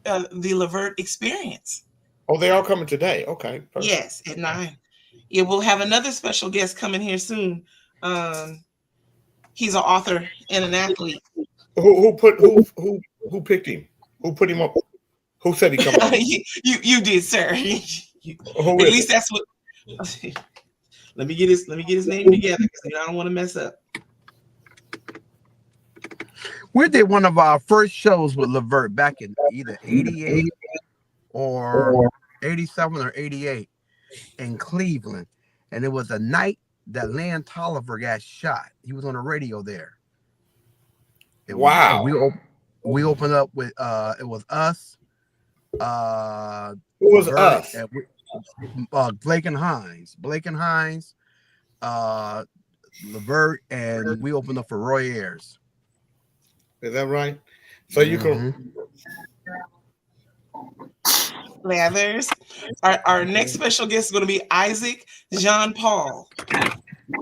the Levert Experience. Oh, they all coming today. Okay, perfect. Yes, at 9. Yeah, we'll have another special guest coming here soon. He's an author and an athlete. Who picked him? Who put him up? Who said he coming on? you did, sir. Who At is least it? that's what. Let me get his name together because I don't want to mess up. We did one of our first shows with Levert back in either 88 or 87 or 88 in Cleveland. And it was a night that Lan Tolliver got shot. He was on the radio there. Wow. We opened up with it was us. Who was Levert, us? Blake and Hines, Levert, and we opened up for Roy Ayers. Is that right? So you can. Lathers. Our next special guest is going to be Isaac Jean Paul.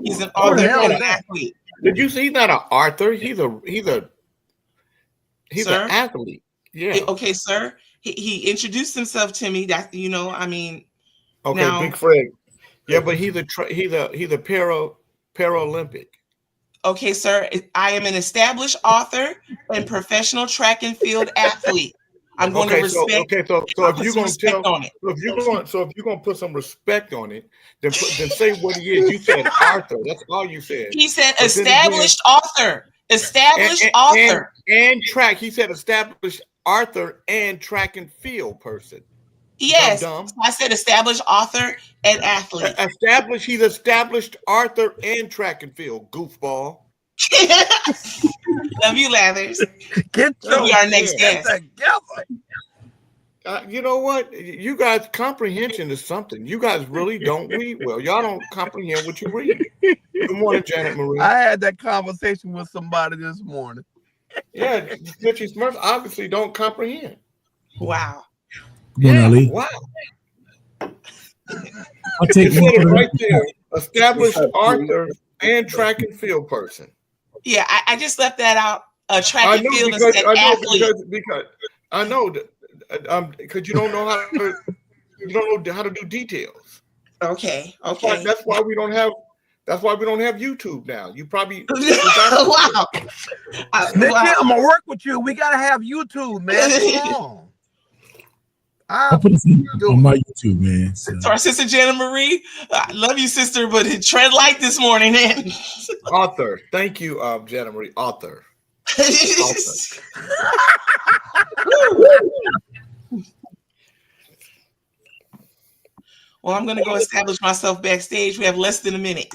He's an author and an athlete. Did you see? He's not an author. He's an athlete. Yeah. Okay, sir. He introduced himself to me. That I mean. Okay, now, Big Fred. Yeah, but he's a Paralympic. Okay, sir. I am an established author and professional track and field athlete. I'm going to respect. So if you're going to tell, if you're going to put some respect on it, then say what he is. You said Arthur. That's all you said. He said established author. Established author and track. He said established author and track and field person. Yes, so I said established author and athlete. He's established author and track and field. Goofball. Love you, Lathers. Get our next guest. You know what? You guys' comprehension is something. You guys really don't read well. Y'all don't comprehend what you read. Good morning, Janet Marie. I had that conversation with somebody this morning. Yeah, Richie Smurf obviously don't comprehend. Wow. Yeah, Ali. Wow. I'll take it right there. Established author and track and field person. Yeah, I just left that out. Track and field is an athlete. Because I know because you don't know how to do details. Okay. That's why we don't have YouTube now. You probably wow. I'm gonna work with you. We gotta have YouTube, man. Come on. I'll put it on my YouTube, man. So our sister Jana Marie, I love you, sister, but tread light this morning, man. Author. Thank you, Jana Marie. Author. Well, I'm going to go establish myself backstage. We have less than a minute.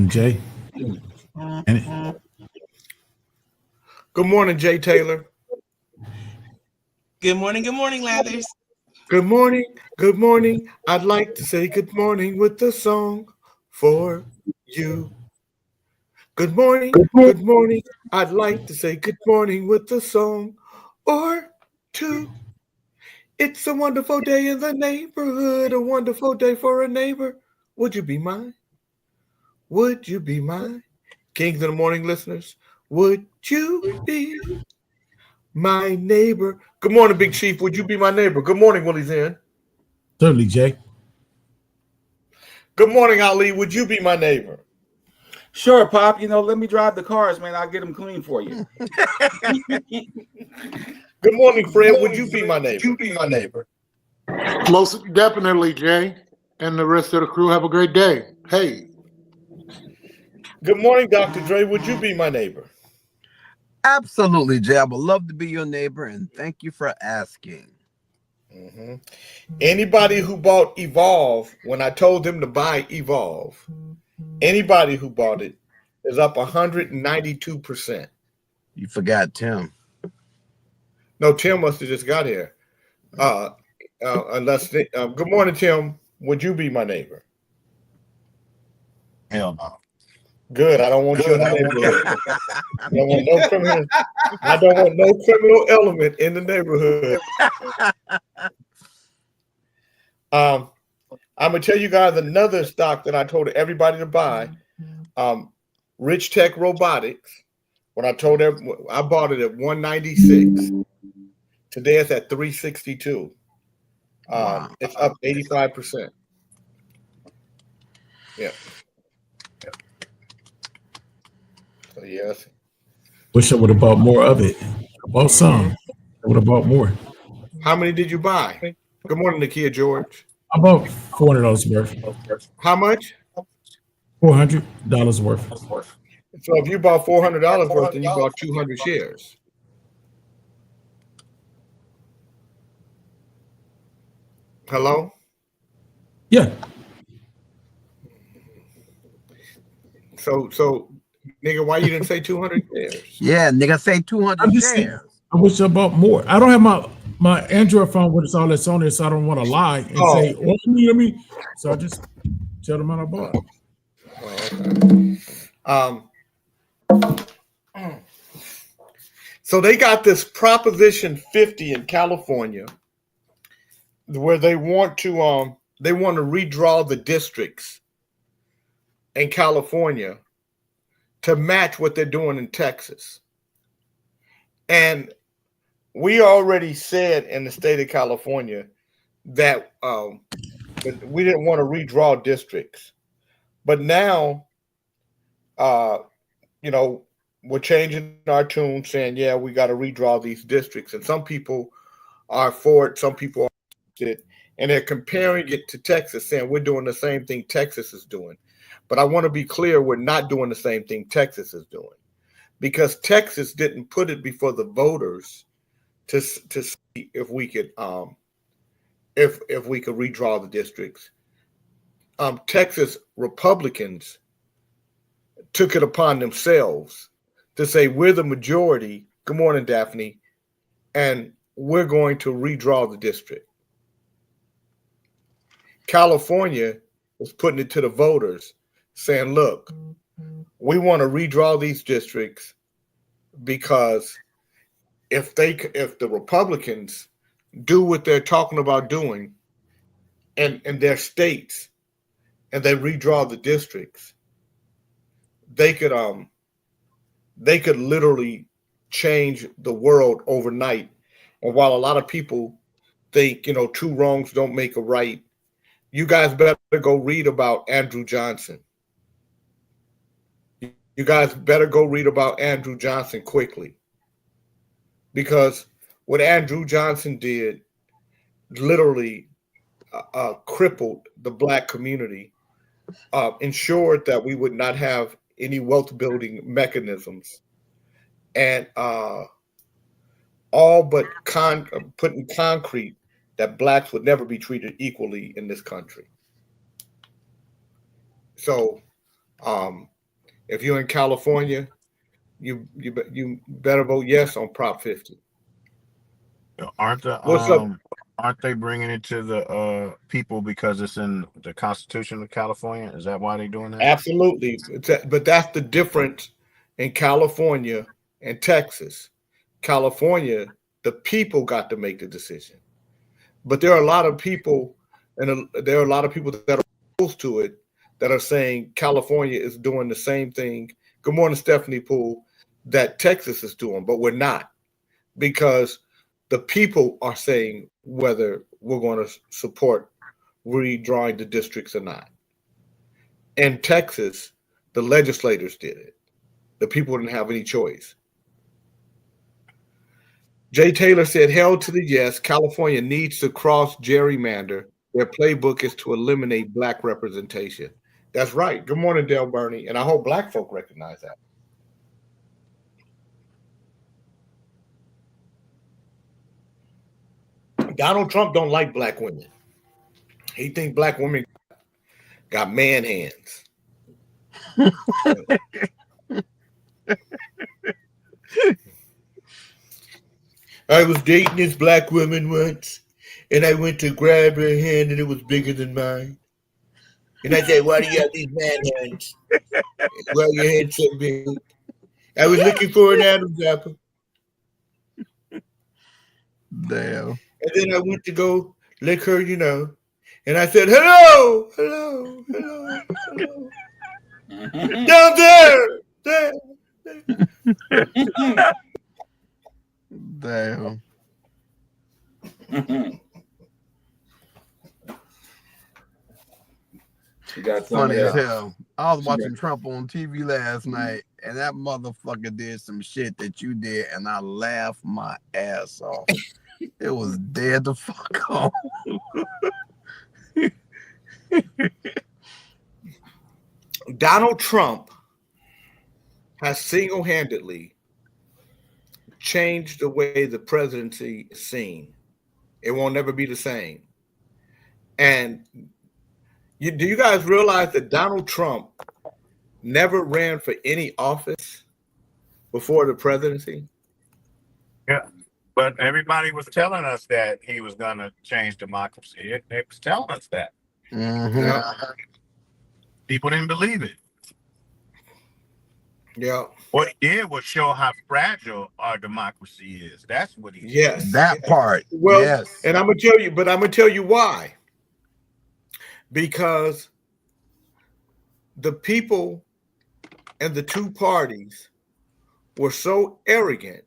Jay. Good morning, Jay Taylor. Good morning, Lathers. Good morning. I'd like to say good morning with a song for you. Good morning. I'd like to say good morning with a song or two. It's a wonderful day in the neighborhood, a wonderful day for a neighbor. Would you be mine? Would you be mine? Kings of the Morning listeners, would you be my neighbor? Good morning, Big Chief. Would you be my neighbor? Good morning, Willie's in. Certainly, Jay. Good morning, Ali. Would you be my neighbor? Sure, Pop. Let me drive the cars, man. I'll get them clean for you. Good morning, Fred. Would you be my neighbor? Most definitely, Jay. And the rest of the crew have a great day. Hey. Good morning, Dr. Dre. Would you be my neighbor? Absolutely, Jay. I would love to be your neighbor, and thank you for asking. Mm-hmm. Anybody who bought Evolve, when I told them to buy Evolve, anybody who bought it is up 192%. You forgot Tim. No, Tim must have just got here. Good morning, Tim. Would you be my neighbor? Hell no. Good. I don't want you in the neighborhood. I don't want no criminal element in the neighborhood. I'm gonna tell you guys another stock that I told everybody to buy. Rich Tech Robotics. When I told them, I bought it at 196. Today it's at 362. Wow. It's up 85%. Yeah. So yes. Wish I would have bought more of it. I bought some. I would have bought more. How many did you buy? Good morning, Nakia George. I bought $400 worth. How much? $400 worth. So if you bought $400 worth, then you bought 200 shares. Hello? Yeah. So nigga, why you didn't say 200 shares? Yeah, nigga, say 200 shares. I wish I bought more. I don't have my Android phone with all that's on there, so I don't want to lie and say, oh, me. So I just tell them how I bought. So they got this Proposition 50 in California where they want to redraw the districts in California to match what they're doing in Texas. And we already said in the state of California that we didn't want to redraw districts. But now, we're changing our tune, saying, yeah, we got to redraw these districts. And some people are for it, some people are against it. And they're comparing it to Texas, saying we're doing the same thing Texas is doing. But I want to be clear, we're not doing the same thing Texas is doing. Because Texas didn't put it before the voters to see if we could if we could redraw the districts. Texas Republicans took it upon themselves to say we're the majority. Good morning, Daphne, and we're going to redraw the district. California was putting it to the voters, saying, "Look, we want to redraw these districts because if the Republicans do what they're talking about doing in their states and they redraw the districts, they could literally change the world overnight." And while a lot of people think, two wrongs don't make a right, you guys better go read about Andrew Johnson. You guys better go read about Andrew Johnson quickly. Because what Andrew Johnson did literally crippled the Black community, ensured that we would not have any wealth building mechanisms, and all but put in concrete that Blacks would never be treated equally in this country. So if you're in California, you better vote yes on Prop 50. Aren't they bringing it to the people because it's in the Constitution of California? Is that why they're doing that? Absolutely. But that's the difference in California and Texas. California, the people got to make the decision. But there are a lot of people, and there are a lot of people that are opposed to it that are saying California is doing the same thing. Good morning, Stephanie Poole, that Texas is doing, but we're not, because the people are saying whether we're going to support redrawing the districts or not. In Texas, the legislators did it. The people didn't have any choice. Jay Taylor said, hell to the yes, California needs to cross gerrymander. Their playbook is to eliminate Black representation. That's right. Good morning, Dale Burney. And I hope Black folk recognize that. Donald Trump don't like Black women. He think Black women got man hands. I was dating this Black woman once, and I went to grab her hand, and it was bigger than mine. And I said, why do you have these man hands? Why are your hands so big? I was looking for an Adam's apple. Damn. And then I went to go lick her, and I said, hello, hello, hello, hello. Down there. Damn. You got Funny as something hell. I was watching Trump on TV last night, and that motherfucker did some shit that you did, and I laughed my ass off. It was dead the fuck off. Donald Trump has single-handedly changed the way the presidency is seen. It won't never be the same. And do you guys realize that Donald Trump never ran for any office before the presidency? Yeah. But everybody was telling us that he was going to change democracy. They was telling us that. Mm-hmm. Yeah. People didn't believe it. Yeah. What he did was show how fragile our democracy is. That's what he did. Yes. That part. Well, yes. And I'm gonna tell you why. Because the people and the two parties were so arrogant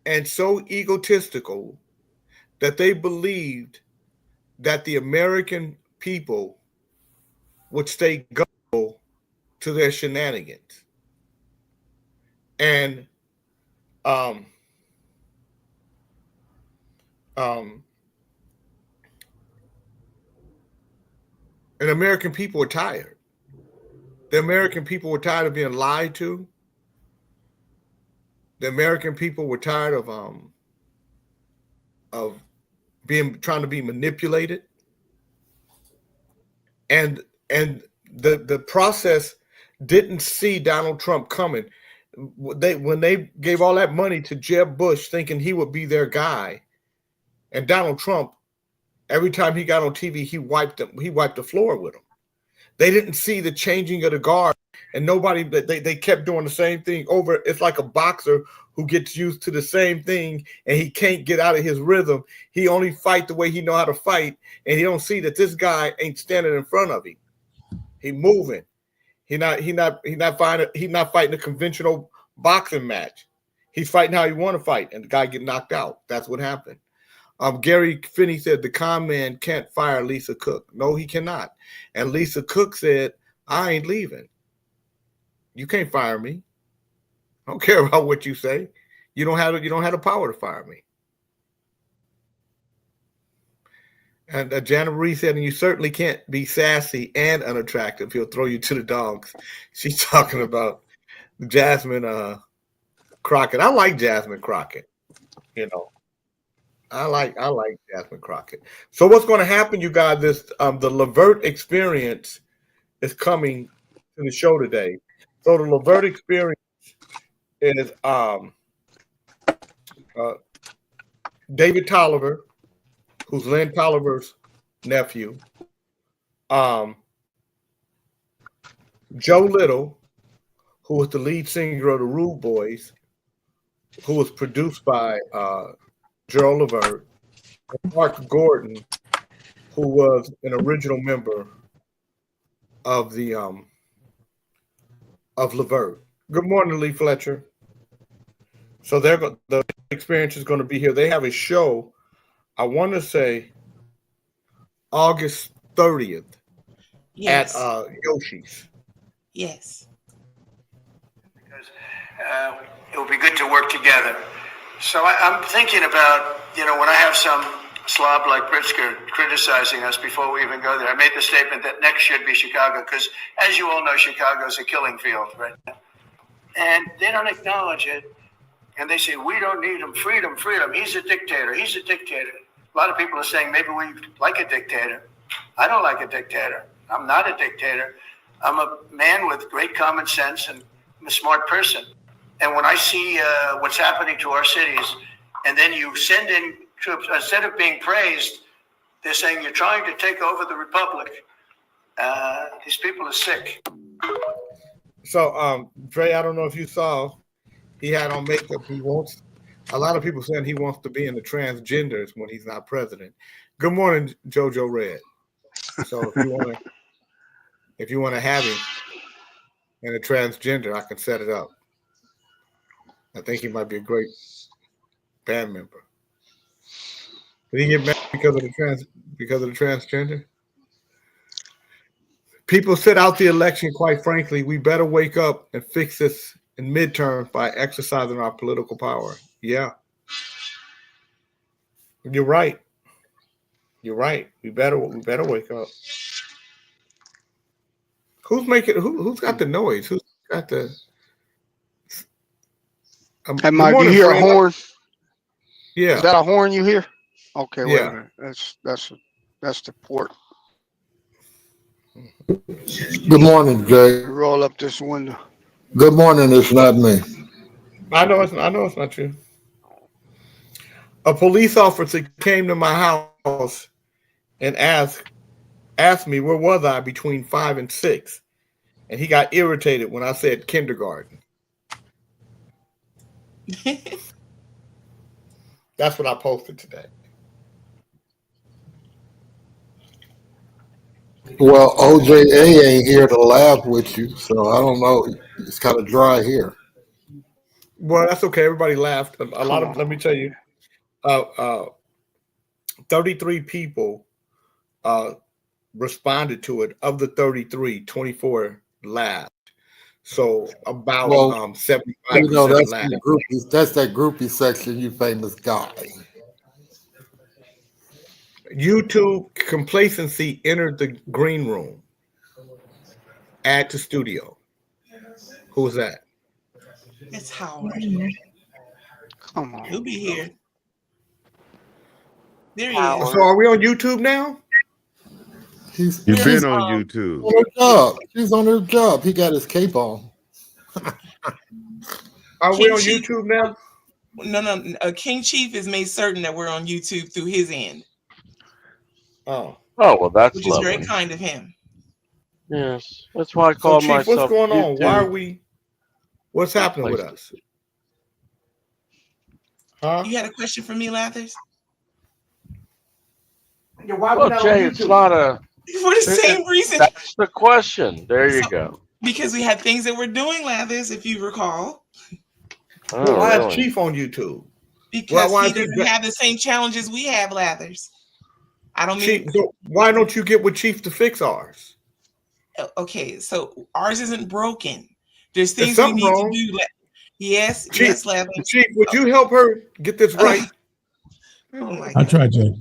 and so egotistical that they believed that the American people would stay gullible to their shenanigans. And and American people were tired. The American people were tired of being lied to. The American people were tired of trying to be manipulated. And the process didn't see Donald Trump coming. When they gave all that money to Jeb Bush thinking he would be their guy, and Donald Trump, every time he got on TV, he wiped the floor with him. They didn't see the changing of the guard, and they kept doing the same thing over. It's like a boxer who gets used to the same thing and he can't get out of his rhythm. He only fight the way he know how to fight, and he don't see that this guy ain't standing in front of him. He moving. He not fighting a conventional boxing match. He's fighting how he want to fight, and the guy get knocked out. That's what happened. Gary Finney said the con man can't fire Lisa Cook. No, he cannot. And Lisa Cook said, I ain't leaving. You can't fire me. I don't care about what you say. You don't have the power to fire me. And Jana Marie said, and you certainly can't be sassy and unattractive. He'll throw you to the dogs. She's talking about Jasmine Crockett. I like Jasmine Crockett. You know, I like Jasmine Crockett. So what's going to happen, you guys? The Levert Experience is coming to the show today. So the Levert Experience is David Tolliver, who's Lynn Tolliver's nephew, Joe Little, who was the lead singer of the Rude Boys, who was produced by Gerald Levert, and Mark Gordon, who was an original member of the of Levert. Good morning, Lee Fletcher. So the Experience is going to be here. They have a show, I want to say August 30th Yes. at Yoshi's. Yes. Because it will be good to work together. So I'm thinking about, when I have some slob like Pritzker criticizing us before we even go there, I made the statement that next should be Chicago, because as you all know, Chicago is a killing field right now. And they don't acknowledge it. And they say, we don't need him. Freedom. He's a dictator. A lot of people are saying maybe we like a dictator. I don't like a dictator. I'm not a dictator. I'm a man with great common sense, and I'm a smart person. And when I see what's happening to our cities, and then you send in troops, instead of being praised, they're saying you're trying to take over the republic. These people are sick. So, Dre, I don't know if you saw, he had on makeup. A lot of people saying he wants to be in the transgenders when he's not president. Good morning, JoJo Red. So if you want to If you want to have him and a transgender, I can set it up. I think he might be a great band member. Did he get mad because of the transgender? People sit out the election. Quite frankly, we better wake up and fix this in midterm by exercising our political power. Yeah, you're right. You're right. We better wake up. Who's making? Who's got the noise? Who's got the? Hey, Mike, you hear a horn? Yeah. Is that a horn you hear? Okay, wait Yeah. a minute. That's the port. Good morning, Jay. Roll up this window. Good morning. It's not me. I know it's not you. A police officer came to my house and asked me where was I between 5 and 6, and he got irritated when I said kindergarten. That's what I posted today. Well, OJA ain't here to laugh with you, so I don't know. It's kind of dry here. Well, that's okay. Everybody laughed. Let me tell you, 33 people responded to it. Of the 33, 24 laughed. So about 75% laughed. That's that groupie section, you famous guy. YouTube complacency entered the green room. Add to studio. Who was that? It's Howard. Come on. He'll be here. There he So is. are we on YouTube now? You've been on YouTube. On her job. She's on her job. He got his cape on. Are we on YouTube now? No. King Chief has made certain that we're on YouTube through his end. Oh, well, that's which lovely. is very kind of him. Yes, that's why I call Chief, myself. what's going on? YouTube. Why are we? What's happening with us? Huh? You had a question for me, Lathers? Yeah, why Well, Jay, it's not a. For the same reason. That's the question. There you go. Because we had things that we're doing, Lathers, if you recall. Well, why is Chief on YouTube? Because he doesn't have the same challenges we have, Lathers. I don't mean. So why don't you get with Chief to fix ours? Okay, so ours isn't broken. There's things we need to do. Yes, Chief, yes, Lathers. Chief, would you help her get this right? Oh my I tried, Jay.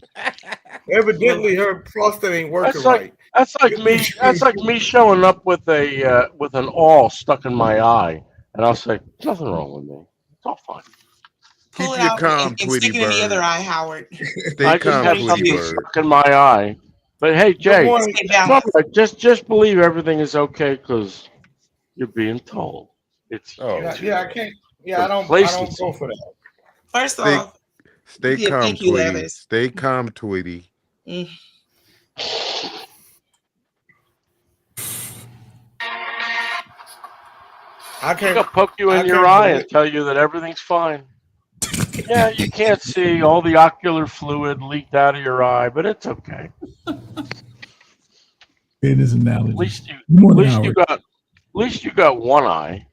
Evidently, her prostate ain't working right. That's like me. That's like me showing up with an awl stuck in my eye, and I'll say nothing wrong with me. It's all fine. Pull Keep it your out calm, and Tweety stick it in the bird. other eye, Howard. I just have something stuck in my eye. But hey, Jay, just believe everything is okay because you're being told. It's yeah, I can't. Yeah, I don't go for that. First off, stay calm, thank you, Tweety. Lathers. Stay calm, Tweety. I can't poke you in your eye and tell you that everything's fine. Yeah, you can't see all the ocular fluid leaked out of your eye, but it's okay. It is an analogy. At least you got one eye.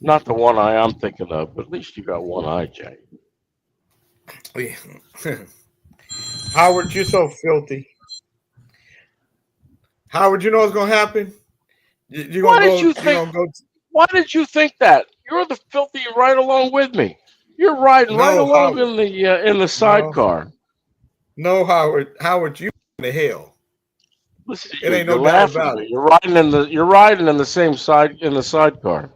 Not the one eye I'm thinking of, but at least you got one eye, Jay. Howard, you're so filthy. Howard, you know what's gonna happen? Why did you think that? You're the filthy right along with me. You're riding right along in the sidecar. No, Howard. Howard, you in the hell. Listen, it ain't no doubt about it. You're riding in the same side in the sidecar.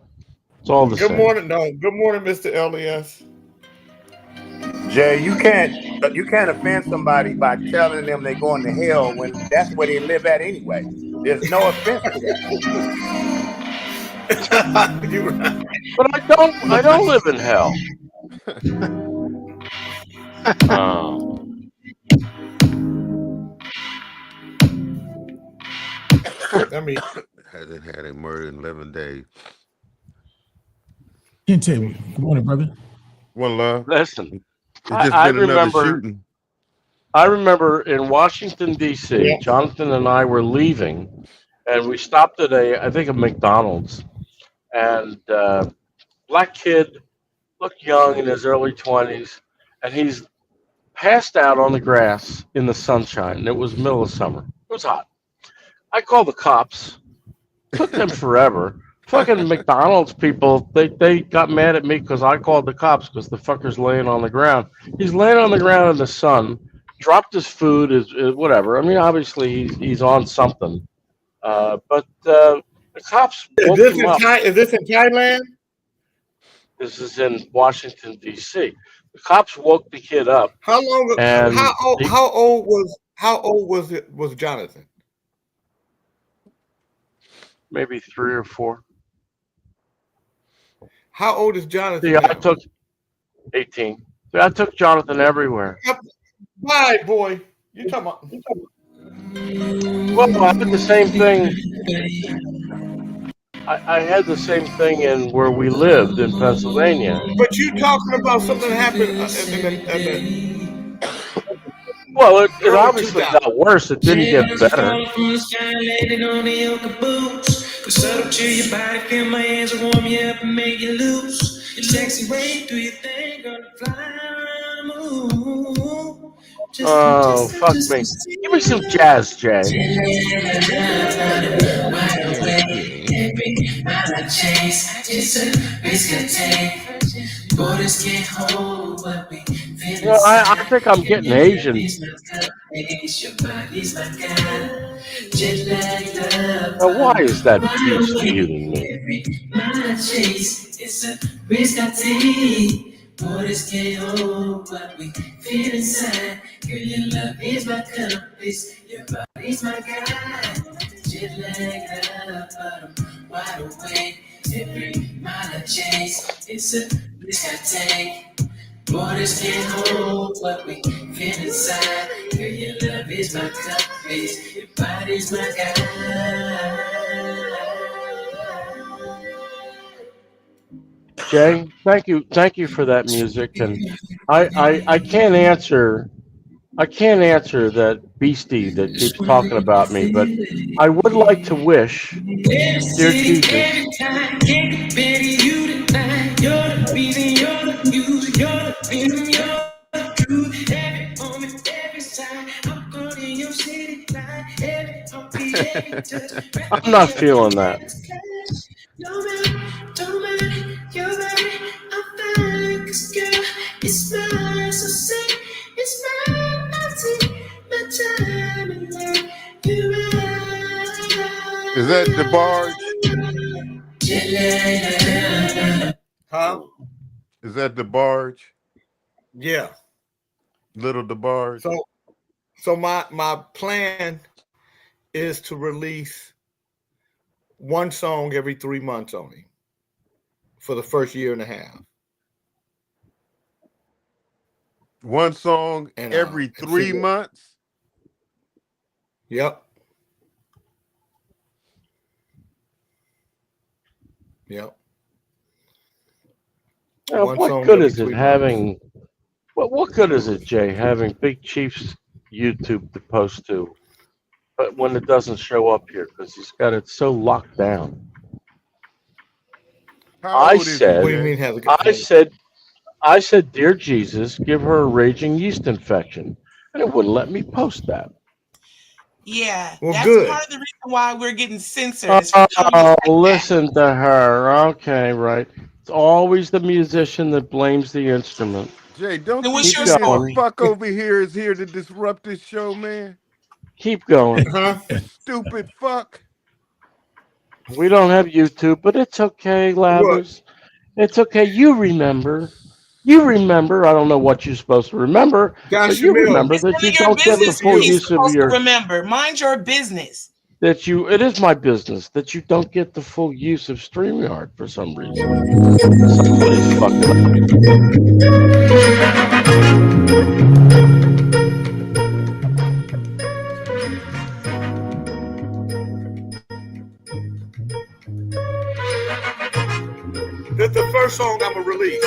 It's all the same. Good morning, Good morning, Mr. Elias. Jay, you can't offend somebody by telling them they're going to hell when that's where they live at anyway. There's no offense to that. But I don't live in hell. Hasn't had a murder in 11 days. Can't tell you. Good morning, brother. Well, listen, I remember in Washington, D.C., Jonathan and I were leaving and we stopped at I think a McDonald's, and black kid looked young in his early 20s, and he's passed out on the grass in the sunshine. It was middle of summer. It was hot. I called the cops. Took them forever. Fucking McDonald's people, they got mad at me because I called the cops because the fucker's laying on the ground. He's laying on the ground in the sun, dropped his food, is whatever. I mean, obviously he's on something. But the cops woke him up. Is this in Thailand? This is in Washington D.C. The cops woke the kid up. How long? And how old was Jonathan? Maybe 3 or 4. How old is Jonathan? See, I took 18. See, I took Jonathan everywhere. Why, boy? You talking about? Well, I did the same thing. I had the same thing in where we lived in Pennsylvania. But you talking about something happened well, it obviously got worse. It didn't get better. Oh, fuck me. Give me some jazz, Jay. I think I'm getting Asian. Now, why is that beast muting me? Borders can't hold what we feel inside. Girl, your love is my compass. Your body's my guide. Jet lag up, but I'm wide awake. Every mile I chase, it's a risk I take. Borders can't hold what we feel inside. Girl, your love is my compass. Your body's my guide. Jay, thank you for that music, and I can't answer that beastie that keeps talking about me, but I would like to wish, dear Jesus, I'm not feeling that. Is that DeBarge? Huh? Is that DeBarge? Yeah. Little DeBarge. So my plan is to release one song every 3 months only for the first year and a half. One song every 3 months? Yep. What good is it having? What good is it, Jay, having Big Chief's YouTube to post to, but when it doesn't show up here because he's got it so locked down? I said, dear Jesus, give her a raging yeast infection, and it wouldn't let me post that. Yeah, well, that's good. Part of the reason why we're getting censored. Listen to her. Okay, right. It's always the musician that blames the instrument. Jay, don't you what's your story? Fuck over here is here to disrupt this show, man. Keep going. Stupid fuck. We don't have YouTube, but it's okay, Lathers. It's okay. You remember. I don't know what you're supposed to remember, but you remember that you don't get the full use of your. Remember, mind your business. It is my business that you don't get the full use of StreamYard for some reason. Somebody's fucking That's the first song I'm gonna release.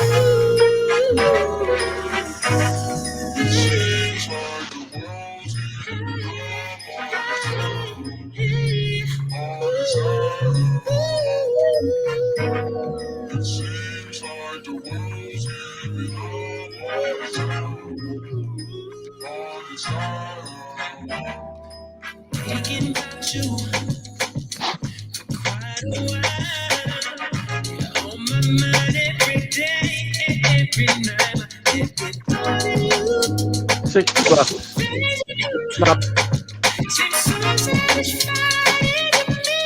Seems like the world's giving up all the time. Thinking about you for quite a while. You're on my mind every day, every night. Every you. $60. Not Seems so satisfying to me.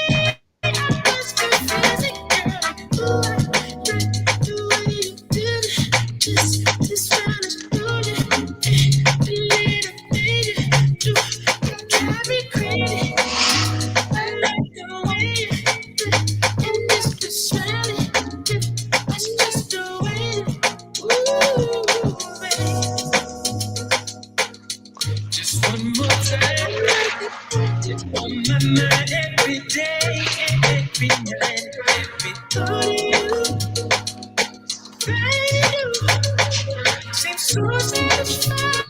I was confusing, girl. Ooh, I like the way you do it. Just trying to do it. The little thing you do, you drive me crazy. I like the way you do it. And it's the smiling. It's just the way. Ooh, baby. Just one more time. On my mind every day, every night, every thought of you, baby, seems so satisfying,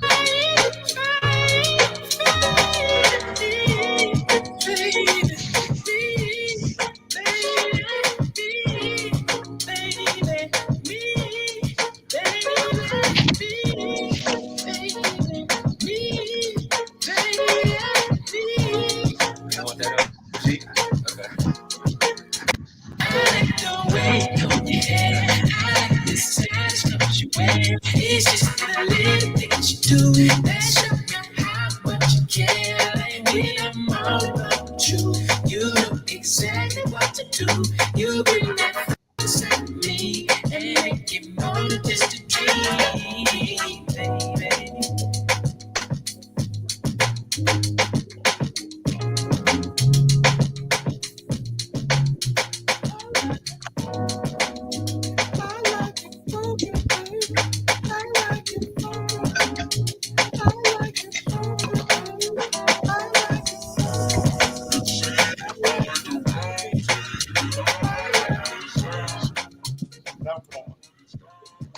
it's just the little things you do that show me how much you care. Like me, I'm all about you. You know exactly what to do. You bring that inside me and make it more than just a dream, baby.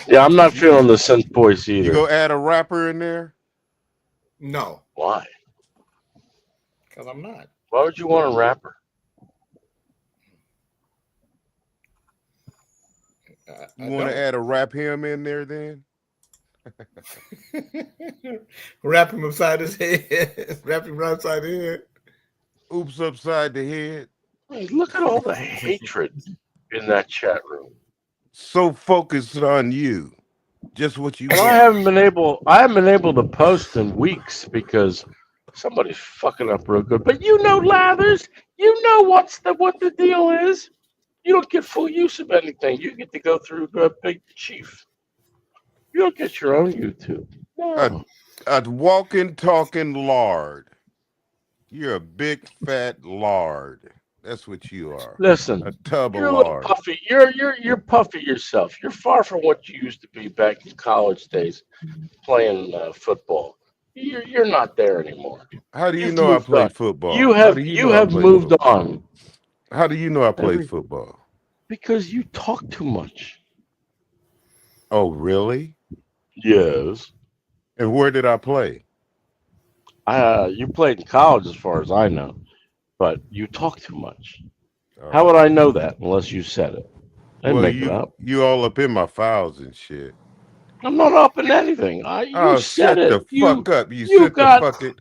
Yeah, I'm not feeling the synth voice either. You go add a rapper in there? No. Why? Because I'm not. Why would you want a rapper? You want to add a rap him in there then? Wrap him upside his head. Wrap him right upside the head. Oops upside the head. Hey, look at all the hatred in that chat room. So focused on you. Just what you And want. I haven't been able to post in weeks because somebody's fucking up real good. But you know, Lathers, you know what the deal is. You don't get full use of anything. You get to go through Big Chief. You don't get your own YouTube. No. A walking, talking lard. You're a big fat lard. That's what you are. Listen, a tub you're of a little lard. puffy. You're puffy yourself. You're far from what you used to be back in college days, playing football. You're not there anymore. How do you You've know I moved play on. football? You How have do you know I play moved football? on. How do you know I play football? Because you talk too much. Oh, really? Yes. And where did I play? You played in college, as far as I know, but you talk too much. How would I know that unless you said it? I didn't make it up. You all up in my files and shit. I'm not up in anything. You said shut it. the fuck up. You you said got, the fucking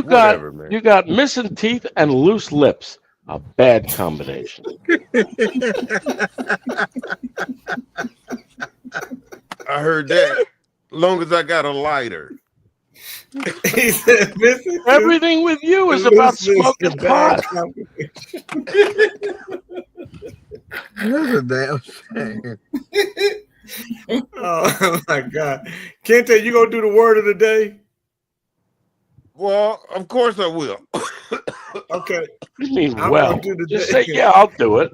whatever, man. You got missing teeth and loose lips. A bad combination. I heard that. Long as I got a lighter. He said, everything with you is about smoking pot. That's a damn shame. Oh my God. Kente, you gonna do the word of the day? Well, of course I will. Okay. You mean I'm well? gonna do the Just say yeah, I'll do it.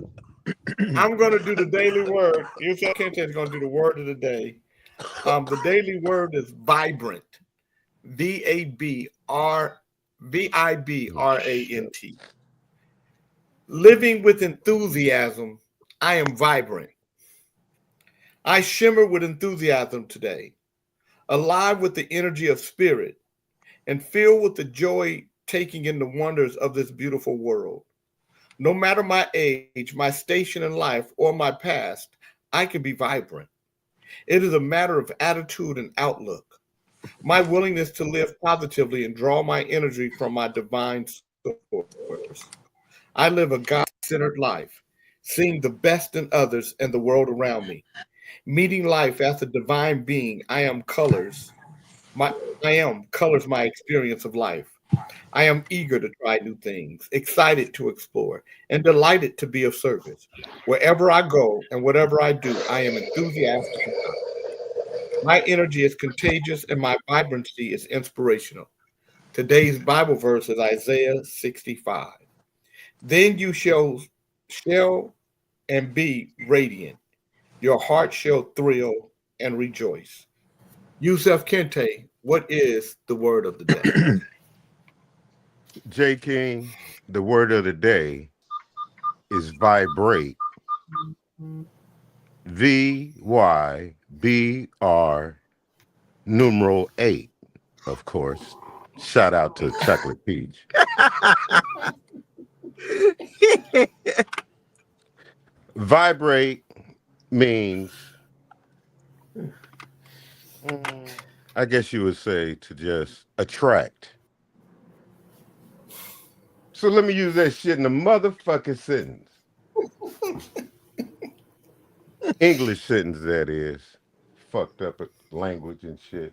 I'm gonna do the daily word. You said Kente is gonna do the word of the day. The daily word is vibrant. VIBRANT. Living with enthusiasm, I am vibrant. I shimmer with enthusiasm today, alive with the energy of spirit, and filled with the joy taking in the wonders of this beautiful world. No matter my age, my station in life, or my past, I can be vibrant. It is a matter of attitude and outlook. My willingness to live positively and draw my energy from my divine source. I live a God-centered life, seeing the best in others and the world around me. Meeting life as a divine being, I am colors my experience of life. I am eager to try new things, excited to explore, and delighted to be of service. Wherever I go and whatever I do, I am enthusiastic. My energy is contagious and my vibrancy is inspirational. Today's Bible verse is Isaiah 65. Then you shall and be radiant. Your heart shall thrill and rejoice. Yusef Kente, what is the word of the day? J. King, the word of the day is vibrate. VYBR numeral 8, of course. Shout out to Chocolate Peach. Vibrate means, I guess you would say, to just attract. So let me use that shit in a motherfucking sentence. English sentence, that is. Fucked up language and shit.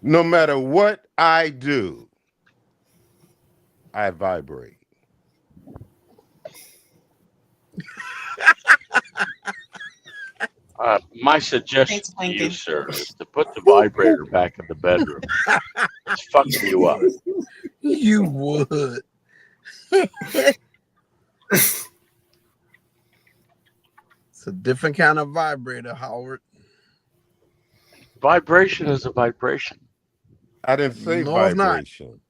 No matter what I do, I vibrate. My suggestion to you, sir, is to put the vibrator back in the bedroom. It's fucking you up. You would. It's a different kind of vibrator, Howard. Vibration is a vibration. I didn't say No, it's not. vibration.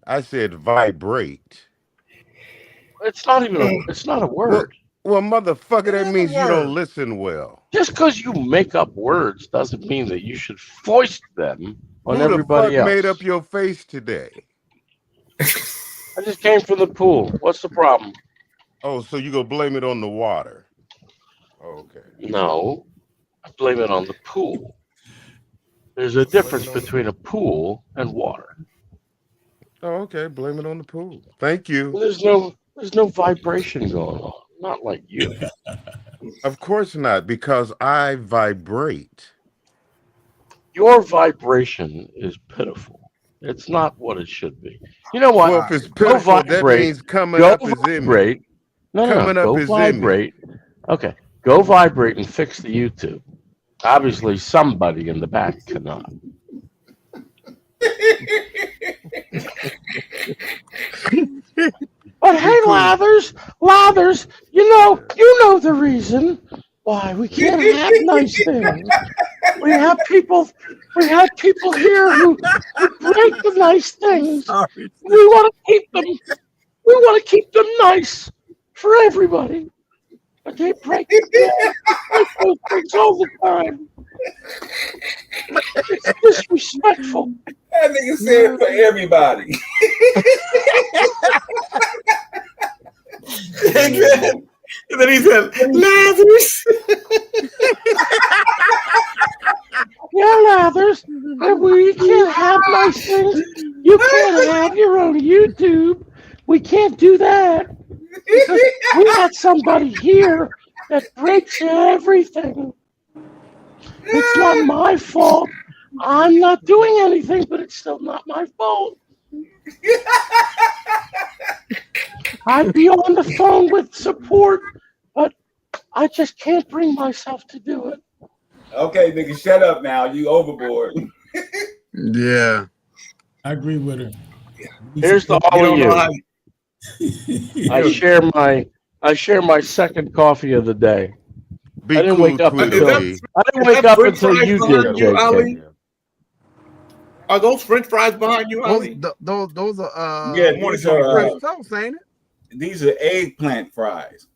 I said vibrate. It's not even. It's not a word. Well, motherfucker, that means you don't listen well. Just because you make up words doesn't mean that you should foist them on Who everybody the fuck else. made up your face today? I just came from the pool. What's the problem? Oh, so you go blame it on the water? Okay. No, I blame it on the pool. There's a difference between a pool and water. Oh, okay. Blame it on the pool. Thank you. There's no vibration going on. Not like you. Of course not, because I vibrate. Your vibration is pitiful. It's not what it should be. You know what? Well, if it's Go pitiful, that vibrate. means coming Go up is in me. vibrate. No. Coming up Go is vibrate. in me. Okay. Go vibrate and fix the YouTube. Obviously, somebody in the back cannot. But hey, Lathers, you know the reason why we can't have nice things. We have people here who break the nice things. We want to keep them nice for everybody. But they break those things all the time. It's disrespectful. That nigga said for everybody. And then he said, Lazarus. Yeah, Lathers, we can't have nice things. You can't have your own YouTube. We can't do that. Because we got somebody here that breaks everything. It's not my fault. I'm not doing anything, but it's still not my fault. I'd be on the phone with support, but I just can't bring myself to do it. Okay, nigga, shut up now. You overboard. Yeah. I agree with her. Here's the all of you. I share my second coffee of the day. Be I didn't cool, wake up Tweedledee. until you did, JK. Are those French fries behind you, Ali? Those are Yeah, French these are toast, ain't it? these are eggplant fries.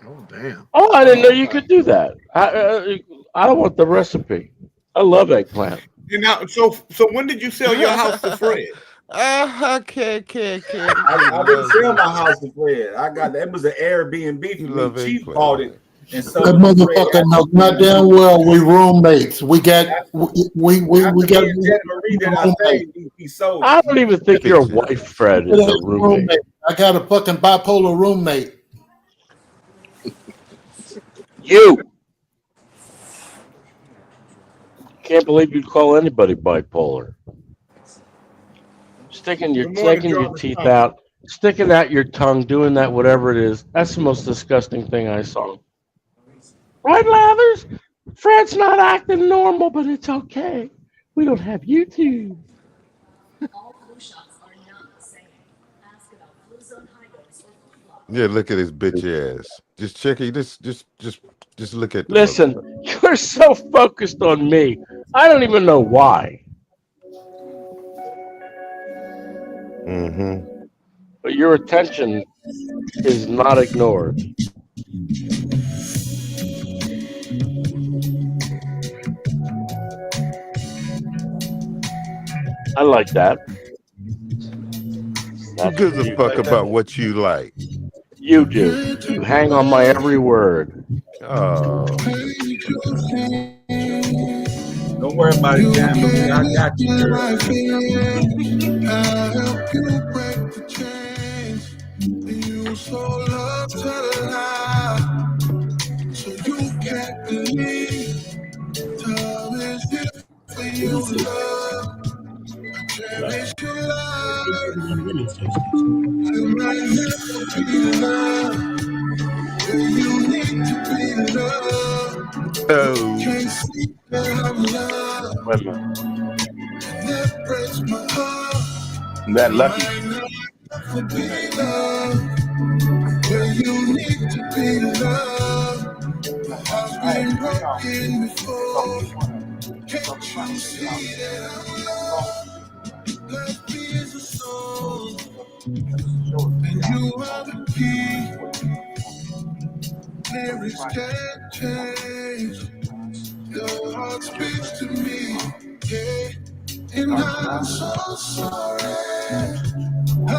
Oh damn! Oh, I didn't know you could do that. I don't want the recipe. I love eggplant. And now, so when did you sell your house to Fred? Okay. I didn't sell my house to Fred. I got that was an Airbnb for me. Chief bought it and That sold it to Fred. motherfucker know goddamn well we roommates. We got we After got me and Janet Marie did our thing, he sold it. I don't even think your wife, Fred, is a roommate. I got a fucking bipolar roommate. You can't believe you'd call anybody bipolar. Taking your teeth out, sticking out your tongue, doing that, whatever it is. That's the most disgusting thing I saw. Right, Lathers? Fred's not acting normal, but it's okay. We don't have YouTube. Yeah, look at his bitch ass. Just check it. Just look at the Listen, motherfucker. you're so focused on me. I don't even know why. Mm-hmm. But your attention is not ignored. I like that. Who gives a fuck about what you like? You do. You hang on my every word. Oh. Don't worry about it, Janet Marie. I got you, girl. I'll help you break the chains. You so love to lie, so you can't believe. Time is here for you, love. Cherish your life. You might never be loved where you need to be loved. Oh. Can't see that I'm loved. Wait a minute. That breaks my heart. That lucky. Might not ever be loved where you need to be loved. I've been broken before. Can't you see that I'm loved? Life is a song, and you are the key. Lyrics can't change. Your heart speaks to me, yeah. And I'm so sorry.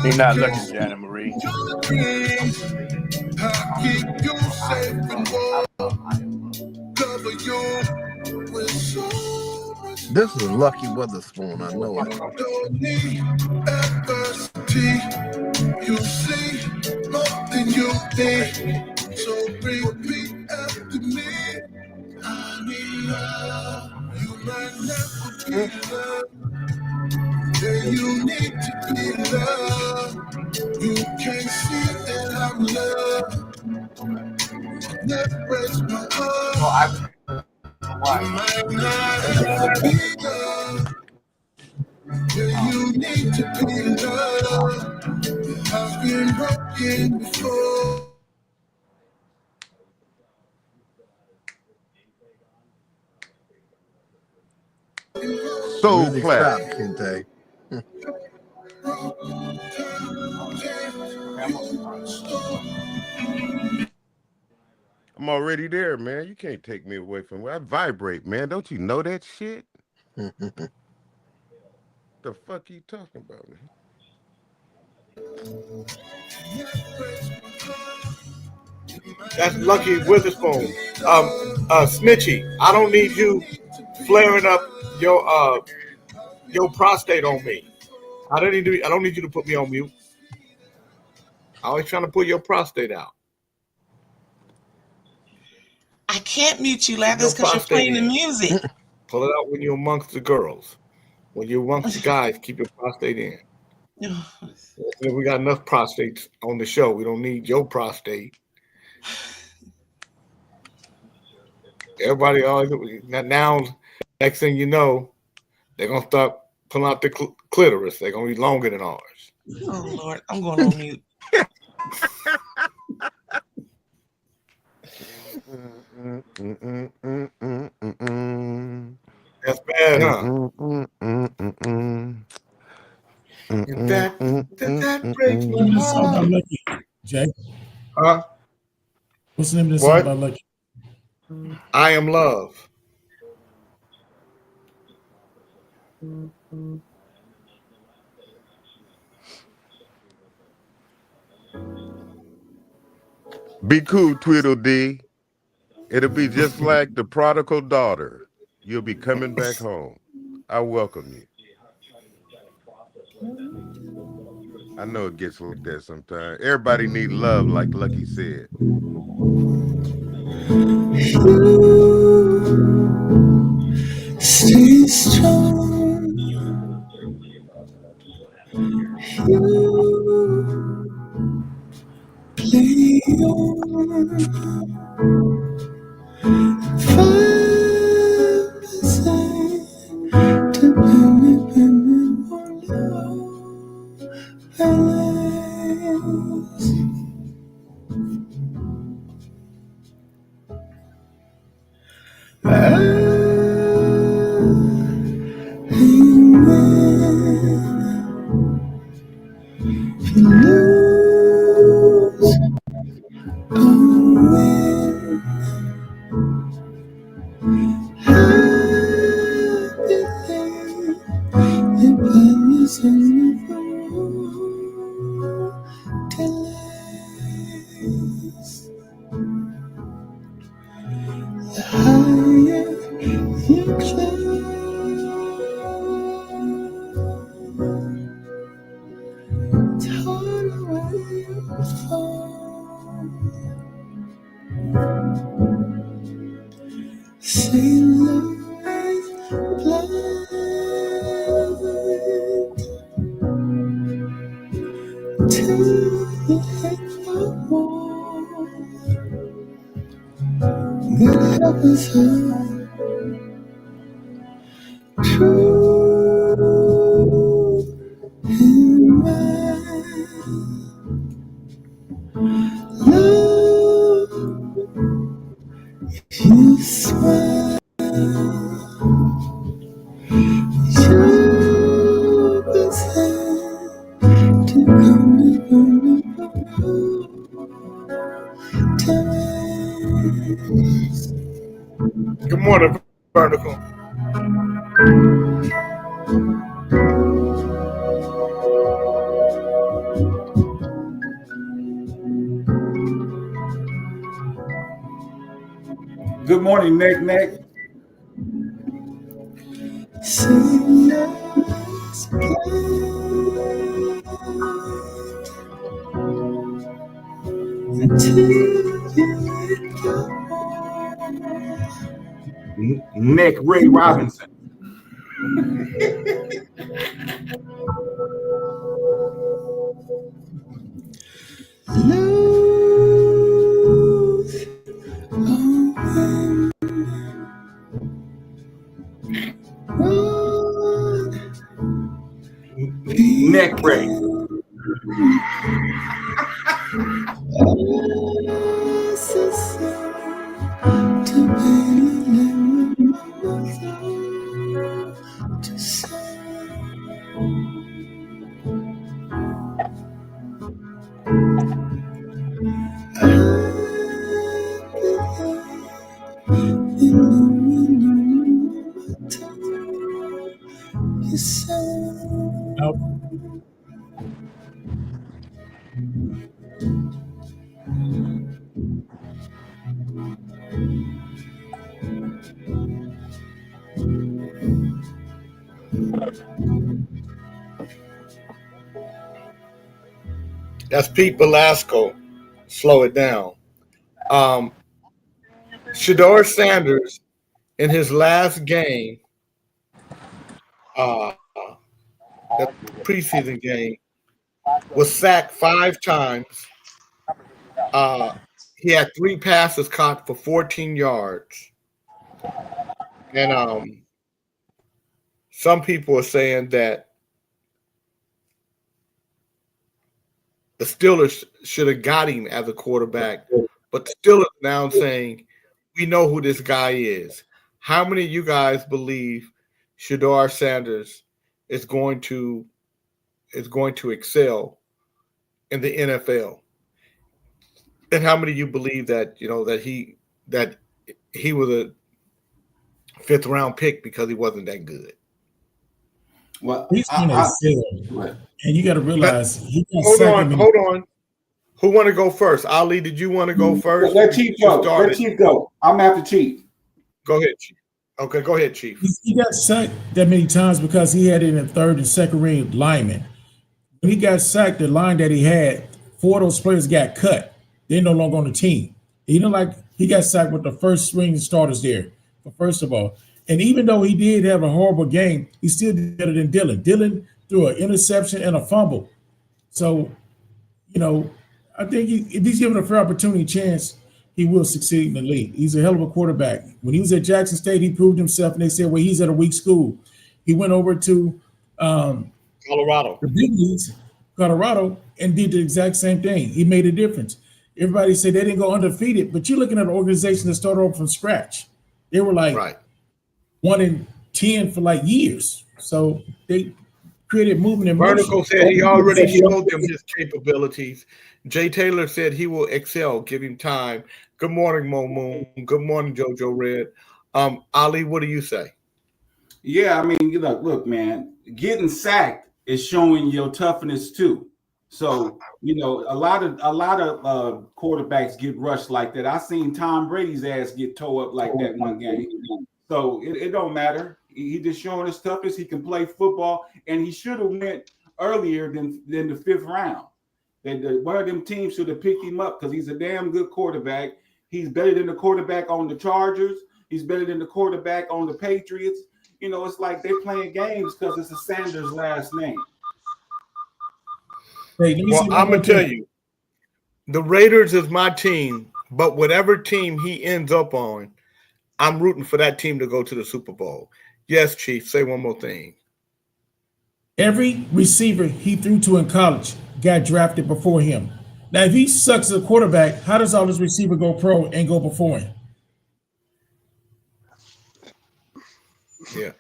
He's not looking, Janet Marie. I keep you safe and warm. Cover you with so much. This is Lucky Witherspoon, I know it. Don't need adversity. You see more than you think. So repeat after me. I need love. You might never be loved where you need to be loved. You can't see that I'm loved. That breaks my heart. You might not ever be loved where you need to be loved. I've been broken before. Soul Music clap. stop, Kente. I'm already there, man. You can't take me away from where I vibrate, man. Don't you know that shit? The fuck you talking about, man? That's Lucky Witherspoon. Snitchy, I don't need you flaring up your prostate on me. I don't need you to put me on mute. I always trying to pull your prostate out. I can't mute you, Lathers, because you're playing the music. Pull it out when you're amongst the girls. When you're amongst the guys, keep your prostate in. We got enough prostates on the show. We don't need your prostate. Everybody always now. Next thing you know, they're gonna start pulling out the clitoris. They're gonna be longer than ours. Oh Lord, I'm going on mute. That's bad, huh? That breaks my heart. Lucky, Jay. Huh? What's the name of this song by Lucky? I Am Love. Be cool, Tweedledee. It'll be just like the prodigal daughter. You'll be coming back home. I welcome you. I know it gets like that sometimes. Everybody need love, like Lucky said. Stay strong. Play on. 5% dependent on balance. Say love is blind till you hit the wall. That happens true in my love. You swear you pretend to come Good morning, Vertical. Good morning, Neck. Nick Ray Robinson. Nick Ray. Nope. That's Pete Velasco. Slow it down. Shedeur Sanders, in his last game, that preseason game, was sacked 5 times. He had 3 passes caught for 14 yards. And some people are saying that the Steelers should have got him as a quarterback, but the Steelers now saying, we know who this guy is. How many of you guys believe Shedeur Sanders is going to excel in the NFL? And how many of you believe that that he was a 5th round pick because he wasn't that good? Well, he's going to excel, and you got to realize he got hold on. Who want to go first? Ali, did you want to go first? Let Chief go. Let Chief go. I'm after Chief. Go ahead, Chief. Okay, go ahead, Chief. He got sacked that many times because he had it in third and second ring linemen. When he got sacked, the line that he had, 4 of those players got cut. They're no longer on the team. He got sacked with the first string starters there, first of all. And even though he did have a horrible game, he still did better than Dylan. Dylan threw an interception and a fumble. So, I think if he's given a fair opportunity chance, he will succeed in the league. He's a hell of a quarterback. When he was at Jackson State, he proved himself, and they said, well, he's at a weak school. He went over to Colorado, the big leagues, Colorado, and did the exact same thing. He made a difference. Everybody said they didn't go undefeated, but you're looking at an organization that started off from scratch. They were like 1-10 for years. So they created movement and Vertical said he already showed them his capabilities. Jay Taylor said he will excel. Give him time. Good morning, Mo Moon. Good morning, JoJo Red. Ali, what do you say? Yeah, I mean, look, man, getting sacked is showing your toughness too. So, a lot of quarterbacks get rushed like that. I seen Tom Brady's ass get tore up like that one game. So it don't matter. He just showing his toughness. He can play football, and he should have went earlier than the 5th round. One of them teams should have picked him up because he's a damn good quarterback. He's better than the quarterback on the Chargers. He's better than the quarterback on the Patriots. It's like they're playing games because it's a Sanders last name. Well, I'm going to tell you, the Raiders is my team, but whatever team he ends up on, I'm rooting for that team to go to the Super Bowl. Yes, Chief, say one more thing. Every receiver he threw to in college got drafted before him. Now, if he sucks as a quarterback, how does all his receiver go pro and go before him? Yeah.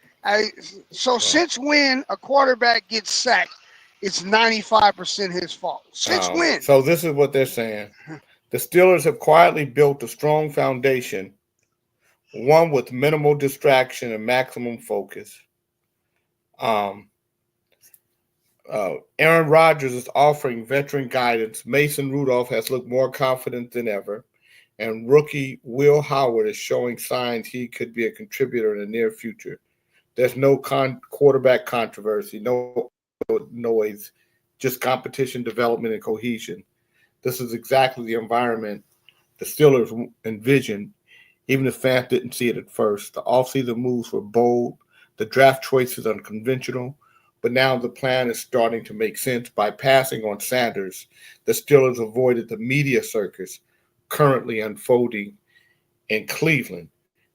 Since when a quarterback gets sacked, it's 95% his fault. Since when? So this is what they're saying. The Steelers have quietly built a strong foundation, one with minimal distraction and maximum focus. Aaron Rodgers is offering veteran guidance. Mason Rudolph has looked more confident than ever. And rookie Will Howard is showing signs he could be a contributor in the near future. There's no quarterback controversy, no noise, just competition, development, and cohesion. This is exactly the environment the Steelers envisioned, even if fans didn't see it at first. The offseason moves were bold, the draft choices unconventional, but now the plan is starting to make sense. By passing on Sanders, the Steelers avoided the media circus currently unfolding in Cleveland.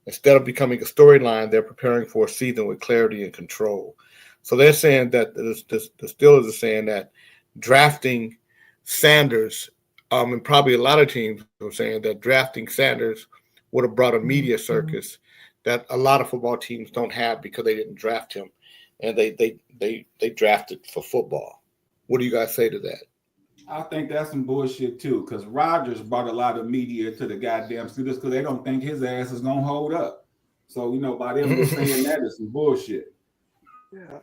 Instead of becoming a storyline, they're preparing for a season with clarity and control. So they're saying that the Steelers are saying that drafting Sanders, and probably a lot of teams are saying that drafting Sanders would have brought a media circus that a lot of football teams don't have because they didn't draft him, and they drafted for football. What do you guys say to that? I think that's some bullshit too, because Rodgers brought a lot of media to the goddamn Steelers because they don't think his ass is gonna hold up. So by them just saying that is some bullshit. Yeah.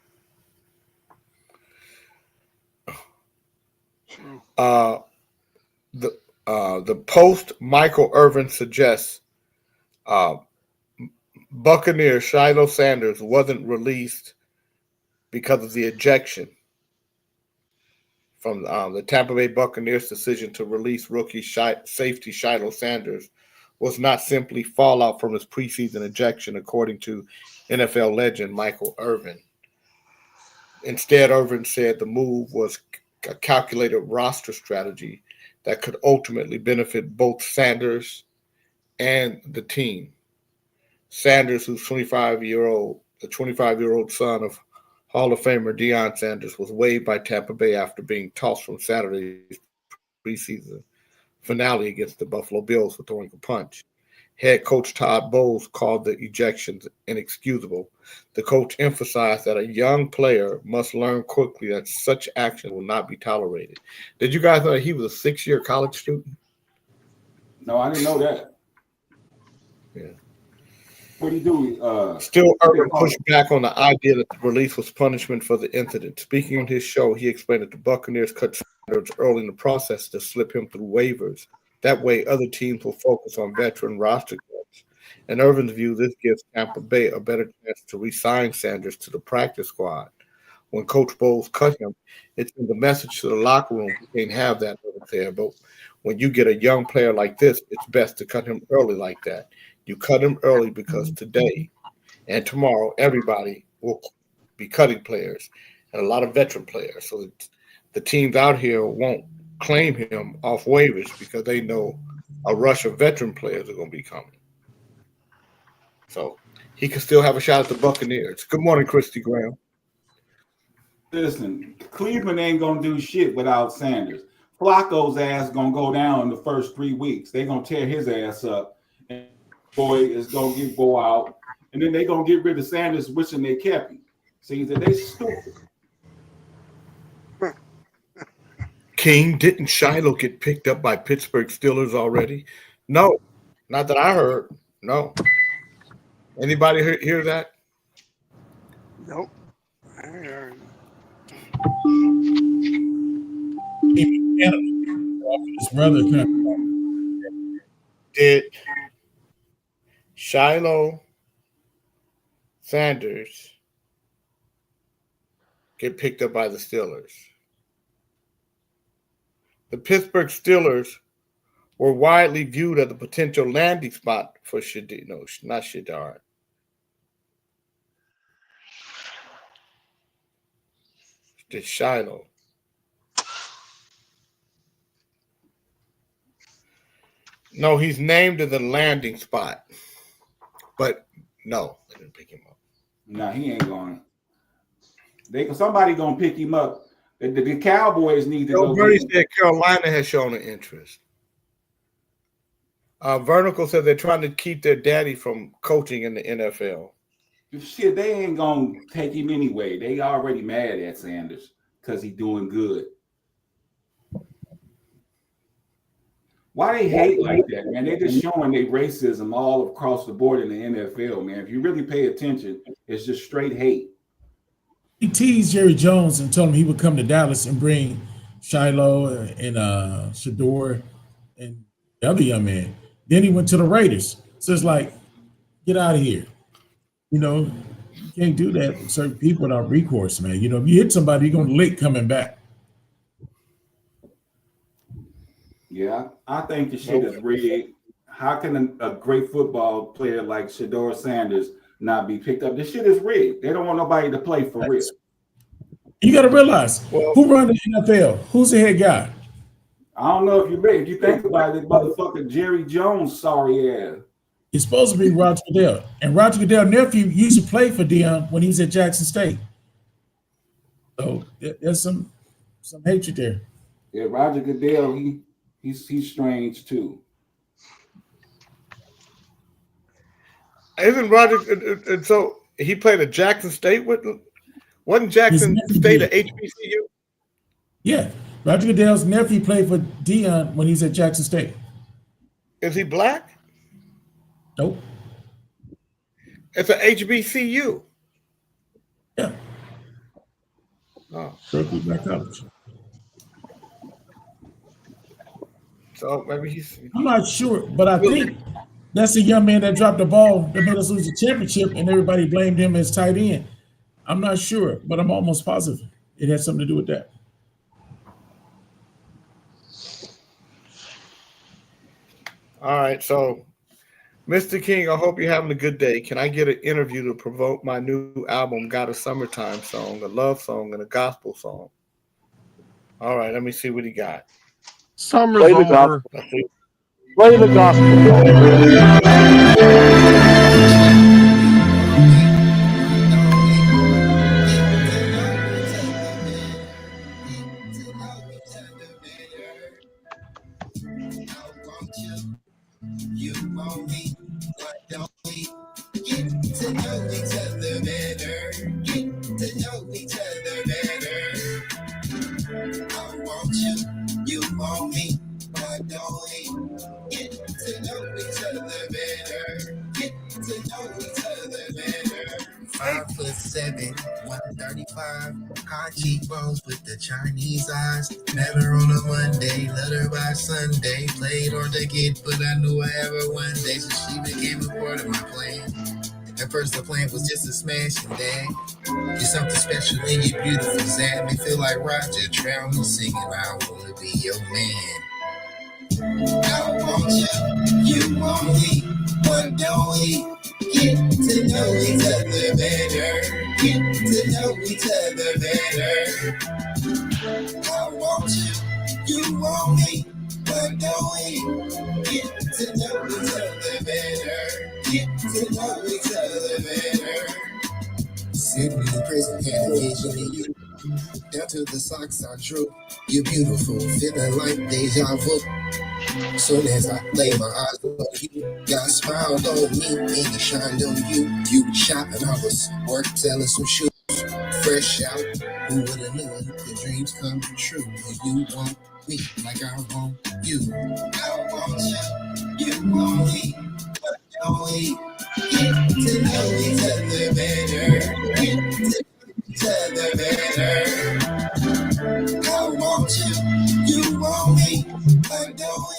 The Post, Michael Irvin suggests Buccaneer Shiloh Sanders wasn't released because of the ejection from the Tampa Bay Buccaneers' decision to release rookie safety Shiloh Sanders was not simply fallout from his preseason ejection, according to NFL legend Michael Irvin. Instead, Irvin said the move was a calculated roster strategy that could ultimately benefit both Sanders and the team. Sanders, who's the 25-year-old son of Hall of Famer Deion Sanders, was waived by Tampa Bay after being tossed from Saturday's preseason finale against the Buffalo Bills for throwing a punch. Head coach Todd Bowles called the ejections inexcusable. The coach emphasized that a young player must learn quickly that such action will not be tolerated. Did you guys know that he was a 6-year college student? No, I didn't know that. Yeah. What do you do? Still, Irvin pushed back on the idea that the release was punishment for the incident. Speaking on his show, he explained that the Buccaneers cut Sanders early in the process to slip him through waivers. That way, other teams will focus on veteran roster cuts. In Irvin's view, this gives Tampa Bay a better chance to re-sign Sanders to the practice squad. When Coach Bowles cut him, it sends a message to the locker room. You can't have that over there. But when you get a young player like this, it's best to cut him early like that. You cut him early because today and tomorrow, everybody will be cutting players and a lot of veteran players. So that the teams out here won't claim him off waivers because they know a rush of veteran players are going to be coming. So he can still have a shot at the Buccaneers. Good morning, Christy Graham. Listen, Cleveland ain't gonna do shit without Sanders. Flacco's ass gonna go down in the first 3 weeks. They gonna tear his ass up, and boy is gonna go out, and then they gonna get rid of Sanders, wishing they kept him. See that they stupid. King, didn't Shiloh get picked up by Pittsburgh Steelers already? No, not that I heard. No. Anybody hear that? Nope. I ain't heard. His brother. Did Shiloh Sanders get picked up by the Steelers? The Pittsburgh Steelers were widely viewed as a potential landing spot for Shadid. No, not Shadard. Did Shiloh? No, he's named as a landing spot, but no, they didn't pick him up. No, he ain't going. Somebody gonna pick him up. The Cowboys need to go. Bernie said Carolina has shown an interest. Vertical said they're trying to keep their daddy from coaching in the NFL. Shit, they ain't gonna take him anyway. They already mad at Sanders because he's doing good. Why they hate like that, man? They're just showing their racism all across the board in the NFL, man. If you really pay attention, it's just straight hate. He teased Jerry Jones and told him he would come to Dallas and bring Shiloh and Shador and the other young man. Then he went to the Raiders. So it's like, get out of here. You know, you can't do that with certain people without recourse, man. You know, if you hit somebody, you're going to lick coming back. Yeah, I think the shit is rigged. How can a great football player like Shador Sanders not be picked up? This shit is rigged. They don't want nobody to play for real. You got to realize, who runs the NFL? Who's the head guy? I don't know if you think about it, motherfucker Jerry Jones, sorry ass. It's supposed to be Roger Goodell. And Roger Goodell's nephew used to play for Deion when he was at Jackson State. So there's some hatred there. Yeah, Roger Goodell, he's strange too. Isn't Roger? And so he played at Jackson State. Wasn't Jackson State at HBCU? Yeah, Roger Goodell's nephew played for Deion when he's at Jackson State. Is he black? Nope. It's an HBCU. Yeah. Oh. Berkeley Black College. So maybe he's. I'm not sure, but I think that's the young man that dropped the ball that made us lose the championship, and everybody blamed him as tight end. I'm not sure, but I'm almost positive it had something to do with that. All right, so Mr. King, I hope you're having a good day. Can I get an interview to promote my new album, Got a Summertime Song, a love song, and a gospel song? All right, let me see what he got. Summer's over. Play the gospel. You want me, why don't we get to know each other better? Get to know each other better. I want you, you want me, why don't we get to know each other better? Get to know each 7, 135. High cheekbones with the Chinese eyes. Met her on a Monday, let her by Sunday. Played hard to get, but I knew I have her one day, so she became a part of my plan. At first the plan was just a smash and dang. You're something special in your beautiful Zach. Me feel like Roger Troutman singing, I wanna be your man. I want you, you want me, but don't we get to know each other better? Get to know each other better. I want you, you want me, but don't we get to know each other better? Get to know each other better. Sitting in prison, had a vision of you. Down to the socks I drew. You're beautiful, feeling like deja vu. Soon as I lay my eyes on you, God smiled on me and he shined on you. You shopping, I was work selling some shoes. Fresh out, who would've knew the dreams come true? You want me like I want you. I want you, you want me, but don't we get to know each other better? Get to know each other better. I want you, you want me, but don't we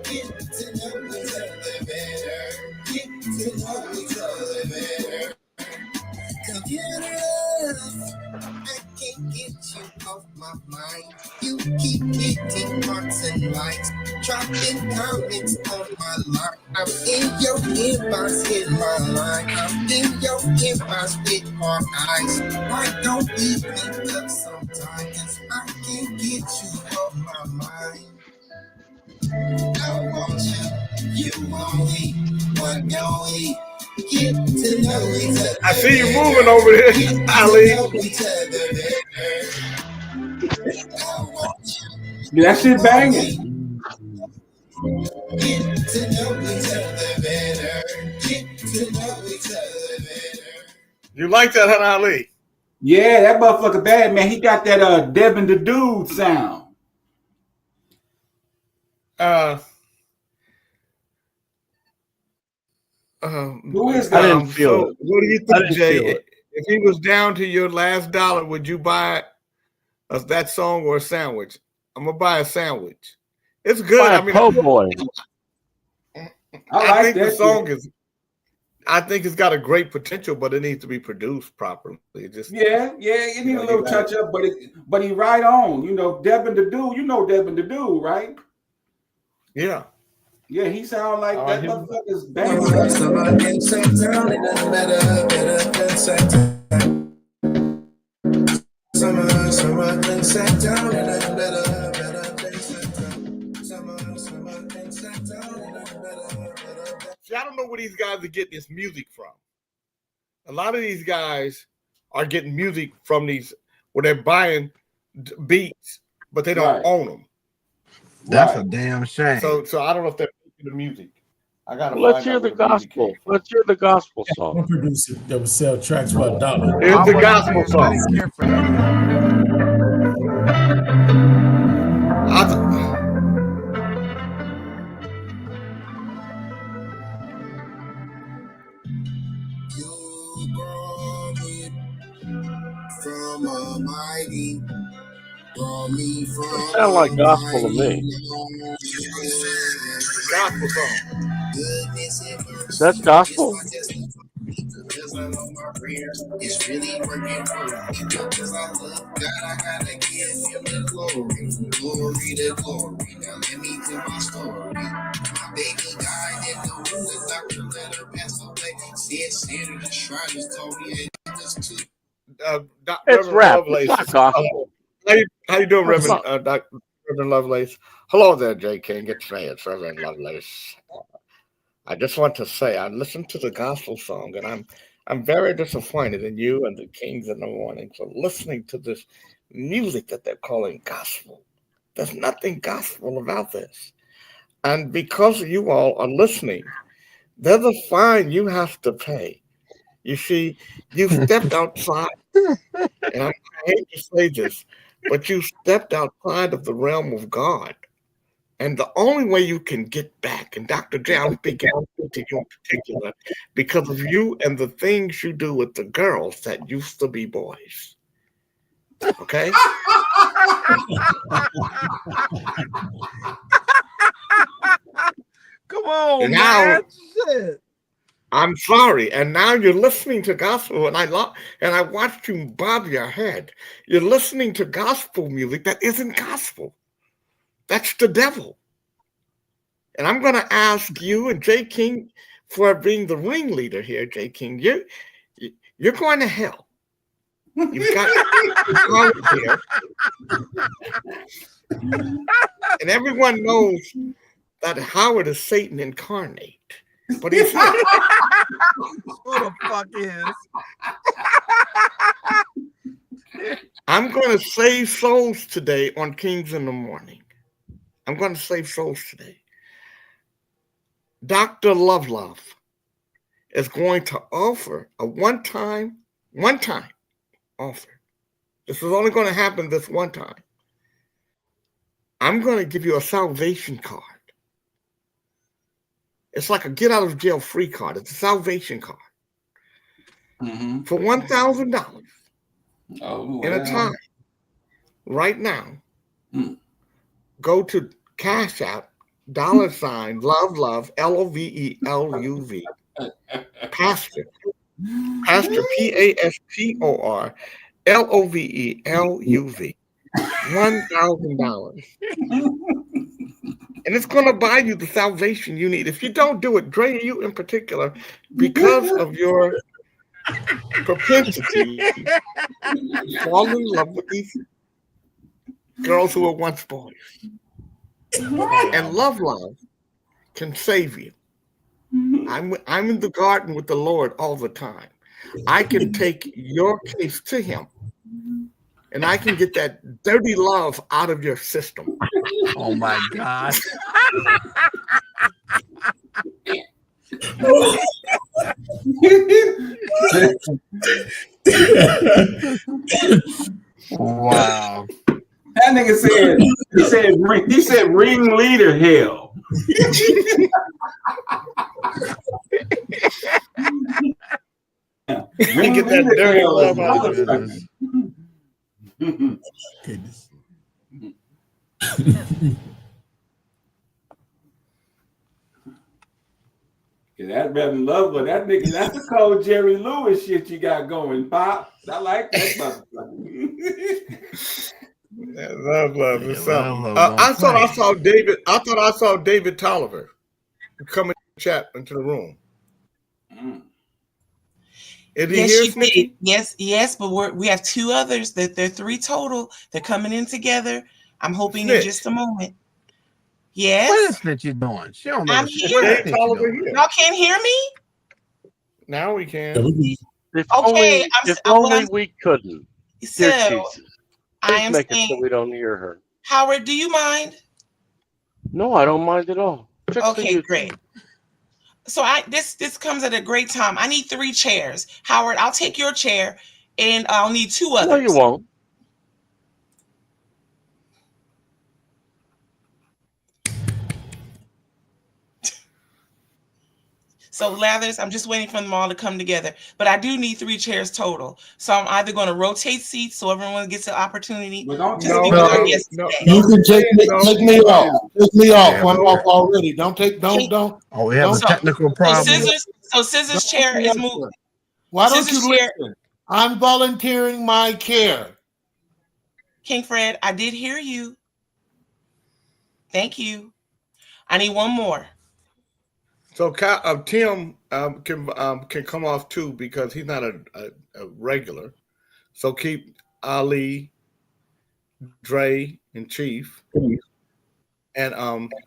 get to know each other better? Get to know each other better. Computer, I can't get you off my mind. You keep hitting hearts and likes, dropping comments on my line. I'm in your inbox, in my line. I'm in your inbox with hard eyes. Why don't we link up sometime? 'Cause I can't get you off my mind. I want you, you want me, but don't we get to know each other? I see you moving over there, Ali. That shit banging. Get to know each other better. Get to know each other better. You like that, huh, Ali? Yeah, that motherfucker bad, man. He got that Devin the Dude sound. Who is that? I didn't feel it. What do you I think, didn't Jay? feel it. If he was down to your last dollar, would you buy that song or a sandwich? I'm gonna buy a sandwich. It's good. Buy a I mean, po' boy. I think the song is. I think it's got a great potential, but it needs to be produced properly. It just it need a little touch up, but he right on. You know, Devin the Dude. You know Devin the Dude, right? Yeah. Yeah, he sound like that motherfucker's bad. See, I don't know where these guys are getting this music from. A lot of these guys are getting music from these where they're buying beats, but they don't own them. That's a damn shame. So I don't know if they're making the music. I gotta. Let's hear the gospel. Let's hear the gospel song. One producer that would sell tracks for $1. Here's the gospel song. You brought me from Almighty. Brought me from It sounds like gospel to me. Gospel song. That's gospel. Because I know my prayer is really working for me. Because I love God, I gotta give him the glory. Glory to glory. Now let me tell my story. My baby died in the room. The doctor let her pass away. Said, sit in the shrine, told me it just took. It's rap. It's not gospel. How you doing, Reverend Lovelace? Hello there, J. King. It's me. It's Reverend Lovelace. I just want to say I listened to the gospel song, and I'm very disappointed in you and the Kings in the Morning for listening to this music that they're calling gospel. There's nothing gospel about this. And because you all are listening, there's a fine you have to pay. You see, you stepped outside, and I hate to say this, but you stepped outside of the realm of God. And the only way you can get back, and Dr. J, I'm speaking to you in particular, because of you and the things you do with the girls that used to be boys. Okay? Come on, Now, man. Shit. I'm sorry. And now you're listening to gospel, and I watched you bob your head. You're listening to gospel music that isn't gospel. That's the devil. And I'm going to ask you and J. King for being the ringleader here, J. King. You're going to hell. You've got power here. And everyone knows that Howard is Satan incarnate. But he's not. Who the fuck is? I'm going to save souls today on Kings in the Morning. I'm going to save souls today. Dr. Love is going to offer a one-time offer. This is only going to happen this one time. I'm going to give you a salvation card. It's like a get out of jail free card. It's a salvation card for $1,000 in a time. Right now, go to Cash App, $ love, LOVELUV. Pastor, PASTOR, LOVELUV. $1,000. And it's going to buy you the salvation you need. If you don't do it, Dre, you in particular, because of your propensity to fall in love with these girls who were once boys. And love can save you. I'm in the garden with the Lord all the time. I can take your case to him, and I can get that dirty love out of your system. Oh my God. Wow. That nigga said ringleader hell. And get that dirty love out of your system. Goodness. That Reverend Love, but that nigga, that's the cold Jerry Lewis shit you got going, Pop. I like that motherfucker. Love is something. I thought I saw David Tolliver come in the chat into the room. Is he here, Snitchy? Yes, but we have two others. There are three total. They're coming in together. I'm hoping in just a moment. Yes. What is Snitchy doing? She don't know. I'm here. Y'all can't hear me? Now we can. If Okay, only we couldn't. So I am make saying, it so we don't hear her. Howard, do you mind? No, I don't mind at all. Okay, great. So this comes at a great time. I need 3 chairs. Howard, I'll take your chair, and I'll need 2 others. No, you won't. So Lathers, I'm just waiting for them all to come together. But I do need 3 chairs total. So I'm either going to rotate seats so everyone gets an opportunity to speak with our guests today. You can take me off. Take me off. I'm off already. Don't. Oh, we have a technical problem. So Scissor's chair is moving. Why don't you listen? I'm volunteering my chair. King Fred, I did hear you. Thank you. I need one more. So Tim can come off too because he's not a regular. So keep Ali, Dre, and Chief, and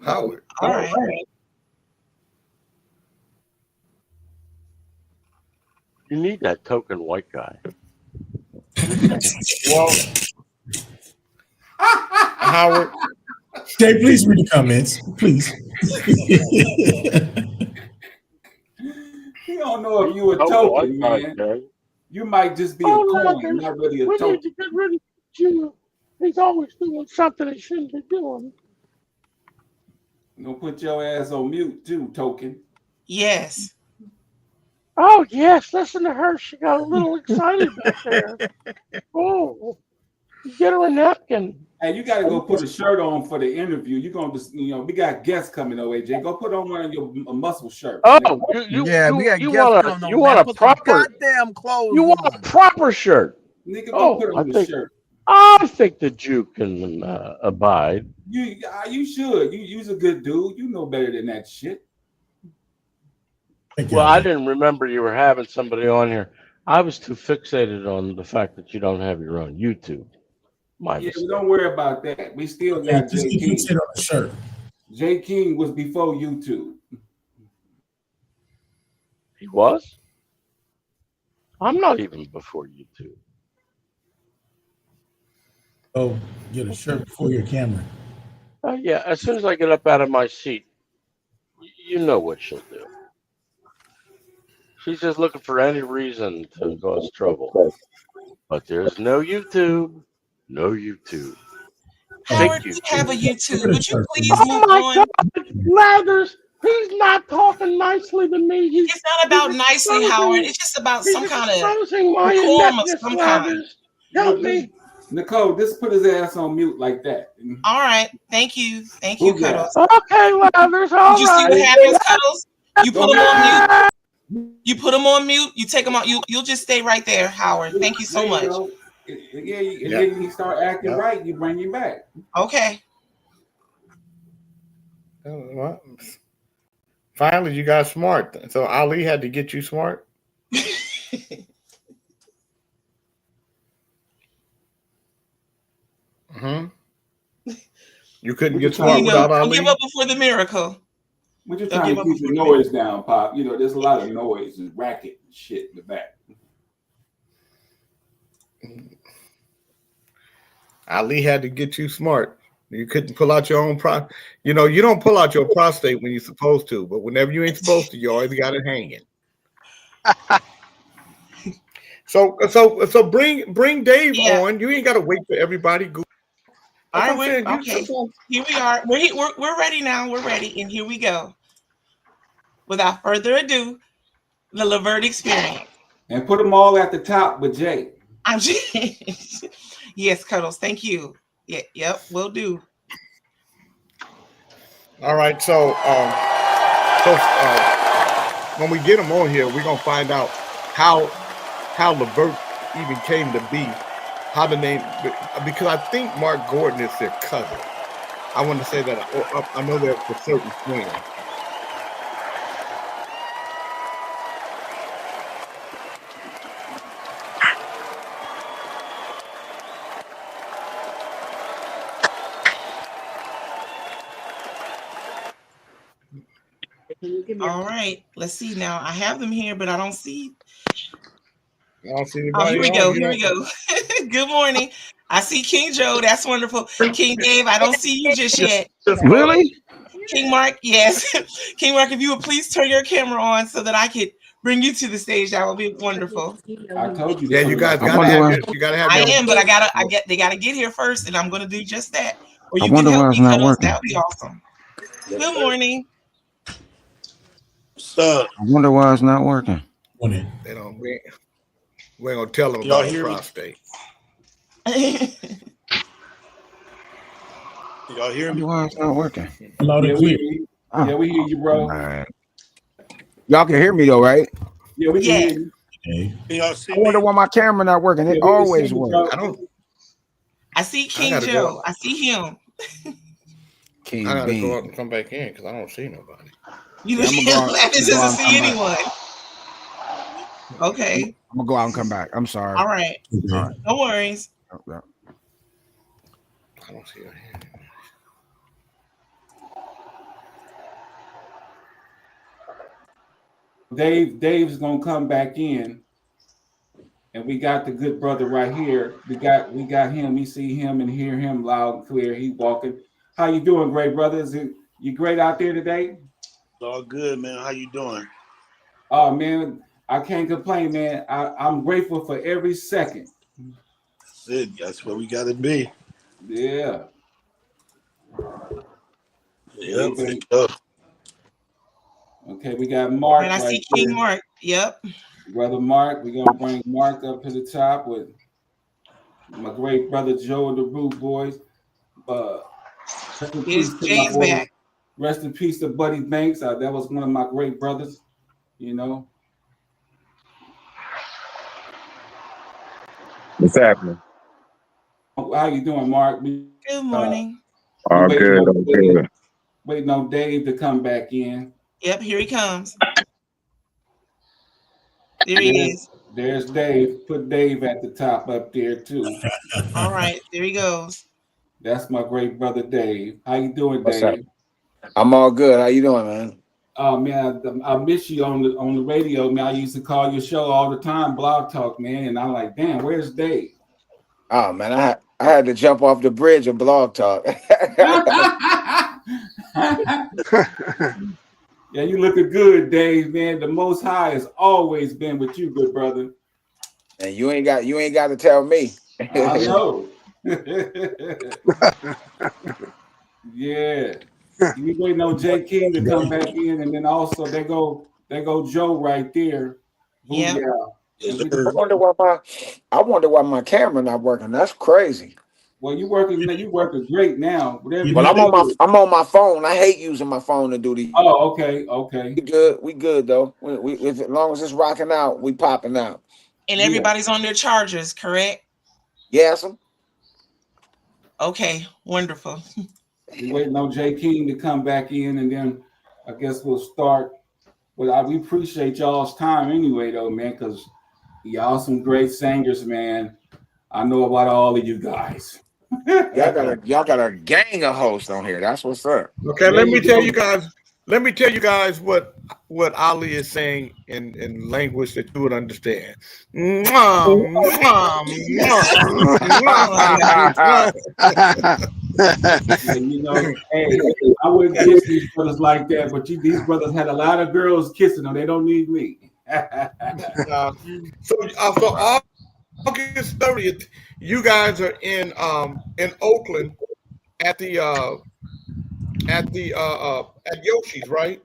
Howard. All right. You need that token white guy. Well, Howard. Jay, please read the comments, please. You don't know if you a token, man. You might just be a coin, not really a token. We need to get rid of you. He's always doing something he shouldn't be doing. You gonna put your ass on mute too, token. Yes. Oh yes, listen to her. She got a little excited back there. Oh, get her a napkin. Hey, you gotta go put a shirt on for the interview. You gonna just, we got guests coming though, AJ. Go put on one of your muscle shirts. Oh, we got you guests want coming you on, want man. a Put some proper goddamn clothes you want on. a proper shirt. Nigga, go put on the shirt. I think the Jew can abide. You should. You's a good dude. You know better than that shit. Well, I didn't remember you were having somebody on here. I was too fixated on the fact that you don't have your own YouTube. My Yeah, mistake. don't worry about that. We still got J. King. Sit on the shirt. J. King was before YouTube. He was? I'm not even before YouTube. Oh, get a shirt before your camera. Yeah, as soon as I get up out of my seat, you know what she'll do. She's just looking for any reason to cause trouble. But there's no YouTube. No YouTube. Howard, you have a YouTube. Would you please Oh move my on? God, Lathers, he's not talking nicely to me. It's not about nicely, Howard. It's just about some kind of decorum of some kind. Help me. Nicole, just put his ass on mute like that. All right. Thank you. Thank you, Cuddles. Okay, Lathers, all Did you see right. what happens, Cuddles? You put him on mute. You put him on mute. You take him out. You'll just stay right there, Howard. Thank you so much. Yeah, and then you start acting right, you bring him back. Okay. Well, finally, you got smart. So Ali had to get you smart. You couldn't get smart without Ali. Don't give up before the miracle. We're just trying to keep the noise down, Pop. There's a lot of noise and racket and shit in the back. Ali had to get you smart. You couldn't pull out your own you don't pull out your prostate when you're supposed to, but whenever you ain't supposed to, you always got it hanging. So bring Dave on. You ain't got to wait for everybody. All right, okay. Here we are. We're ready now. We're ready, and here we go. Without further ado, the Levert Experience. And put them all at the top with Jay. Yes, Cuddles. Thank you. Yeah, yep, will do. All right, so when we get them on here, we're gonna find out how Levert even came to be, how the name, because I think Mark Gordon is their cousin. I want to say that I know they're for certain twins. All right, let's see now. I have them here, but I don't see. Here we go. Here we go. Good morning. I see King Joe. That's wonderful. King Dave, I don't see you just yet. Really? King Mark, yes. King Mark, if you would please turn your camera on so that I could bring you to the stage, that would be wonderful. I told you. Yeah, you guys gotta have. I am, but they gotta get here first, and I'm gonna do just that. Or you I wonder can help why it's me, not Cuddles. working. That would be awesome. Good morning. I wonder why it's not working. They don't. We ain't gonna tell them about the prostate. Y'all hear me? Why it's not working? Yeah, we hear you, bro. All right. Y'all can hear me though, right? Yeah, we can hear you. Can y'all see I wonder why my camera not working. It always works. I see King Joe. I see him. I gotta go out and come back in because I don't see nobody. You doesn't see anyone. Okay. I'm gonna go out and come back. I'm sorry. All right. No worries. I don't see her here. Dave's gonna come back in, and we got the good brother right here. We got him. We see him and hear him loud and clear. He's walking. How you doing, great brother? You great out there today? It's all good, man. How you doing? Oh man, I can't complain, man. I'm grateful for every second. That's where we gotta be. Yeah. Yep. Okay, we got Mark And I right see King here. Mark. Yep. Brother Mark. We're gonna bring Mark up to the top with my great brother Joe and the Root Boys. Rest in Here's peace to my Jay's boy. back. Rest in peace to Buddy Banks. That was one of my great brothers. You know. What's happening? How you doing, Mark? Good morning. All good, all good. Waiting on Dave to come back in. Yep, here he comes. There he is. There's Dave. Put Dave at the top up there too. All right, there he goes. That's my great brother Dave. How you doing, What's Dave? up? I'm all good. How you doing, man? Oh man, I miss you on the radio, man. I used to call your show all the time, Blog Talk, man, and I'm like, damn, where's Dave? Oh man, I had to jump off the bridge of Blog Talk. Yeah, you looking good, Dave, man. The Most High has always been with you, good brother. And you ain't got to tell me. I know. Yeah. We waiting on J King to come back in, and then also they go Joe right there. Yeah. I wonder why my camera not working. That's crazy. Well, you working great now. Well, I'm on my phone. I hate using my phone to do these. Oh, okay. We good though. We as long as it's rocking out, we popping out. And everybody's on their chargers, correct? Yes. Okay, wonderful. We're waiting on J King to come back in, and then I guess we'll start. But we appreciate y'all's time anyway, though, man, because y'all some great singers, man. I know about all of you guys. Y'all got a gang of hosts on here. That's what's up. Okay, let me tell you guys what Ali is saying in language that you would understand. Mwah, mwah, mwah, mwah. You know, hey, I wouldn't kiss these brothers like that, but these brothers had a lot of girls kissing them. They don't need me. So August 30th, you guys are in Oakland at Yoshi's, right?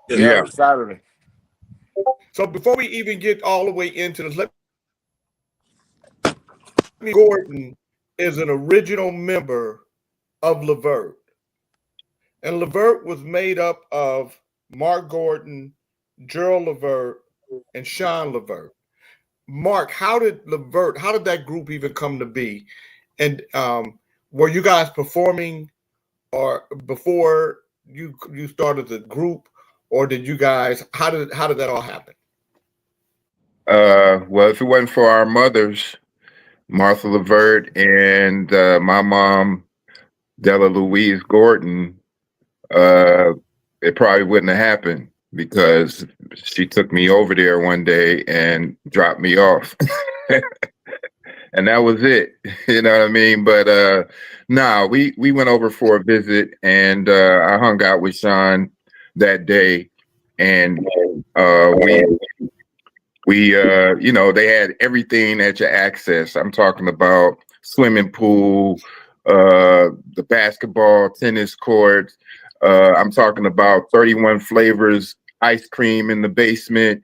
Yeah, Saturday. So before we even get all the way into this, Gordon is an original member of Levert. And Levert was made up of Mark Gordon, Gerald Levert, and Sean Levert. Mark, how did that group even come to be? And were you guys performing or before you started the group, or did you guys how did that all happen? Well, if it wasn't for our mothers, Martha Levert and my mom, Della Louise Gordon, it probably wouldn't have happened because she took me over there one day and dropped me off. And that was it. You know what I mean? But we went over for a visit, and I hung out with Sean that day, and we they had everything at your access. I'm talking about swimming pool, the basketball, tennis courts. I'm talking about 31 flavors, ice cream in the basement.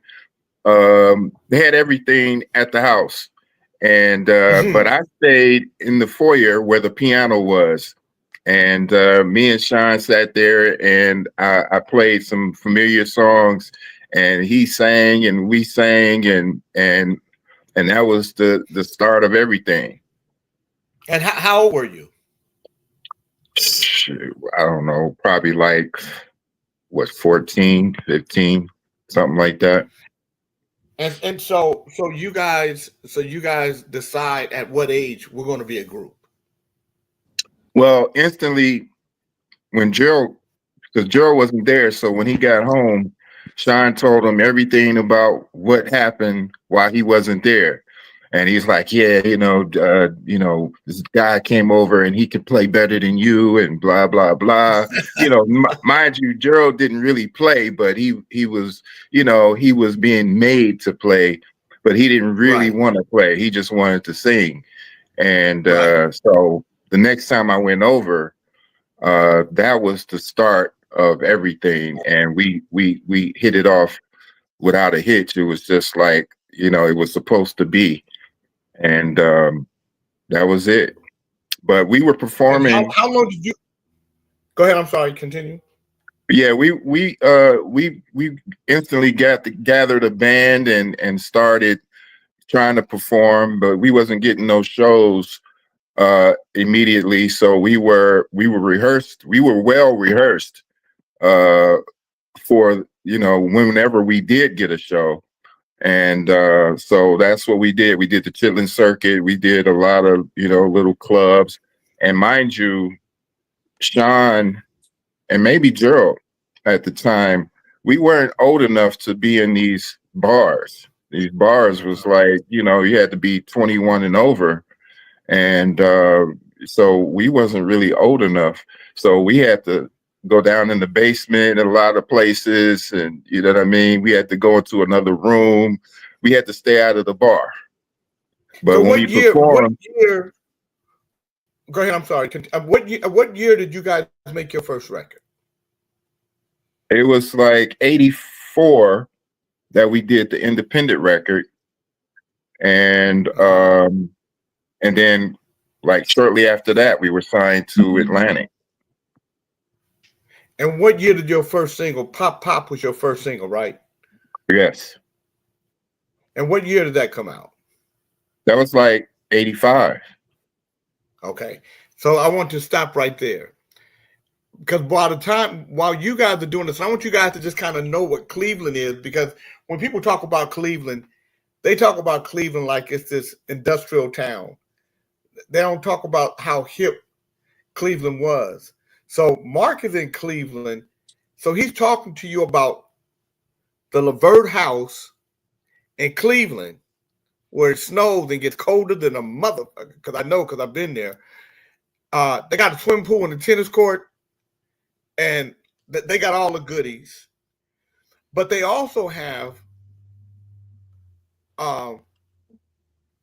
They had everything at the house. And but I stayed in the foyer where the piano was. And me and Sean sat there, and I played some familiar songs, and he sang and we sang, and that was the start of everything. And how old were you? I don't know, probably like 14, 15, something like that. And so you guys decide at what age we're going to be a group. Well, instantly when Gerald, because Gerald wasn't there, so when he got home, Sean told him everything about what happened while he wasn't there. And he's like, yeah, this guy came over and he could play better than you and blah, blah, blah. Mind you, Gerald didn't really play, but he was, he was being made to play, but he didn't really want to play. He just wanted to sing. And so the next time I went over, that was the start of everything, and we hit it off without a hitch. It was just like, it was supposed to be, and that was it. But we were performing. How long did you? Go ahead. I'm sorry. Continue. Yeah, we instantly gathered a band and started trying to perform, but we wasn't getting those shows immediately. So we were rehearsed. We were well rehearsed for whenever we did get a show. And so that's what we did. We did the Chitlin circuit. We did a lot of little clubs. And mind you, Sean and maybe Gerald at the time, we weren't old enough to be in these bars. These bars was like, you had to be 21 and over. And so we wasn't really old enough. So we had to go down in the basement in a lot of places. And you know what I mean? We had to go into another room. We had to stay out of the bar. But so when what we year? performed, What year? Go ahead. I'm sorry. What year did you guys make your first record? it was like 84 that we did the independent record. And then like shortly after that, we were signed to Atlantic. And what year did your first single, Pop Pop, was your first single, right? Yes. And what year did that come out? That was like 85. Okay. So I want to stop right there. Because while you guys are doing this, I want you guys to just kind of know what Cleveland is. Because when people talk about Cleveland, they talk about Cleveland like it's this industrial town. They don't talk about how hip Cleveland was. So Mark is in Cleveland. So he's talking to you about the Levert House in Cleveland, where it snows and gets colder than a motherfucker. Because I've been there. They got a swimming pool and a tennis court, and they got all the goodies. But they also have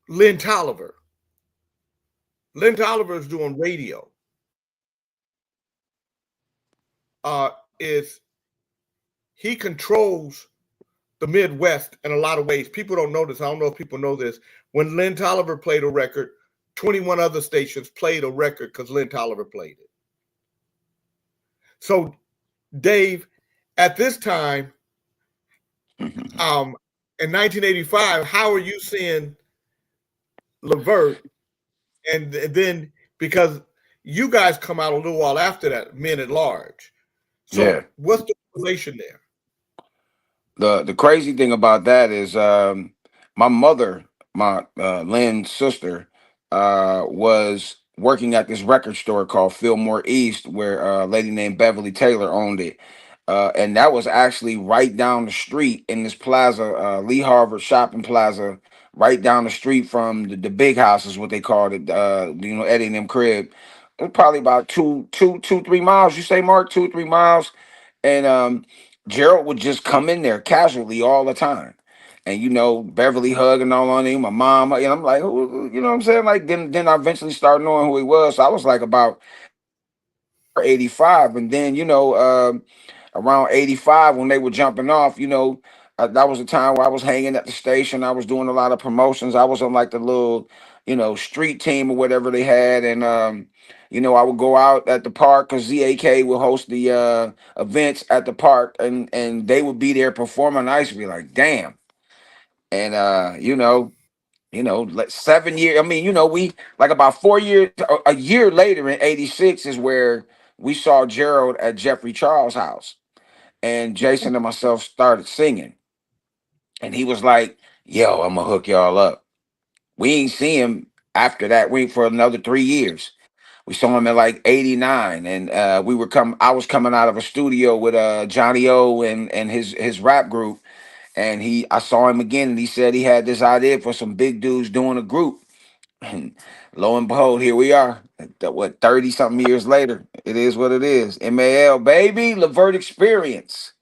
Lynn Tolliver. Lynn Tolliver is doing radio. He controls the Midwest in a lot of ways. People don't know this. I don't know if people know this. When Lynn Tolliver played a record, 21 other stations played a record because Lynn Tolliver played it. So, Dave, at this time, in 1985, how are you seeing Levert? And then, because you guys come out a little while after that, Men at Large. So what's the relation there? The crazy thing about that is my mother, my Lynn's sister, was working at this record store called Fillmore East, where a lady named Beverly Taylor owned it. And that was actually right down the street in this plaza, Lee Harvard Shopping Plaza, right down the street from the big house is what they called it, Eddie and them crib. It was probably about 3 miles. You say, Mark, 2-3 miles. And Gerald would just come in there casually all the time. And Beverly hugging all on him, my mom, and I'm like, who, you know what I'm saying? Like then I eventually started knowing who he was. So I was like about 85. And then, around 85 when they were jumping off, that was the time where I was hanging at the station. I was doing a lot of promotions. I was on like the little, street team or whatever they had. And, I would go out at the park because ZAK would host the events at the park and they would be there performing. I used to be like, damn. And, like 7 years. I mean, we like about 4 years, a year later in 86 is where we saw Gerald at Jeffrey Charles' house. And Jason and myself started singing. And he was like, yo, I'm going to hook y'all up. We ain't see him after that. We for another 3 years. We saw him in like 89. And I was coming out of a studio with Johnny O and his rap group. And I saw him again and he said he had this idea for some big dudes doing a group. And lo and behold, here we are. 30 something years later. It is what it is. MAL, baby, Levert Experience.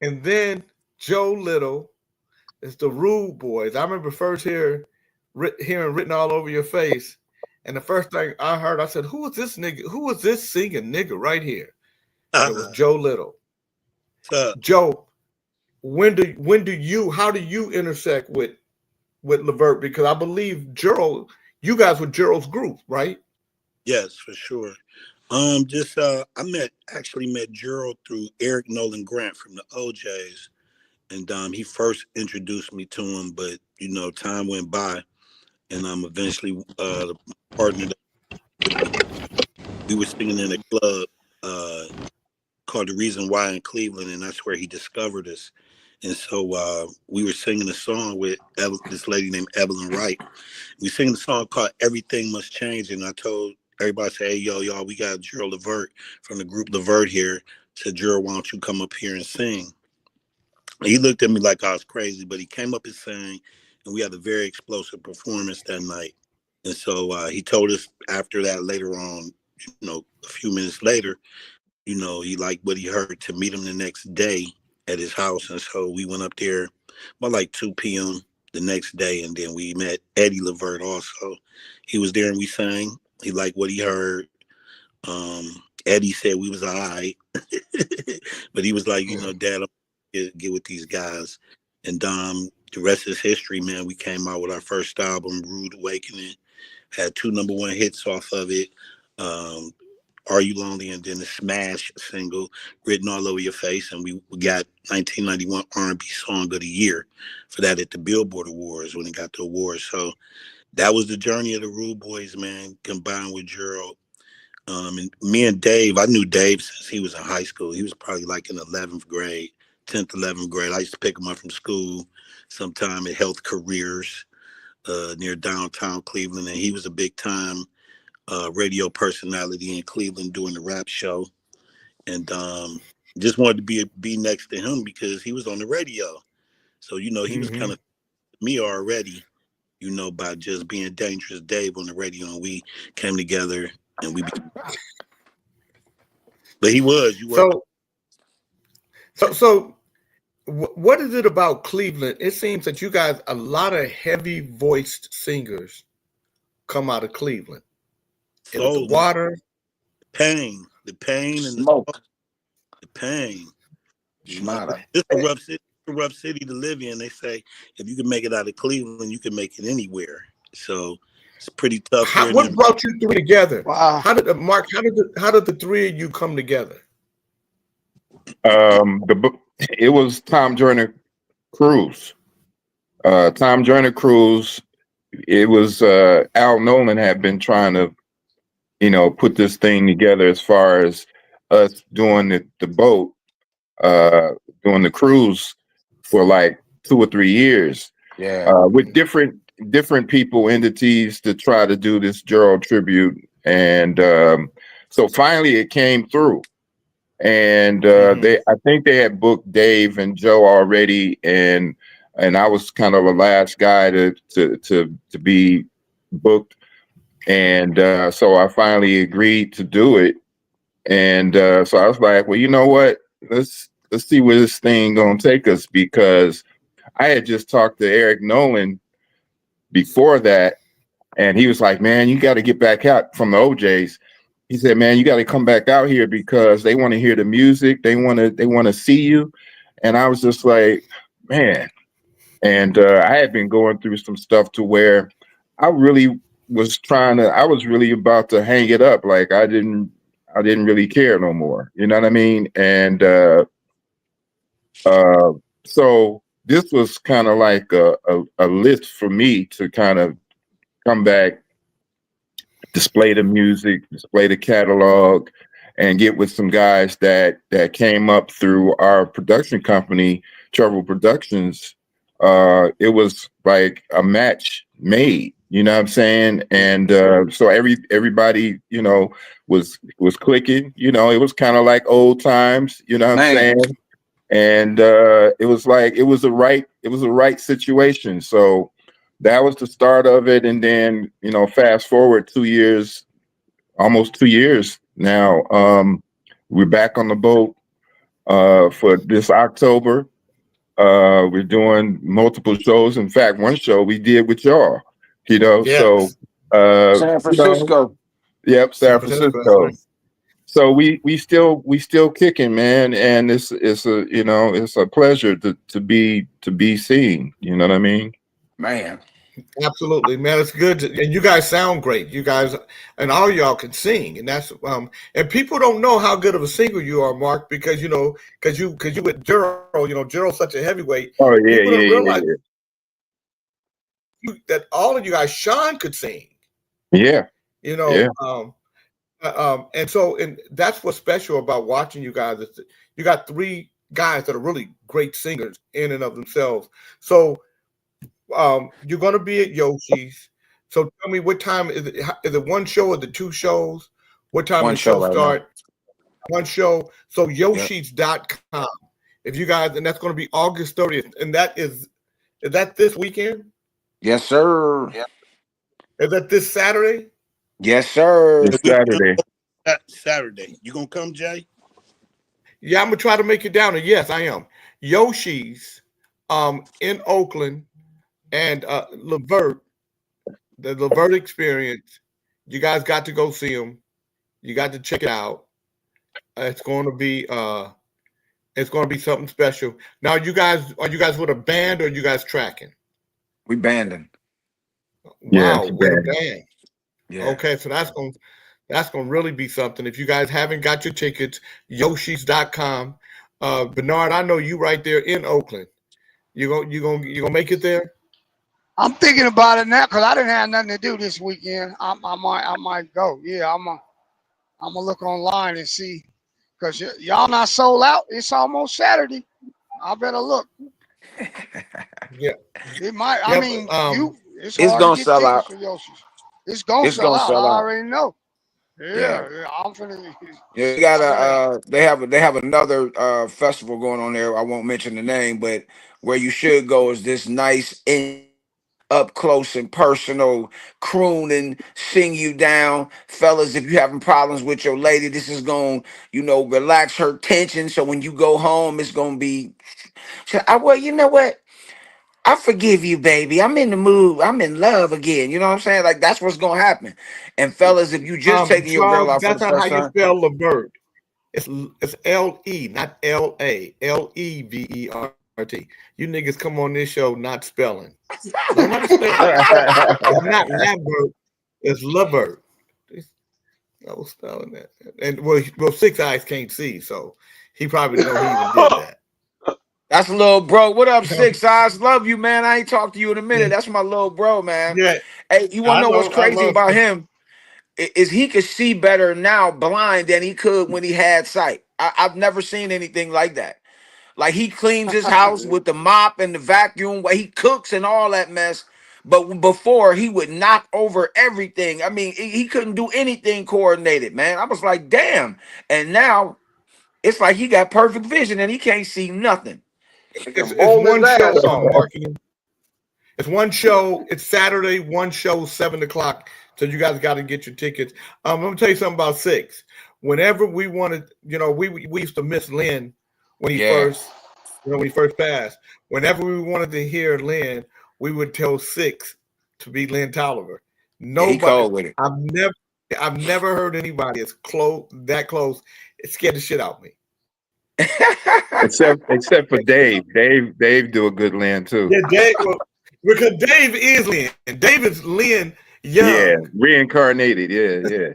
And then Joe Little is the Rude Boys. I remember first hearing written all over your face And the first thing I heard, I said, "Who is this nigga? Who is this singing nigga right here?" And it was Joe Little. Joe, how do you intersect with Levert? Because I believe Gerald, you guys were Gerald's group, right? Yes, for sure. I actually met Gerald through Eric Nolan Grant from the OJs, and he first introduced me to him. But time went by, and eventually partnered up. We were singing in a club called The Reason Why in Cleveland, and that's where he discovered us. And so we were singing a song with this lady named Evelyn Wright. We singing a song called Everything Must Change, and I told everybody, say, "Hey, y'all, we got Gerald Levert from the group Levert here." Said, "Gerald, why don't you come up here and sing?" And he looked at me like I was crazy, but he came up and sang, and we had a very explosive performance that night. And so he told us after that later on, a few minutes later, he liked what he heard, to meet him the next day at his house. And so we went up there about like 2 p.m. the next day, and then we met Eddie Levert also. He was there and we sang. He liked what he heard. Eddie said we was all right. But he was like, Dad, I'm get with these guys. And the rest is history, man. We came out with our first album, Rude Awakening, had 2 #1 hits off of it. Are You Lonely? And then the smash single, Written All Over Your Face. And we got 1991 R&B Song of the Year for that at the Billboard Awards when it got the awards. So that was the journey of the Rude Boys, man, combined with Gerald. And me and Dave, I knew Dave since he was in high school. He was probably like in 11th grade, 10th, 11th grade. I used to pick him up from school sometime at Health Careers near downtown Cleveland. And he was a big time radio personality in Cleveland doing the rap show, and just wanted to be next to him because he was on the radio. So he was kind of me already, by just being Dangerous Dave on the radio, and we came together and we. But he was So what is it about Cleveland? It seems that you guys, a lot of heavy voiced singers come out of Cleveland. So the water, the pain, and smoke, the pain. Shmata. It's a rough city to live in. They say if you can make it out of Cleveland, you can make it anywhere. So it's pretty tough. What brought you three together? Wow. How did the three of you come together? It was Tom Joyner Cruise. Tom Joyner Cruise. It was Al Nolan had been trying to, put this thing together as far as us doing the boat, doing the cruise for like 2 or 3 years. Yeah. With different people, entities to try to do this Gerald tribute. And so finally it came through. And I think they had booked Dave and Joe already, and I was kind of the last guy to be booked. And so I finally agreed to do it. And so I was like, well, you know what? Let's see where this thing gonna take us, because I had just talked to Eric Nolan before that, and he was like, man, you got to get back out from the OJs. He said, man, you got to come back out here because they want to hear the music. They want to see you. And I was just like, man. And I had been going through some stuff to where I really was I was really about to hang it up. Like I didn't really care no more. You know what I mean? And so this was kind of like a list for me to kind of come back, display the music, display the catalog, and get with some guys that came up through our production company, Trouble Productions. It was like a match made, you know what I'm saying? And so everybody, was clicking. It was kind of like old times, you know what I'm saying? And it was like it was the right situation. So that was the start of it. And then, fast forward 2 years, almost 2 years now, we're back on the boat for this October. We're doing multiple shows. In fact, one show we did with y'all, Yes. San You know, Francisco. yep, San San Francisco. That's Francisco. right. So we still kicking, man, and it's a it's a pleasure to be seen. You know what I mean? Man. Absolutely, man. It's good, and you guys sound great. You guys and all y'all can sing, and that's and people don't know how good of a singer you are, Mark, because because you with Gerald. Gerald's such a heavyweight. Oh yeah, People don't yeah, realize yeah, that all of you guys, Sean could sing. yeah, You yeah, know, and that's what's special about watching you guys. Is that you got three guys that are really great singers in and of themselves. So you're going to be at Yoshi's. So tell me, what time is it? Is it one show or the two shows? What time One the show show right now. start? One show. So Yep. Yoshis.com. If you guys, and that's going to be August 30th, and is that this weekend? Yes, sir. Is that this Saturday? Yes, sir. it's Saturday. Saturday. You gonna come, Jay? Yeah, I'm gonna try to make it down. And yes, I am. Yoshi's, in Oakland, and Levert, the Levert Experience. You guys got to go see them. You got to check it out. It's going to be something special. Now, are you guys with a band or are you guys tracking? We banding. Yeah, Wow, it's with a bad. band. Yeah. Okay, so that's gonna really be something. If you guys haven't got your tickets, Yoshis.com. Bernard, I know you right there in Oakland. You gonna make it there? I'm thinking about it now because I didn't have nothing to do this weekend. I might go. Yeah, I'm gonna look online and see because y'all not sold out. It's almost Saturday. I better look. Yeah. It might. I Yep. mean, it's It's hard to gonna get sell tickets out. for Yoshi's. It's gonna It's sell gonna out. I sell out. already know. Yeah. Yeah, I'm finna. Yeah, you got they have another festival going on there. I won't mention the name, but where you should go is this nice up close and personal crooning, sing you down. Fellas, if you're having problems with your lady, this is going to, relax her tension. So when you go home, it's gonna be well, you know what? I forgive you, baby. I'm in the mood. I'm in love again. You know what I'm saying? Like that's what's gonna happen. And fellas, if you just taking your girl Charles, out for that's the not how first you time, spell Levert. It's L-E, not L-A. Levert. You niggas come on this show not spelling. Learn how to spell. It's not Levert. It's Levert. I was spelling that. And well, Six Eyes can't see, so he probably know he even did that. that's a little bro. What up, Six Eyes? Love you, man. I ain't talked to you in a minute. Yeah, That's my little bro, man. yeah, Hey, you wanna I know what's know. I crazy love. about him? Is he could see better now blind than he could when he had sight. I've never seen anything like that. Like he cleans his house with the mop and the vacuum, where he cooks and all that mess. But before he would knock over everything. I mean, he couldn't do anything coordinated, man. I was like, damn. And now it's like he got perfect vision and he can't see nothing. He It's can bowl his one show, ass off. marketing. It's one show. It's Saturday. One show, 7:00. So you guys got to get your tickets. I'm gonna tell you something about Six. Whenever we wanted, we used to miss Lynn when he Yeah. first passed. Whenever we wanted to hear Lynn, we would tell Six to be Lynn Tolliver. Yeah, he Nobody. cold with it. I've never heard anybody that close. It scared the shit out of me. Except for Dave. Dave do a good land too. Yeah, Dave. Because Dave is Lynn. Dave is Lynn Young. Yeah, reincarnated. Yeah.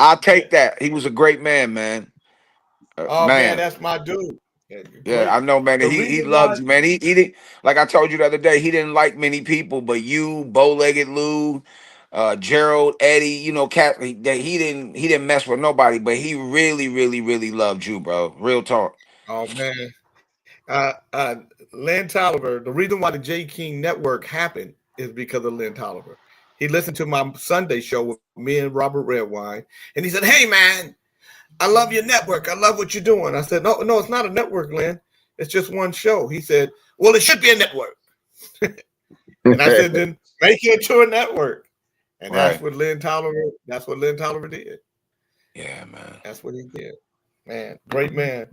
I'll take that. He was a great man, man. Oh man, that's my dude. Yeah, I know, man. The He reason loved why you, man. He didn't, like I told you the other day, he didn't like many people, but you, Bow-legged Lou, Gerald, Eddie, Cat. He didn't mess with nobody, but he really, really, really loved you, bro. Real talk. Oh man, Lynn Tolliver. The reason why the J King Network happened is because of Lynn Tolliver. He listened to my Sunday show with me and Robert Redwine, and he said, "Hey man, I love your network. I love what you're doing." I said, "No, it's not a network, Lynn. It's just one show." He said, "Well, it should be a network." And I said, "Then make it to a network." And Right. that's what Lynn Tolliver did. Yeah, man. That's what he did. Man, great man.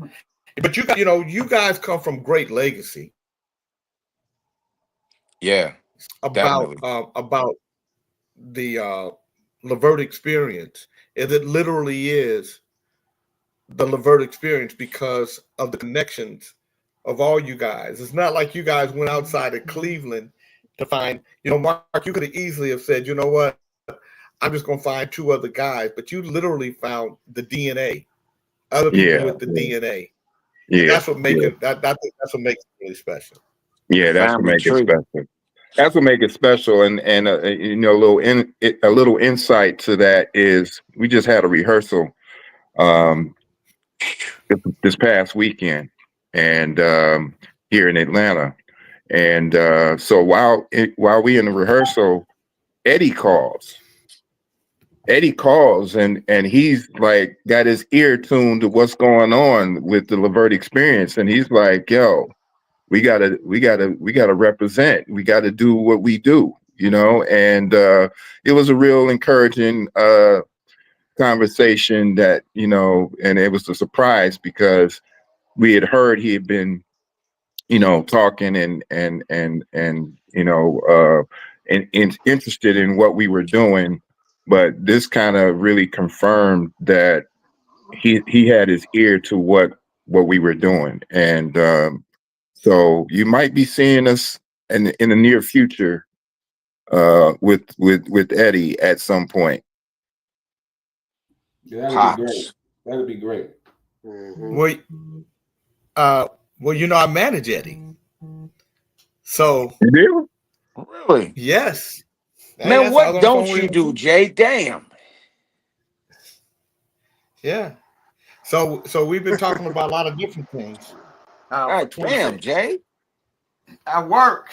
But you guys come from great legacy. Yeah, About definitely. about the Levert experience is it literally is the Levert experience because of the connections of all you guys. It's not like you guys went outside of Cleveland to find, Mark, you could have easily have said, you know what, I'm just going to find two other guys, but you literally found the DNA, other people with the DNA. And Yeah. that's what makes it, that's what makes it really special. Yeah, that's what Family makes it tree. special. That's what makes it special. And a little insight to that is we just had a rehearsal this past weekend, and here in Atlanta. And so while we in the rehearsal, Eddie calls. Eddie calls and he's like got his ear tuned to what's going on with the Levert experience, and he's like, "Yo, we gotta represent. We gotta do what we do." And it was a real encouraging conversation that and it was a surprise because we had heard he had been talking and interested in what we were doing, but this kind of really confirmed that he had his ear to what we were doing. And so you might be seeing us in the near future with Eddie at some point. Yeah, that'd be great. That'd be great. Well, I manage Eddie. So you do? Really? Yes. Man, what don't you do, Jay? Damn. Yeah. So we've been talking about a lot of different things. God damn, Jay. At work.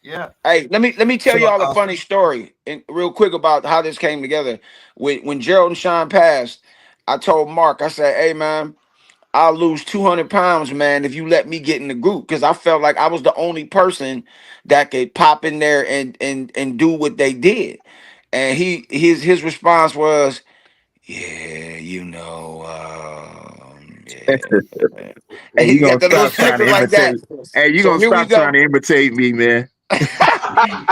Yeah. Hey, let me tell y'all a funny story and real quick about how this came together. When Gerald and Sean passed, I told Mark, I said, "Hey man, I'll lose 200 pounds, man, if you let me get in the group," because I felt like I was the only person that could pop in there and do what they did. And his response was, "Yeah, yeah." Hey, And he you got gonna the little stop trying to snicker like that. imitate? Hey, you So gonna here we stop go. trying to imitate me, man?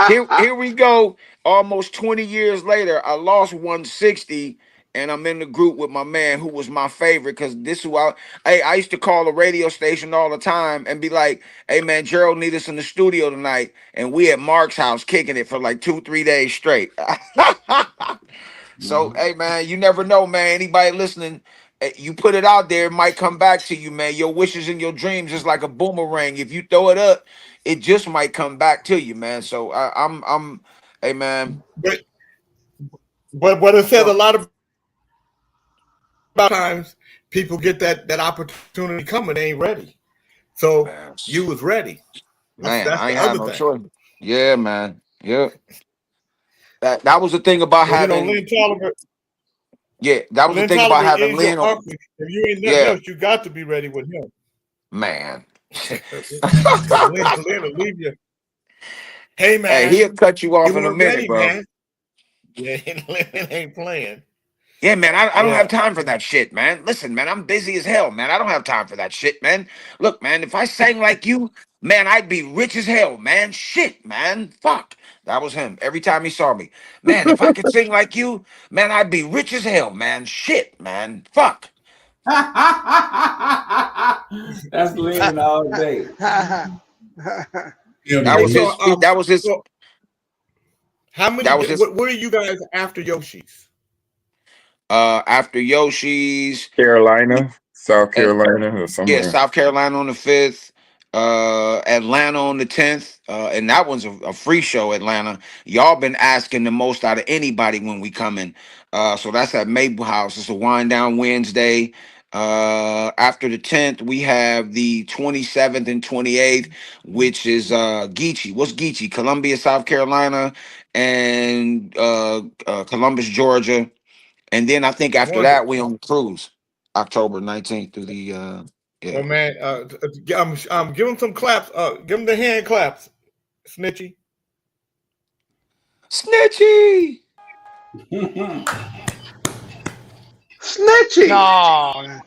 Here we go. Almost 20 years later, I lost 160, and I'm in the group with my man who was my favorite because this is who I used to call a radio station all the time and be like, "Hey man, Gerald need us in the studio tonight," and we at Mark's house kicking it for like 2-3 days straight. So hey man, you never know, man. Anybody listening, you put it out there, it might come back to you, man. Your wishes and your dreams is like a boomerang. If you throw it up, it just might come back to you, man. So I'm hey man. But it says a lot of times people get that opportunity coming, they ain't ready. So you was ready. Man, That's I the ain't had other no thing. choice. Yeah, man. Yeah. That was the thing about having. Lynn Tolliver. Yeah, that was the thing about having is Lynn your on. uncle. If you ain't nothing else, you got to be ready with him. Man. Lynn will leave you. Hey man, Hey, he'll cut you off you in a weren't minute, ready, bro. man. Yeah, Lynn ain't playing. Yeah, man, I don't have time for that shit, man. Listen, man, I'm busy as hell, man. I don't have time for that shit, man. Look, man, if I sang like you, man, I'd be rich as hell, man. Shit, man. Fuck. That was him every time he saw me. Man, if I could sing like you, man, I'd be rich as hell, man. Shit, man. Fuck. That's Lynn all day. That was his. That was his. So how many? That was his. What are you guys after Yoshi's? After Yoshi's, Carolina, South and Carolina, or yeah, somewhere. South Carolina on the 5th, Atlanta on the 10th, and that one's a free show. Atlanta, y'all been asking the most out of anybody when we come in. So that's at Maple House. It's a wind down Wednesday. After the 10th, we have the 27th and 28th, which is Geechee. What's Geechee? Columbia, South Carolina, and Columbus, Georgia. And then I think after that we on cruise, October 19th through the yeah. Well, man, give him some claps. Give him the hand claps, Snitchy. Snitchy. Snitchy. No.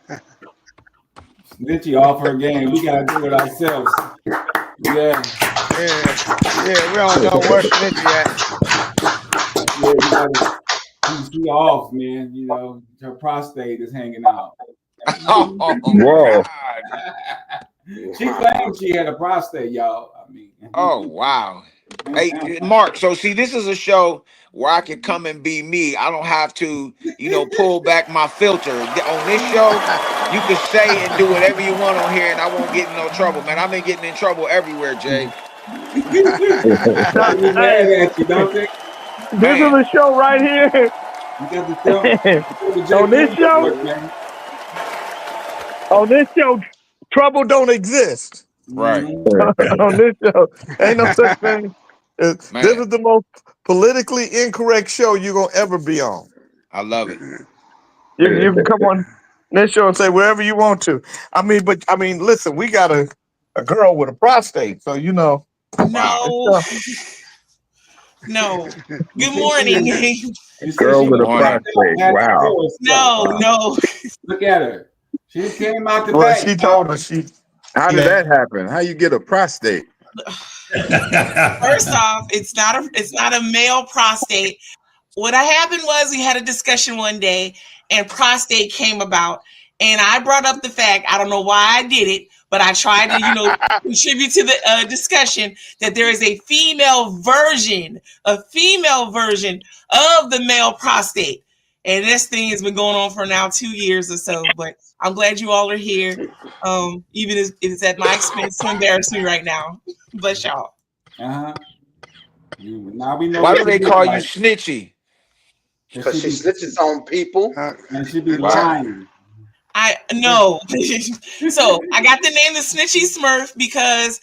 Snitchy off her game. We gotta do it ourselves. Yeah. Yeah, we don't know where Snitchy at. Yeah, she off, man. You know, her prostate is hanging out. Oh Whoa. God. She claimed she had a prostate, y'all. I mean, Oh wow. Hey, Mark. So see, this is a show where I can come and be me. I don't have to, pull back my filter. On this show, you can say and do whatever you want on here, and I won't get in no trouble, man. I've been getting in trouble everywhere, Jay. they be mad at you, don't they? This is Man, a show right here. You got to tell the Jay On this show, Cutler, man. trouble don't exist. right, On this show, ain't no such thing. This man. is the most politically incorrect show you're gonna ever be on. I love it. You can come on this show and say wherever you want to. Listen, we got a girl with a prostate, so No. No. Good morning. Girl with a prostate. Wow. No. Look at her. She came out the Well, back. she told us How did that happen? How you get a prostate? First off, it's not a male prostate. What happened was we had a discussion one day and prostate came about. And I brought up the fact, I don't know why I did it, but I tried to, contribute to the discussion that there is a female version of the male prostate. And this thing has been going on for now 2 years or so, but I'm glad you all are here. Even if it's at my expense to embarrass me right now. Bless y'all. Now we know. Why do they call you Snitchy? Because she snitches on people. And she be lying. I know. So I got the name the Snitchy Smurf because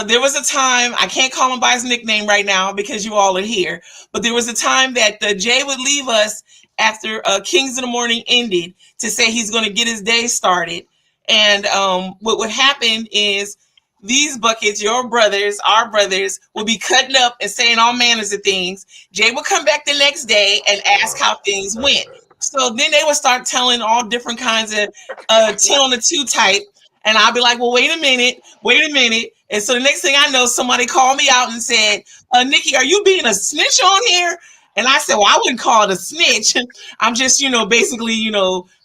there was a time, I can't call him by his nickname right now because you all are here, but there was a time that Jay would leave us after Kings in the Morning ended to say he's going to get his day started. And what would happen is these buckets, our brothers, will be cutting up and saying all manners of things. Jay would come back the next day and ask how things went. So then they would start telling all different kinds of 10 on the 2 type. And I'll be like, well, wait a minute. And so the next thing I know, somebody called me out and said, Nikki, are you being a snitch on here? And I said, well, I wouldn't call it a snitch. I'm just, basically,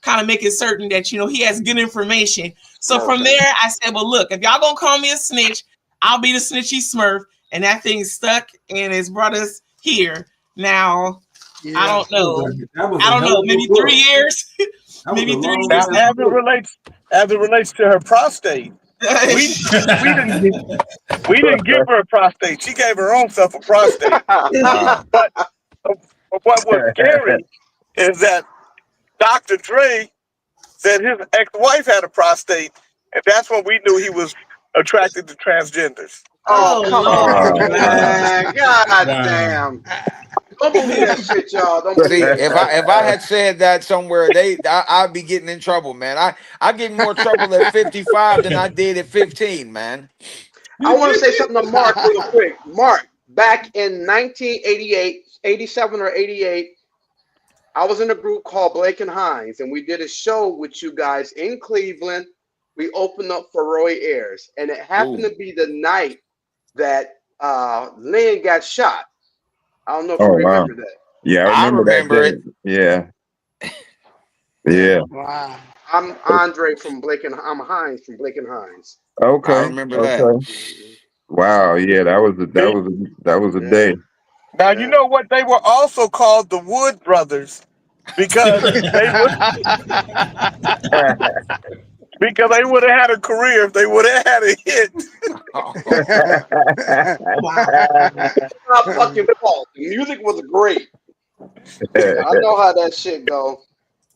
kind of making certain that, he has good information. So from there, I said, well, look, if y'all going to call me a snitch, I'll be the Snitchy Smurf. And that thing stuck and it's brought us here. Now, I don't know. Maybe 3 years. Maybe 3 years. Now, as it relates to her prostate, we didn't give her a prostate. She gave her own self a prostate. But what was scary is that Dr. Dre said his ex-wife had a prostate, and that's when we knew he was attracted to transgenders. Oh, come on, man. God damn. Don't believe that shit, y'all. Don't believe that. If I had said that somewhere, I'd be getting in trouble, man. I get in more trouble at 55 than I did at 15, man. I want to say something to Mark real quick. Mark, back in 1988, 87 or 88, I was in a group called Blake and Hines, and we did a show with you guys in Cleveland. We opened up for Roy Ayers, and it happened to be the night that Lynn got shot. I don't know if you remember that. Yeah, I remember it. Yeah. Yeah. Wow. I'm Andre from Blake and I'm Hines from Blake and Hines. Okay. I remember that. Wow. Yeah, that was a day. Now you know what they were also called, the Wood Brothers, because they would have had a career if they would have had a hit. It's not fucking fault. The music was great. I know how that shit go.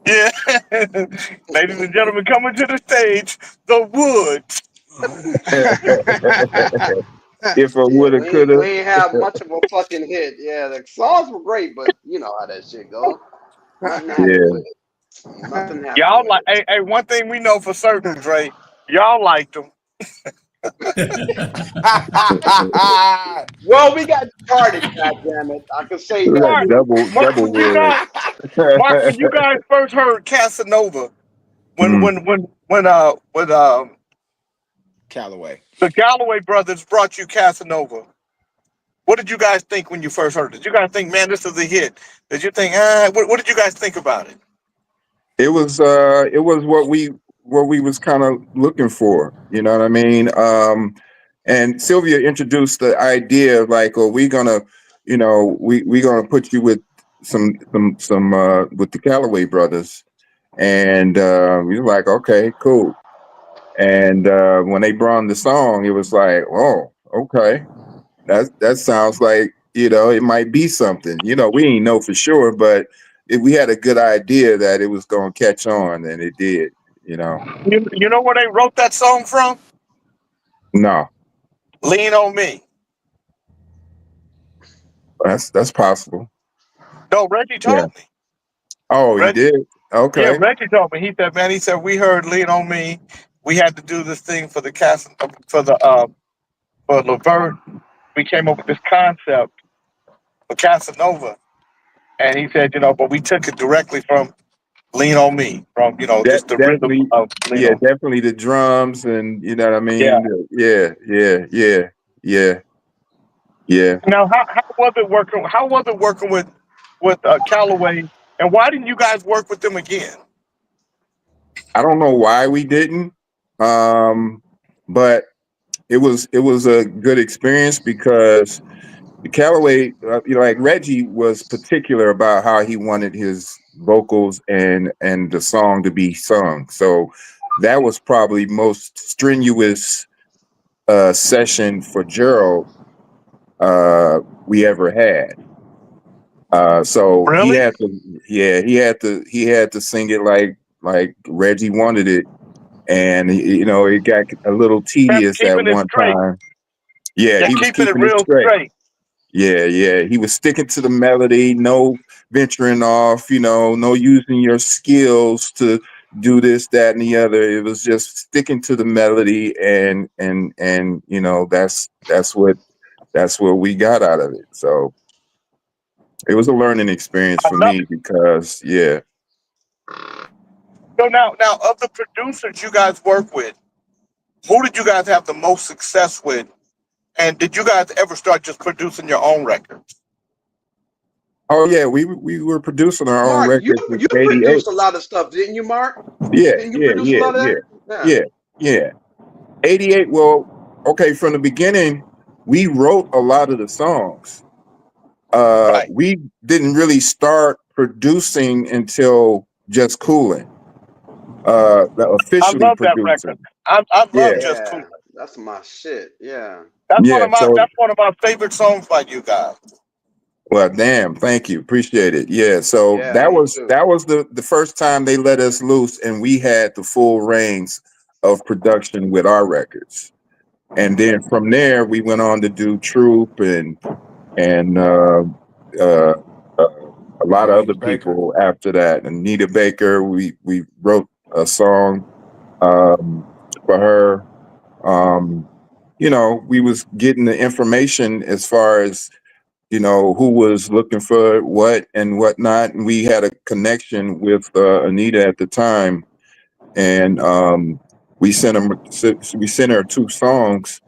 Yeah. Ladies and gentlemen, coming to the stage, the Woods. If I woulda, coulda. We ain't have much of a fucking hit. Yeah, the songs were great, but you know how that shit go. Nothing happened with it. Nothing happened. Y'all like, hey, one thing we know for certain, Dre, y'all liked them. Well, we got started, goddammit. I can say that. Like Mark, when you guys first heard Casanova, when Calloway, the Calloway brothers brought you Casanova, What did you guys think when you first heard it? Did you guys think, man, this is a hit? Did you think, what did you guys think about it? It was what we was kind of looking for. You know what I mean? And Sylvia introduced the idea of like, oh, we gonna, we gonna put you with some with the Calloway brothers, and we were like, okay, cool. And when they brought on the song, it was like, oh, okay, that sounds like it might be something. We ain't know for sure, but we had a good idea that it was going to catch on, and it did. You know where they wrote that song from? No, Lean on Me. that's possible. No, Reggie Yeah. told me. Oh, he Reggie, did. yeah, Okay. Reggie told me. He said, man, we heard Lean on Me. We had to do this thing for the cast for Levert. We came up with this concept for Casanova, and he said, but we took it directly from Lean on Me, from just the rhythm Definitely. of Lean Yeah, on Me. definitely the drums, and you know what I Yeah. mean. Yeah. Now, how was it working? How was it working with Calloway? And why didn't you guys work with them again? I don't know why we didn't, but it was a good experience because Calloway, like Reggie was particular about how he wanted his vocals and the song to be sung. So that was probably most strenuous session for Gerald we ever had. So he Really? had to, he had to sing it like Reggie wanted it, and it got a little Kept tedious at keeping it one straight. time. Yeah, Yeah, he was keeping it keeping it real straight. straight. Yeah. He was sticking to the melody, no venturing off, no using your skills to do this, that, and the other. It was just sticking to the melody, and that's what we got out of it. So it was a learning experience I for love me it. because So now of the producers you guys work with, who did you guys have the most success with? And did you guys ever start just producing your own records? Oh yeah, we were producing our own Mark, you records in you '88. produced a lot of stuff, didn't you, Mark? Yeah, Didn't you produce a lot of that? Yeah. yeah. '88. Well, okay, from the beginning, we wrote a lot of the songs. Right. We didn't really start producing until Just Coolin', I officially love that record. producing. I love Yeah, Just Cool. Yeah, that's my shit. Yeah. yeah. So, That's one of my favorite songs by you guys. well, damn, thank you, appreciate it. Yeah, so Yeah, that me was too. the first time they let us loose, and we had the full reins of production with our records. And then from there, we went on to do Troop and uh, a lot of other Anita Baker. people after that. Anita Baker, we wrote a song for her. We was getting the information as far as who was looking for what and whatnot. And we had a connection with Anita at the time, and we sent her 2 songs,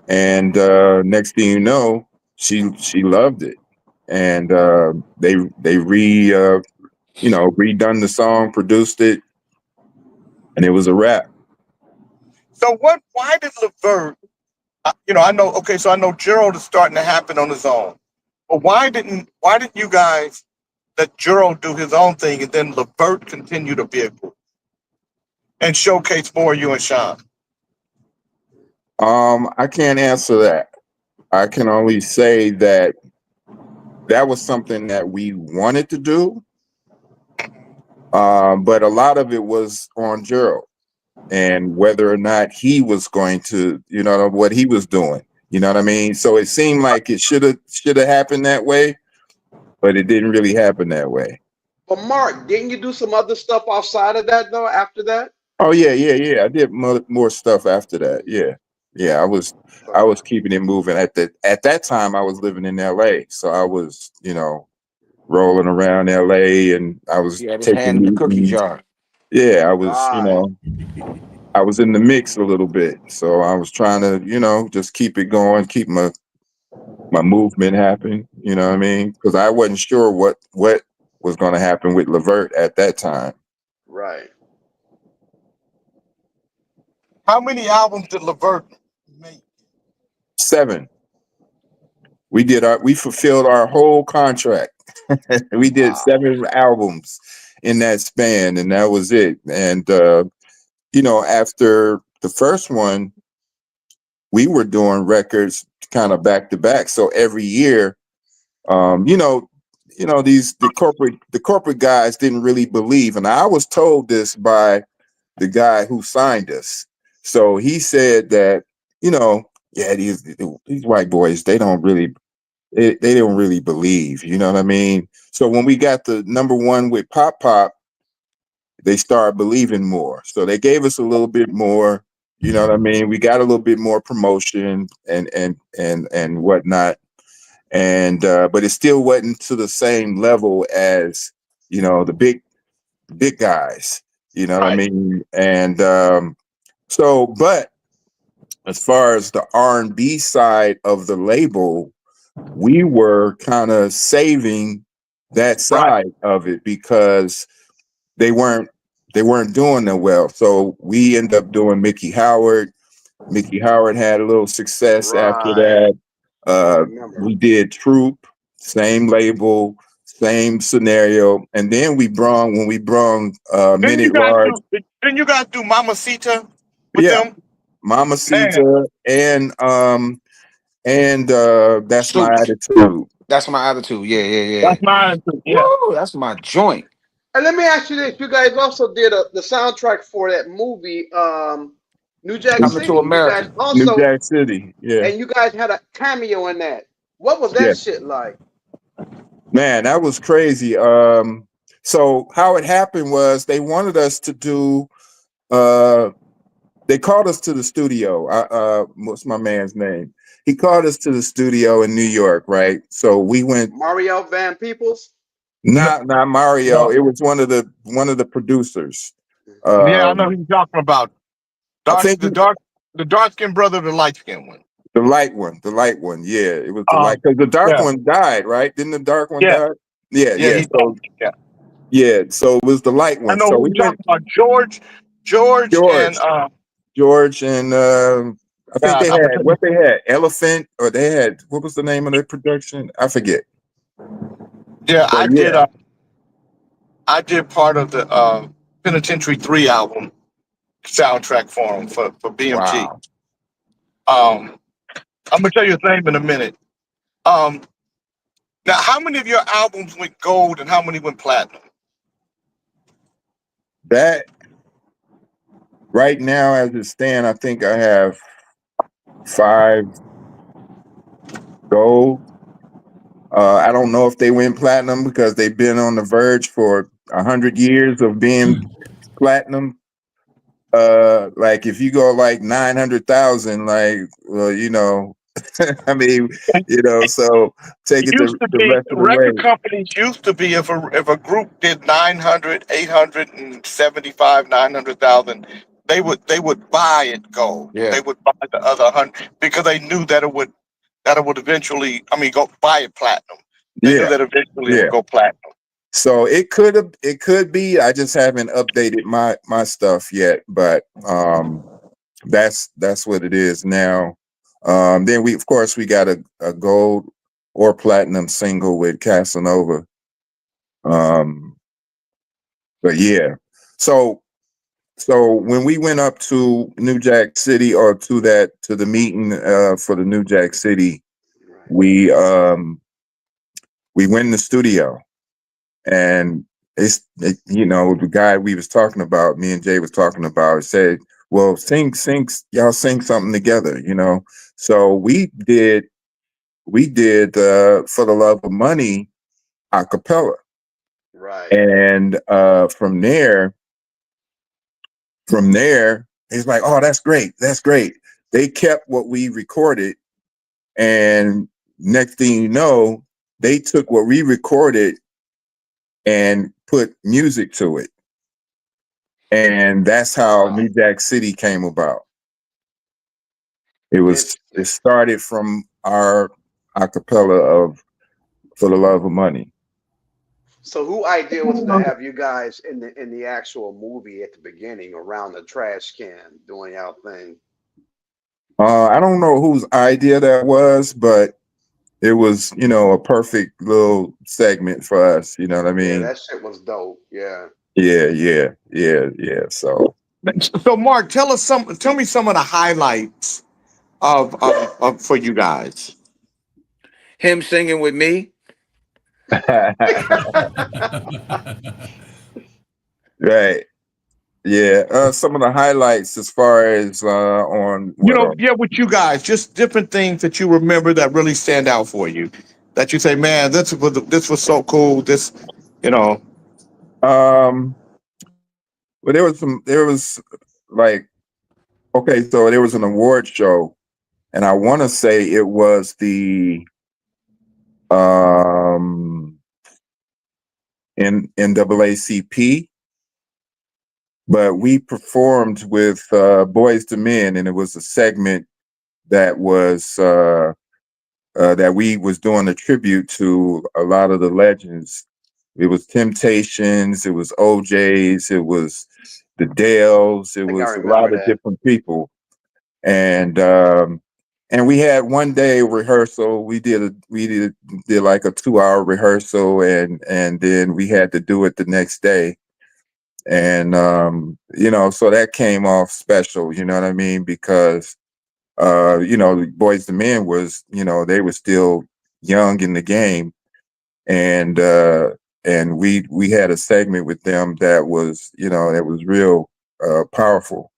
and next thing you know, she loved it, and they redone the song, produced it, and it was a wrap. So why did Levert, I know, okay, so I know Gerald is starting to happen on his own. But why didn't you guys let Gerald do his own thing and then Levert continue to be a group and showcase more of you and Sean? I can't answer that. I can only say that was something that we wanted to do, but a lot of it was on Gerald and whether or not he was going to, what he was doing. You know what I mean? So it seemed like it should have happened that way, but it didn't really happen that way. But Mark, didn't you do some other stuff outside of that though? After that? Oh yeah. I did more stuff after that. Yeah. I was keeping it moving. At that time, I was living in LA, so I was rolling around LA, and I was He had his hand taking in the cookie meetings. jar. Yeah, I was Right. I was in the mix a little bit, so I was trying to just keep it going, keep my my movement happened. You know what I mean? Because I wasn't sure what was going to happen with Levert at that time. Right. How many albums did Levert make? 7. We fulfilled our whole contract. We did 7 albums in that span, and that was it. And after the first one, we were doing records kind of back to back. So every year, the corporate guys didn't really believe, and I was told this by the guy who signed us. So he said that, yeah, these white boys, they don't really believe, you know what I mean? So when we got the number 1 with Pop Pop, they started believing more. So they gave us a little bit more, you know what I mean? We got a little bit more promotion and whatnot. And but it still wasn't to the same level as, the big guys, you know what I mean? And but as far as the R&B side of the label, we were kind of saving that side of it because they weren't doing that well. So we end up doing Mickey Howard. Mickey Howard had a little success after that. We did Troop, same label, same scenario, and then when we brung Minute Large. Didn't you guys do Mamacita with them? Mamacita and That's My Soup. Attitude. That's my attitude. Yeah. That's my attitude. Yeah. Woo, that's my joint. And let me ask you this: you guys also did the soundtrack for that movie, New Jack Coming City. to America. New Jack City, yeah. And you guys had a cameo in that. What was that Yeah. shit like? Man, that was crazy. So how it happened was they wanted us to do. They called us to the studio. What's my man's name? He called us to the studio in New York, right? So we went. Mario Van Peebles? Not Mario. No. It was one of the producers. Yeah, I know who you're talking about. The dark skinned brother, the light skinned one. The light one. Yeah, it was the light, because the dark one died, right? Didn't the dark one die? Yeah. Yeah. So it was the light one. I know So who we you're talking about. George and I think they had Elephant, or they had, what was the name of their production? I forget. Yeah, But I did part of the Penitentiary 3 album soundtrack for him for BMG. Wow. I'm gonna tell you his name in a minute. Now, how many of your albums went gold and how many went platinum? That right now, as it stands, I think I have 5 gold. I don't know if they went platinum because they've been on the verge for 100 years of being platinum. Like if you go like 900,000, like, well, I mean, so take it the rest of the way. Record companies used to be, if a group did 900, 875, 900,000, they would buy it gold. Yeah. They would buy the other 100 because they knew that it would eventually, go buy it platinum. They knew that eventually it would go platinum. So it could be. I just haven't updated my stuff yet, but that's what it is now. Then we got a gold or platinum single with Casanova. But yeah, so when we went up to New Jack City, or to the meeting for the New Jack City, we went in the studio. And the guy we was talking about, me and Jay was talking about, said, well, y'all sing something together, So we did For the Love of Money a cappella. Right. And from there, he's like, oh, that's great. They kept what we recorded, and next thing you know, they took what we recorded and put music to it. And that's how New Jack City came about. It started from our acapella of For the Love of Money. So who idea was it to have you guys in the actual movie at the beginning around the trash can doing our thing? I don't know whose idea that was, but it was, a perfect little segment for us. You know what I Yeah, mean? that shit was dope. Yeah. Yeah. So So, Mark, tell me some of the highlights of for you guys. Him singing with me. right. Yeah. Some of the highlights as far as on You what know, yeah, with you guys, just different things that you remember that really stand out for you. That you say, man, this was so cool. This, you know. um well there was like, okay, so there was an award show, and I want to say it was the NAACP, but we performed with Boys to Men, and it was a segment that was that we was doing a tribute to a lot of the legends. It was Temptations, it was OJ's, it was the Dales, it I think I was a remember lot of that. different people, and we had one day rehearsal. We did like a 2 hour rehearsal, and then we had to do it the next day. And so that came off special, you know what I mean? Because the Boys the Men was, they were still young in the game, and we had a segment with them that was, that was real powerful.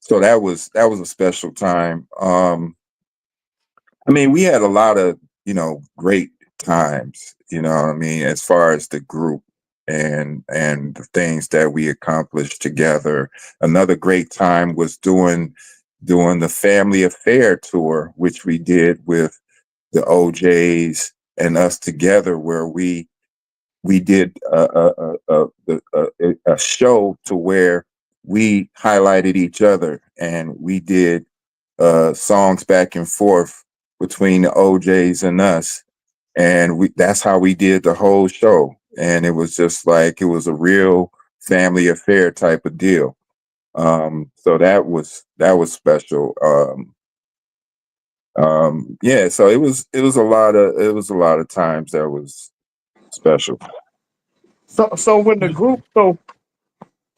So that was a special time. I mean, we had a lot of, great times, what I mean, as far as the group and the things that we accomplished together. Another great time was doing the Family Affair tour, which we did with the OJs and us together, where we did a show to where we highlighted each other, and we did songs back and forth between the OJs and us, and that's how we did the whole show. And it was just like, it was a real family affair type of deal. So that was special. Yeah, so it was a lot of times that was special. So when the group,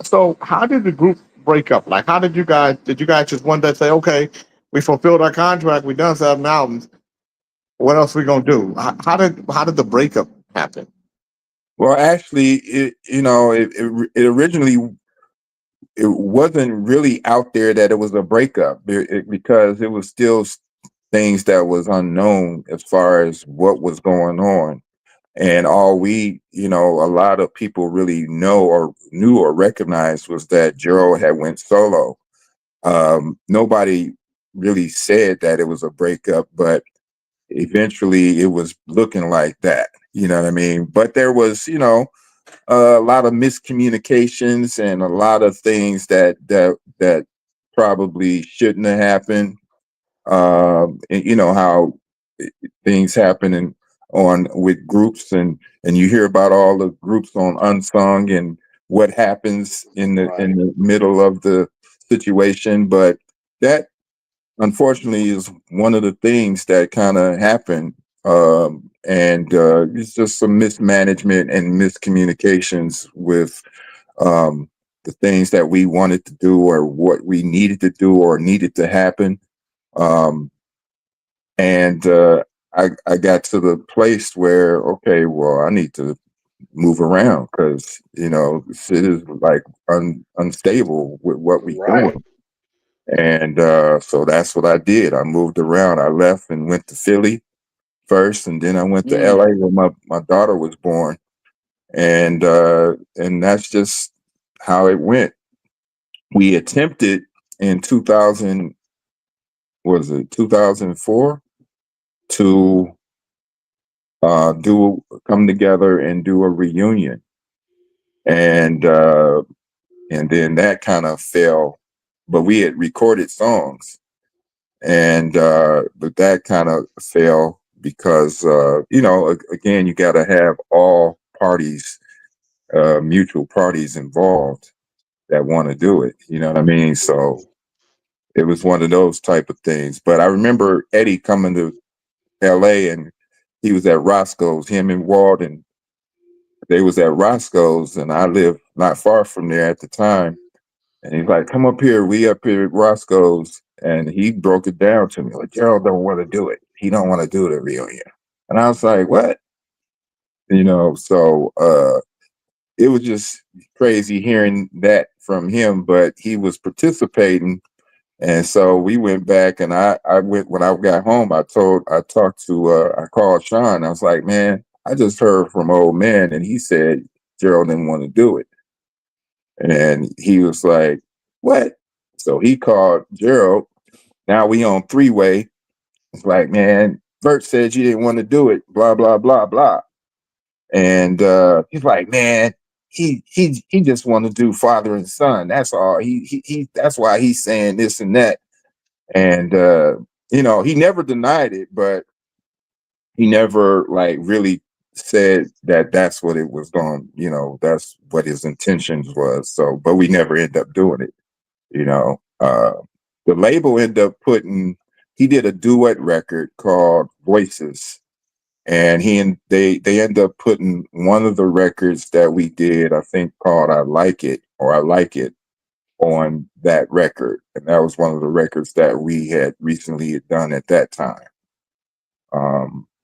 so how did the group break up? Like, how did you guys just one day say, okay, we fulfilled our contract, we done 7 albums. What else we gonna do? How did the breakup happen? Well, actually, it originally, it wasn't really out there that it was a breakup, because it was still things that was unknown as far as what was going on. And all a lot of people really knew or recognized was that Gerald had went solo. Nobody really said that it was a breakup, but eventually it was looking like that. You know what I mean? But there was, a lot of miscommunications and a lot of things that probably shouldn't have happened. And you know how things happen on with groups, and you hear about all the groups on Unsung and what happens in the Right. middle of the situation. But that, unfortunately, is one of the things that kind of happened. And it's just some mismanagement and miscommunications with the things that we wanted to do or what we needed to do or needed to happen. Um, and I got to the place where, okay, well, I need to move around, because shit is like unstable with what we Right. doing. And so that's what I did. I moved around. I left and went to Philly first, and then I went to LA where my daughter was born. And that's just how it went. We attempted in 2000, was it 2004, to do come together and do a reunion, and then that kind of fell. But we had recorded songs, and but that kind of failed because again, you got to have all parties, mutual parties involved that want to do it. You know what I mean? So it was one of those type of things. But I remember Eddie coming to L.A. and he was at Roscoe's. Him and Walden, they was at Roscoe's, and I lived not far from there at the time. And he's like, "Come up here. We up here at Roscoe's." And he broke it down to me like, "Gerald don't want to do it. He don't want to do the reunion." And I was like, "What?" So it was just crazy hearing that from him. But he was participating, and so we went back. And I went when I got home. I called Sean. I was like, "Man, I just heard from old man, and he said Gerald didn't want to do it." And he was like, "What?" So he called Gerald. Now we on three-way. It's like, "Man, Bert said you didn't want to do it, blah, blah, blah, blah." And he's like, "Man, he just want to do father and son. That's all. He that's why he's saying this and that." And he never denied it, but he never like really said that that's what it was going, that's what his intentions was. So, but we never end up doing it. The label ended up he did a duet record called Voices, and they end up putting one of the records that we did, I think called I Like It or I Like It, on that record. And that was one of the records that we had recently done at that time.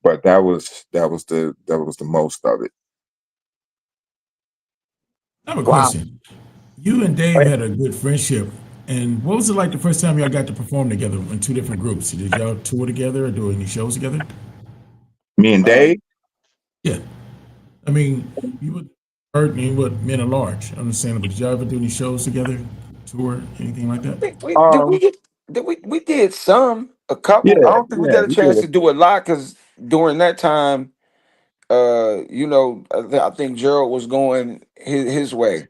But that was the most of it. I have a question. You and Dave had a good friendship. And what was it like the first time y'all got to perform together in two different groups? Did y'all tour together or do any shows together? Me and Dave? Yeah. I mean, you would hurt me with men at large, understandable. Did y'all ever do any shows together, tour, anything like that? We did a couple. I don't think we got a we chance did. to do a lot because during that time, I think Gerald was going his way,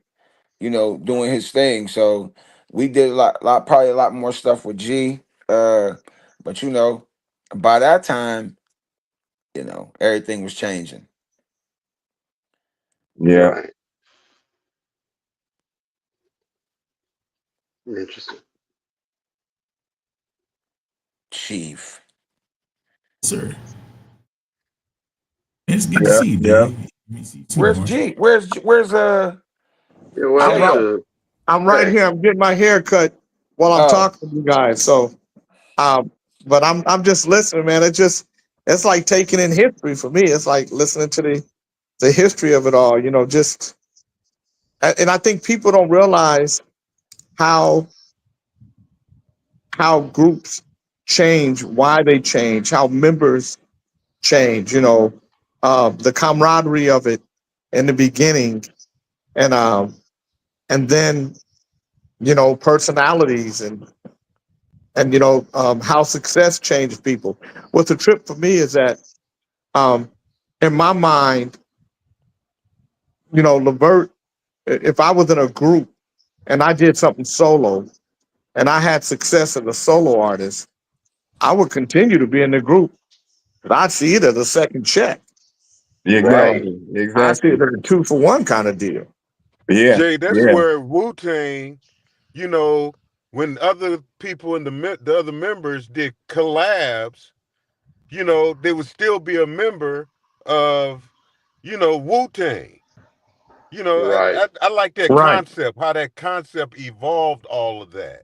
doing his thing. So we did probably a lot more stuff with G. But by that time, everything was changing. Yeah. Right. Interesting. Chief. Sir. It's good to see you, Dave. Where's G? Where's What I'm Jay right, happened at? to I'm right Jay? here. I'm getting my hair cut while I'm Oh, talking to you guys. So, but I'm just listening, man. It's like taking in history for me. It's like listening to the history of it all. And I think people don't realize how groups change, why they change, how members change. The camaraderie of it in the beginning, and then personalities and how success changes people. What's a trip for me is that in my mind, Levert, if I was in a group and I did something solo and I had success as a solo artist, I would continue to be in the group. But I'd see it as a second check. Right. I see Exactly. it as a 2-for-1 kind of deal. Yeah. Jay, that's Yeah. where Wu-Tang, when other people in the other members did collabs, they would still be a member of, Wu-Tang. Right. I like that Right. concept, how that concept evolved all of that.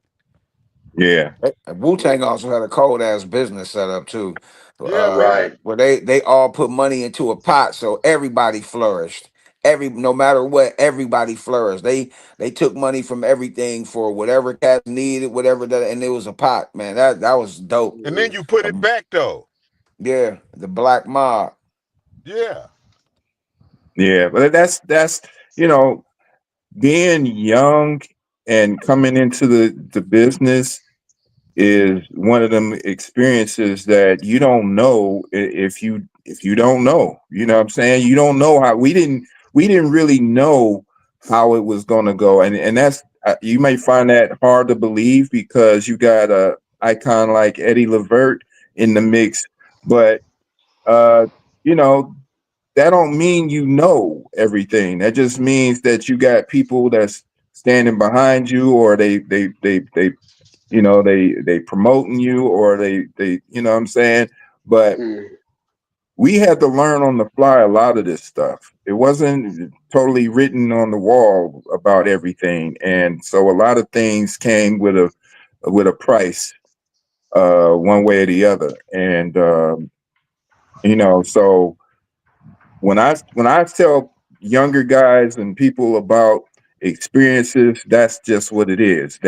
Yeah. Wu Tang also had a cold ass business set up too, Yeah, Right. man. where they all put money into a pot, so everybody flourished. No matter what, everybody flourished. They took money from everything for whatever cats needed, whatever that, and it was a pot, man. That was dope. And then you put it back though. Yeah, the Black Mob. Yeah. Yeah. But that's being young and coming into the business is one of them experiences that you don't know if you don't know. You know what I'm saying? You don't know how we didn't really know how it was going to go, and that's you may find that hard to believe because you got icon like Eddie Levert in the mix, but uh, you know, that don't mean you know everything. That just means that you got people that's standing behind you, or they they promoting you, or they you know what I'm saying. But we had to learn on the fly a lot of this stuff. It wasn't totally written on the wall about everything, and so a lot of things came with a price, one way or the other, and so when I tell younger guys and people about experiences, that's just what it is.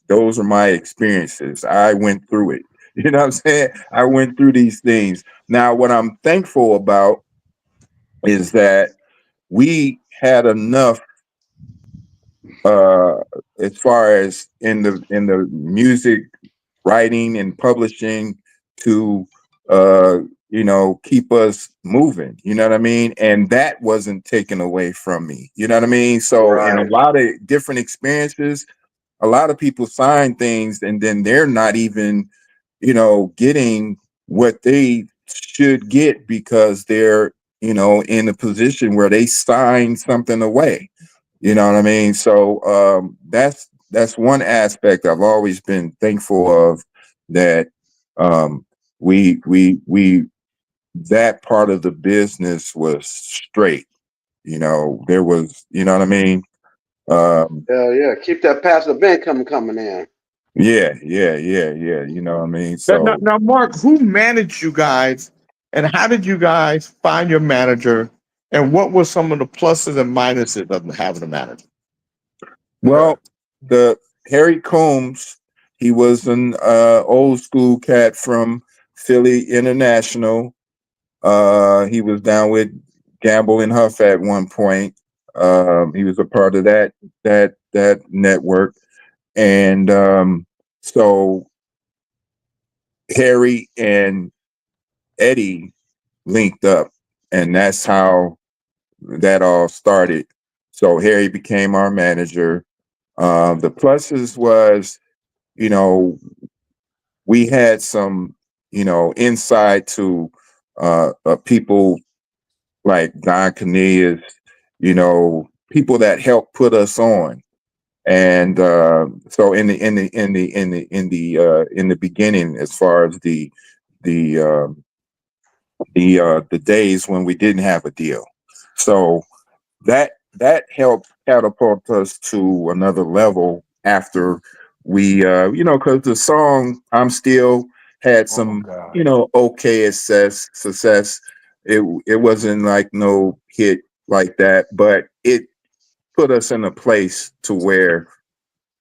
Those are my experiences. I went through it. You know what I'm saying? I went through these things. Now, what I'm thankful about is that we had enough, uh as far as in the music writing and publishing, to keep us moving, you know what I mean? And that wasn't taken away from me, you know what I mean? So in a Right. lot of different experiences, a lot of people sign things and then they're not even getting what they should get, because they're in a position where they sign something away, you know what I mean? So that's one aspect I've always been thankful of, that we that part of the business was straight. There was, you know what I mean? Um, Hell yeah. Keep that passive income coming in. yeah. You know what I mean? Now, So, now, Mark, who managed you guys, and how did you guys find your manager, and what were some of the pluses and minuses of having a manager? well, the Harry Combs, he was an old school cat from Philly International. He was down with Gamble and Huff at one point. He was a part of that network, and so Harry and Eddie linked up, and that's how that all started. So Harry became our manager. The pluses was, you know, we had some, insight to people like Don Cornelius, people that helped put us on. And so in the beginning, as far as the the days when we didn't have a deal, so that helped catapult us to another level after we because the song "I'm Still" had Oh some God. okay success. It wasn't like no hit like that, but it put us in a place to where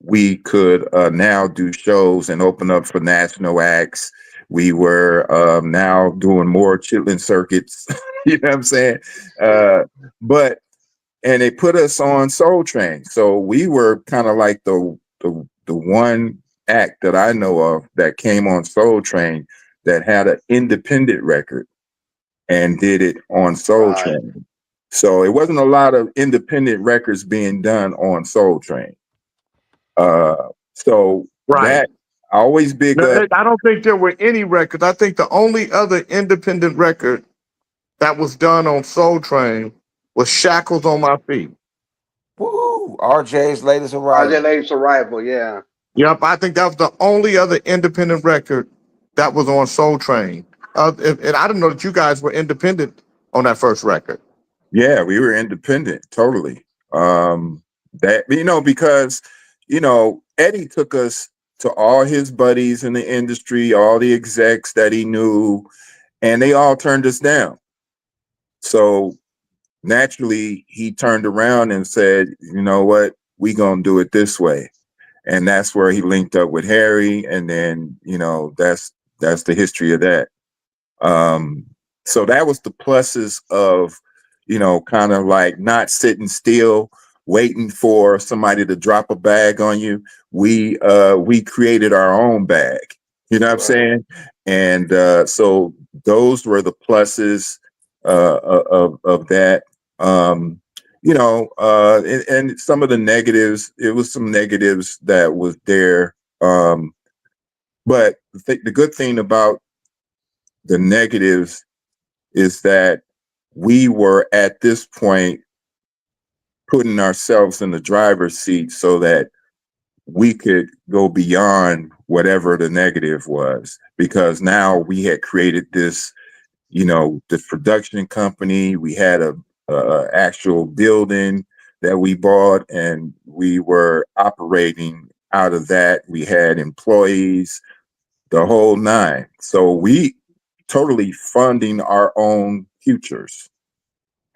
we could now do shows and open up for national acts. We were now doing more chitlin circuits. You know what I'm saying? But and they put us on Soul Train, so we were kind of like the one act that I know of that came on Soul Train that had an independent record and did it on Soul Right. Train. So it wasn't a lot of independent records being done on Soul Train. So Right. that I always big No, up. I don't think there were any records. I think the only other independent record that was done on Soul Train was Shackles on My Feet. Woo! RJ's latest RJ arrival. Late's arrival, yeah. Yep, I think that was the only other independent record that was on Soul Train. And I didn't know that you guys were independent on that first record. Yeah, we were independent, totally. That because Eddie took us to all his buddies in the industry, all the execs that he knew, and they all turned us down. So naturally, he turned around and said, "You know what? We gonna do it this way." And that's where he linked up with Harry, and then that's the history of that. Um, so that was the pluses of, kind of like not sitting still, waiting for somebody to drop a bag on you. We created our own bag. You know what I'm Right. saying? And so those were the pluses of that. And some of the negatives. It was some negatives that was there. But the good thing about the negatives is that we were at this point putting ourselves in the driver's seat so that we could go beyond whatever the negative was, because now we had created this, this production company. We had a actual building that we bought, and we were operating out of that. We had employees, the whole nine. So we totally funding our own futures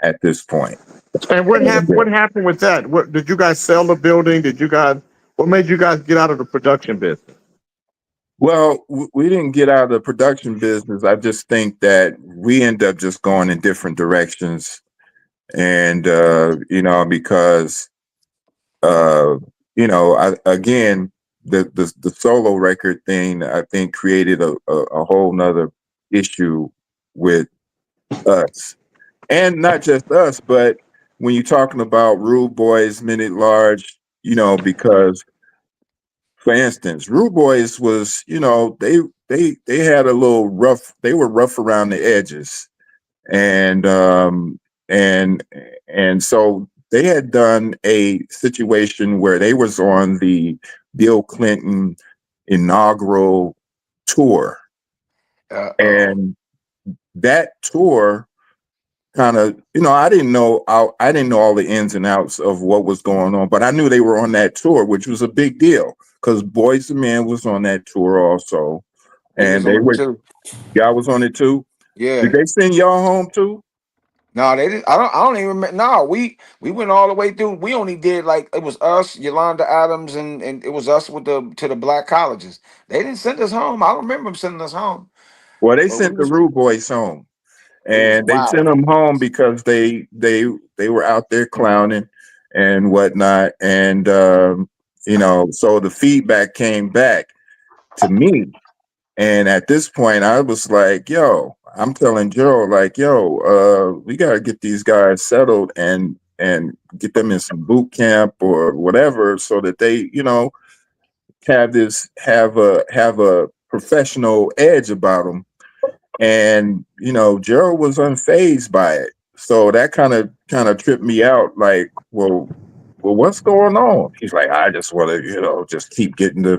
at this point. And what happened with that? What did you guys sell the building? What made you guys get out of the production business? Well, we didn't get out of the production business. I just think that we end up just going in different directions. And, because, again, the solo record thing, I think, created a whole nother issue with us. And not just us, but when you're talking about Rude Boys, Men at Large, because, for instance, Rude Boys was, they had a little rough. They were rough around the edges, and and so they had done a situation where they was on the Bill Clinton inaugural tour, and that tour kind of, I didn't know all the ins and outs of what was going on, but I knew they were on that tour, which was a big deal because Boys II Men was on that tour also, and they were. Y'all was on it too. Yeah. Did they send y'all home too? No, they didn't. I don't even remember. No, we went all the way through. We only did it was us, Yolanda Adams, and it was us to the black colleges. They didn't send us home. I don't remember them sending us home. Well, they sent the Rude Boys home, and they sent them home because they were out there clowning and whatnot, and so the feedback came back to me, and at this point, I was like, "Yo," I'm telling Gerald, like, "Yo, we gotta get these guys settled and get them in some boot camp or whatever, so that they, have a professional edge about them." And Gerald was unfazed by it, so that kind of tripped me out. Like, well, what's going on? He's like, I just want to, just keep getting uh,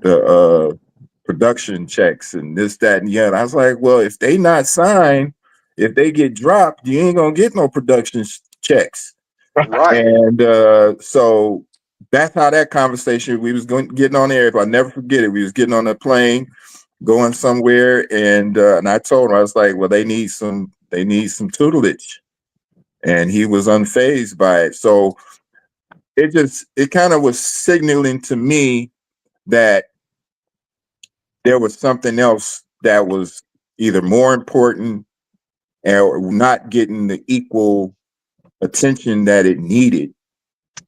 the production checks and this, that, and the other. I was like, well, if they not signed, if they get dropped, you ain't gonna get no production checks. Right. And so that's how that conversation, we was getting on there. If I never forget it, we was getting on a plane, going somewhere, and I told him, I was like, well, they need some tutelage, and he was unfazed by it. So it kind of was signaling to me that there was something else that was either more important or not getting the equal attention that it needed.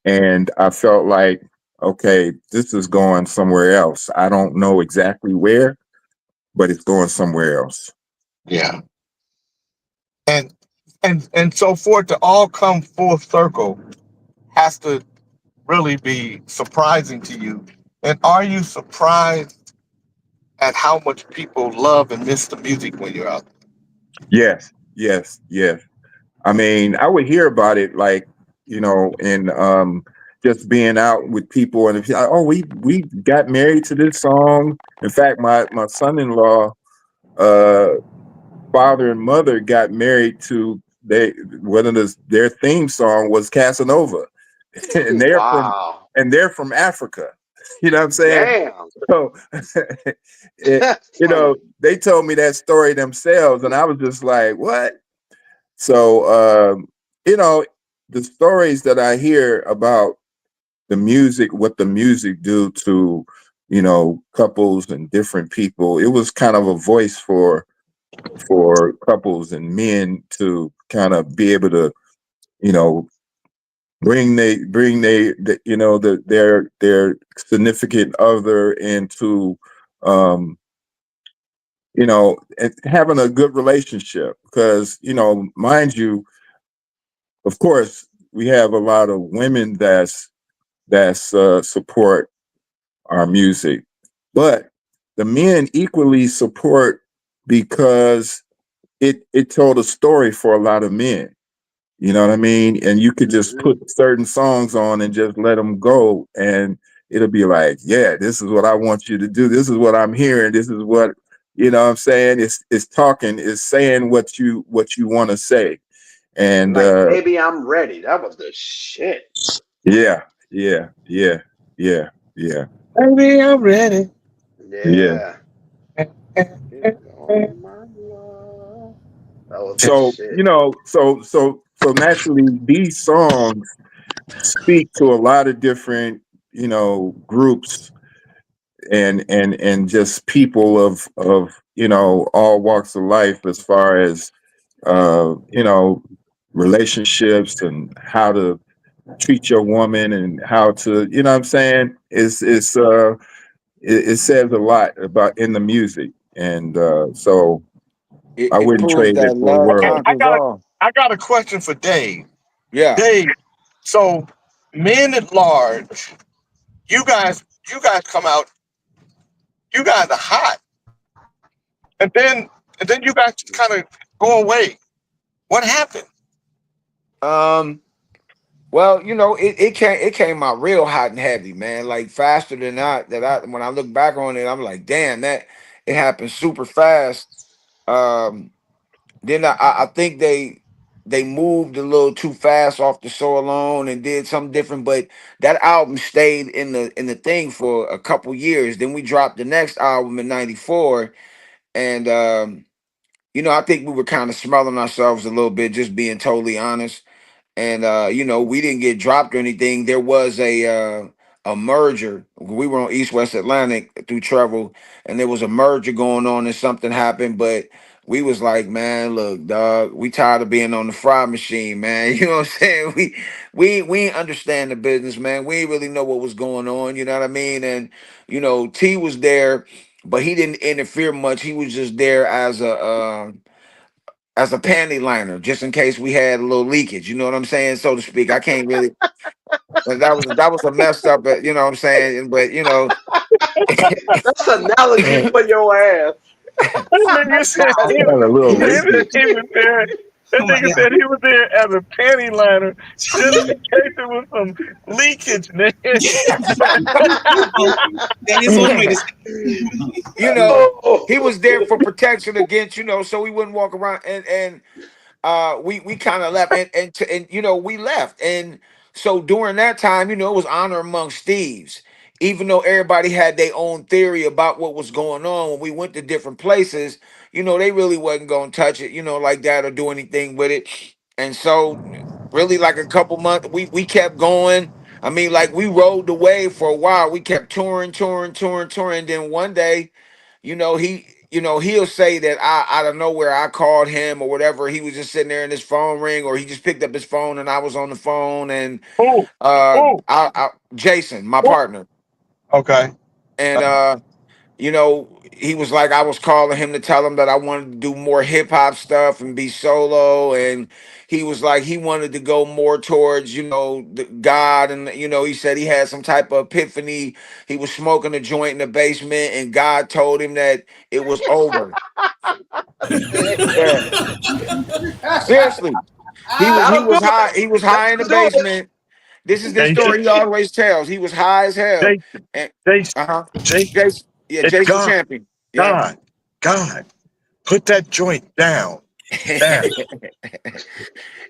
And I felt like, okay, this is going somewhere else. I don't know exactly where, but it's going somewhere else. Yeah. And so for it to all come full circle has to really be surprising to you. And are you surprised at how much people love and miss the music when you're out? Yes, yes, yes. I mean, I would hear about it, like, and just being out with people, and oh, we got married to this song. In fact, my son-in-law, father and mother got married to their theme song was Casanova, and they're from Africa. You know what I'm saying? Damn. So, they told me that story themselves, and I was just like, what? So, the stories that I hear about the music, what the music do to, couples and different people, it was kind of a voice for couples and men to kind of be able to, their significant other into, and having a good relationship, because, mind you, of course, we have a lot of women that's support our music. But the men equally support because it told a story for a lot of men. You know what I mean? And you could just put certain songs on and just let them go, and it'll be like, yeah, this is what I want you to do. This is what I'm hearing. This is what, you know what I'm saying? It's talking, it's saying what you want to say. And Like, baby, I'm ready. That was the shit. yeah, yeah, yeah, yeah, yeah, Baby, I'm ready. yeah. Yeah. Get on my love. That was the So, shit. you know, so naturally these songs speak to a lot of different, you know, groups and just people of you know, all walks of life, as far as you know, relationships and how to treat your woman and how to, you know what I'm saying, it says a lot about in the music. And so I It wouldn't proves trade it that for the love Okay, world. conquers all. I got a question for Dave. Yeah. Dave, so men at large, you guys, come out, you guys are hot, and then you guys just kind of go away. What happened? Um. Well, you know, it came out real hot and heavy, man. Like faster than I when I look back on it, I'm like, damn, that it happened super fast. Um. Then I think they moved a little too fast off the So Alone and did something different, but that album stayed in the thing for a couple years. Then we dropped the next album in '94, and you know, I think we were kind of smelling ourselves a little bit, just being totally honest. And you know, we didn't get dropped or anything. There was a merger. We were on East West Atlantic through Travel, and there was a merger going on, and something happened. But we was like, man, look, dog, we tired of being on the fry machine, man. You know what I'm saying? We ain't understand the business, man. We ain't really know what was going on. You know what I mean? And you know, T was there, but he didn't interfere much. He was just there as a panty liner, just in case we had a little leakage. You know what I'm saying, so to speak. I can't really. But that was a messed up. You know what I'm saying. But you know, That's analogy for your ass. That nigga said That Had a little leakage. he was there. That Oh my nigga god. said he was there as a panty liner, just in case there was some leakage, man. Well, that is one way to say it. you know, he was there for protection against, you know, so he wouldn't walk around and we kind of left and you know, we left. And so during that time, you know, it was honor amongst thieves. Even though everybody had their own theory about what was going on when we went to different places, you know, they really wasn't gonna touch it, you know, like that or do anything with it. And so really like a couple months we kept going. I mean, like we rode the wave for a while. We kept touring. Then one day, you know, he'll say that I out of nowhere I called him or whatever. He was just sitting there and his phone ring, or he just picked up his phone and I was on the phone. And Oh, oh, Jason, my oh. partner, Okay. and you know, he was like, I was calling him to tell him that I wanted to do more hip hop stuff and be solo. And he was like, he wanted to go more towards, you know, God. And, you know, he said he had some type of epiphany. He was smoking a joint in the basement and God told him that it was over. Yeah, seriously. He That'll do was high. it. He was high in the That'll do it. basement. This is the Hey, story he always tells. He was high as hell. Jason, And Jason, uh-huh. Jason, Jason, yeah, it's Jason God, Champion. Yeah. God, God. Put that joint down. Down.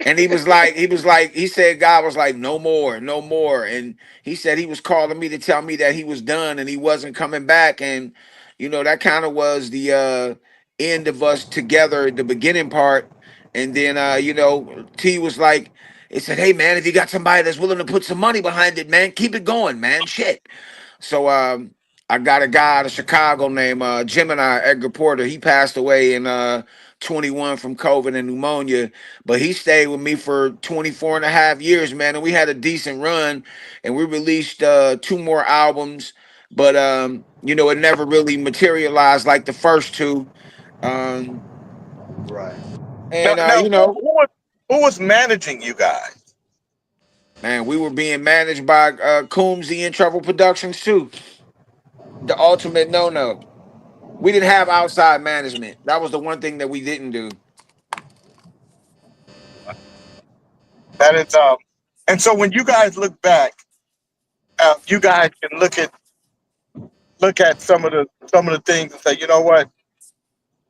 And he said God was like, no more, no more. And he said he was calling me to tell me that he was done and he wasn't coming back. And you know, that kind of was the end of us together, the beginning part. And then you know, T was like, he said, hey man, if you got somebody that's willing to put some money behind it, man, keep it going, man. Shit. So I got a guy out of Chicago named Gemini Edgar Porter. He passed away in 21 from COVID and pneumonia, but he stayed with me for 24 and a half years, man. And we had a decent run and we released two more albums, but you know, it never really materialized like the first two. Um, Right. Now, and now you know, who was managing you guys? man, we were being managed by Coomsey and Trouble Productions too. the ultimate no. We didn't have outside management. That was the one thing that we didn't do. That is, and so when you guys look back, you guys can look at some of the things and say, you know what,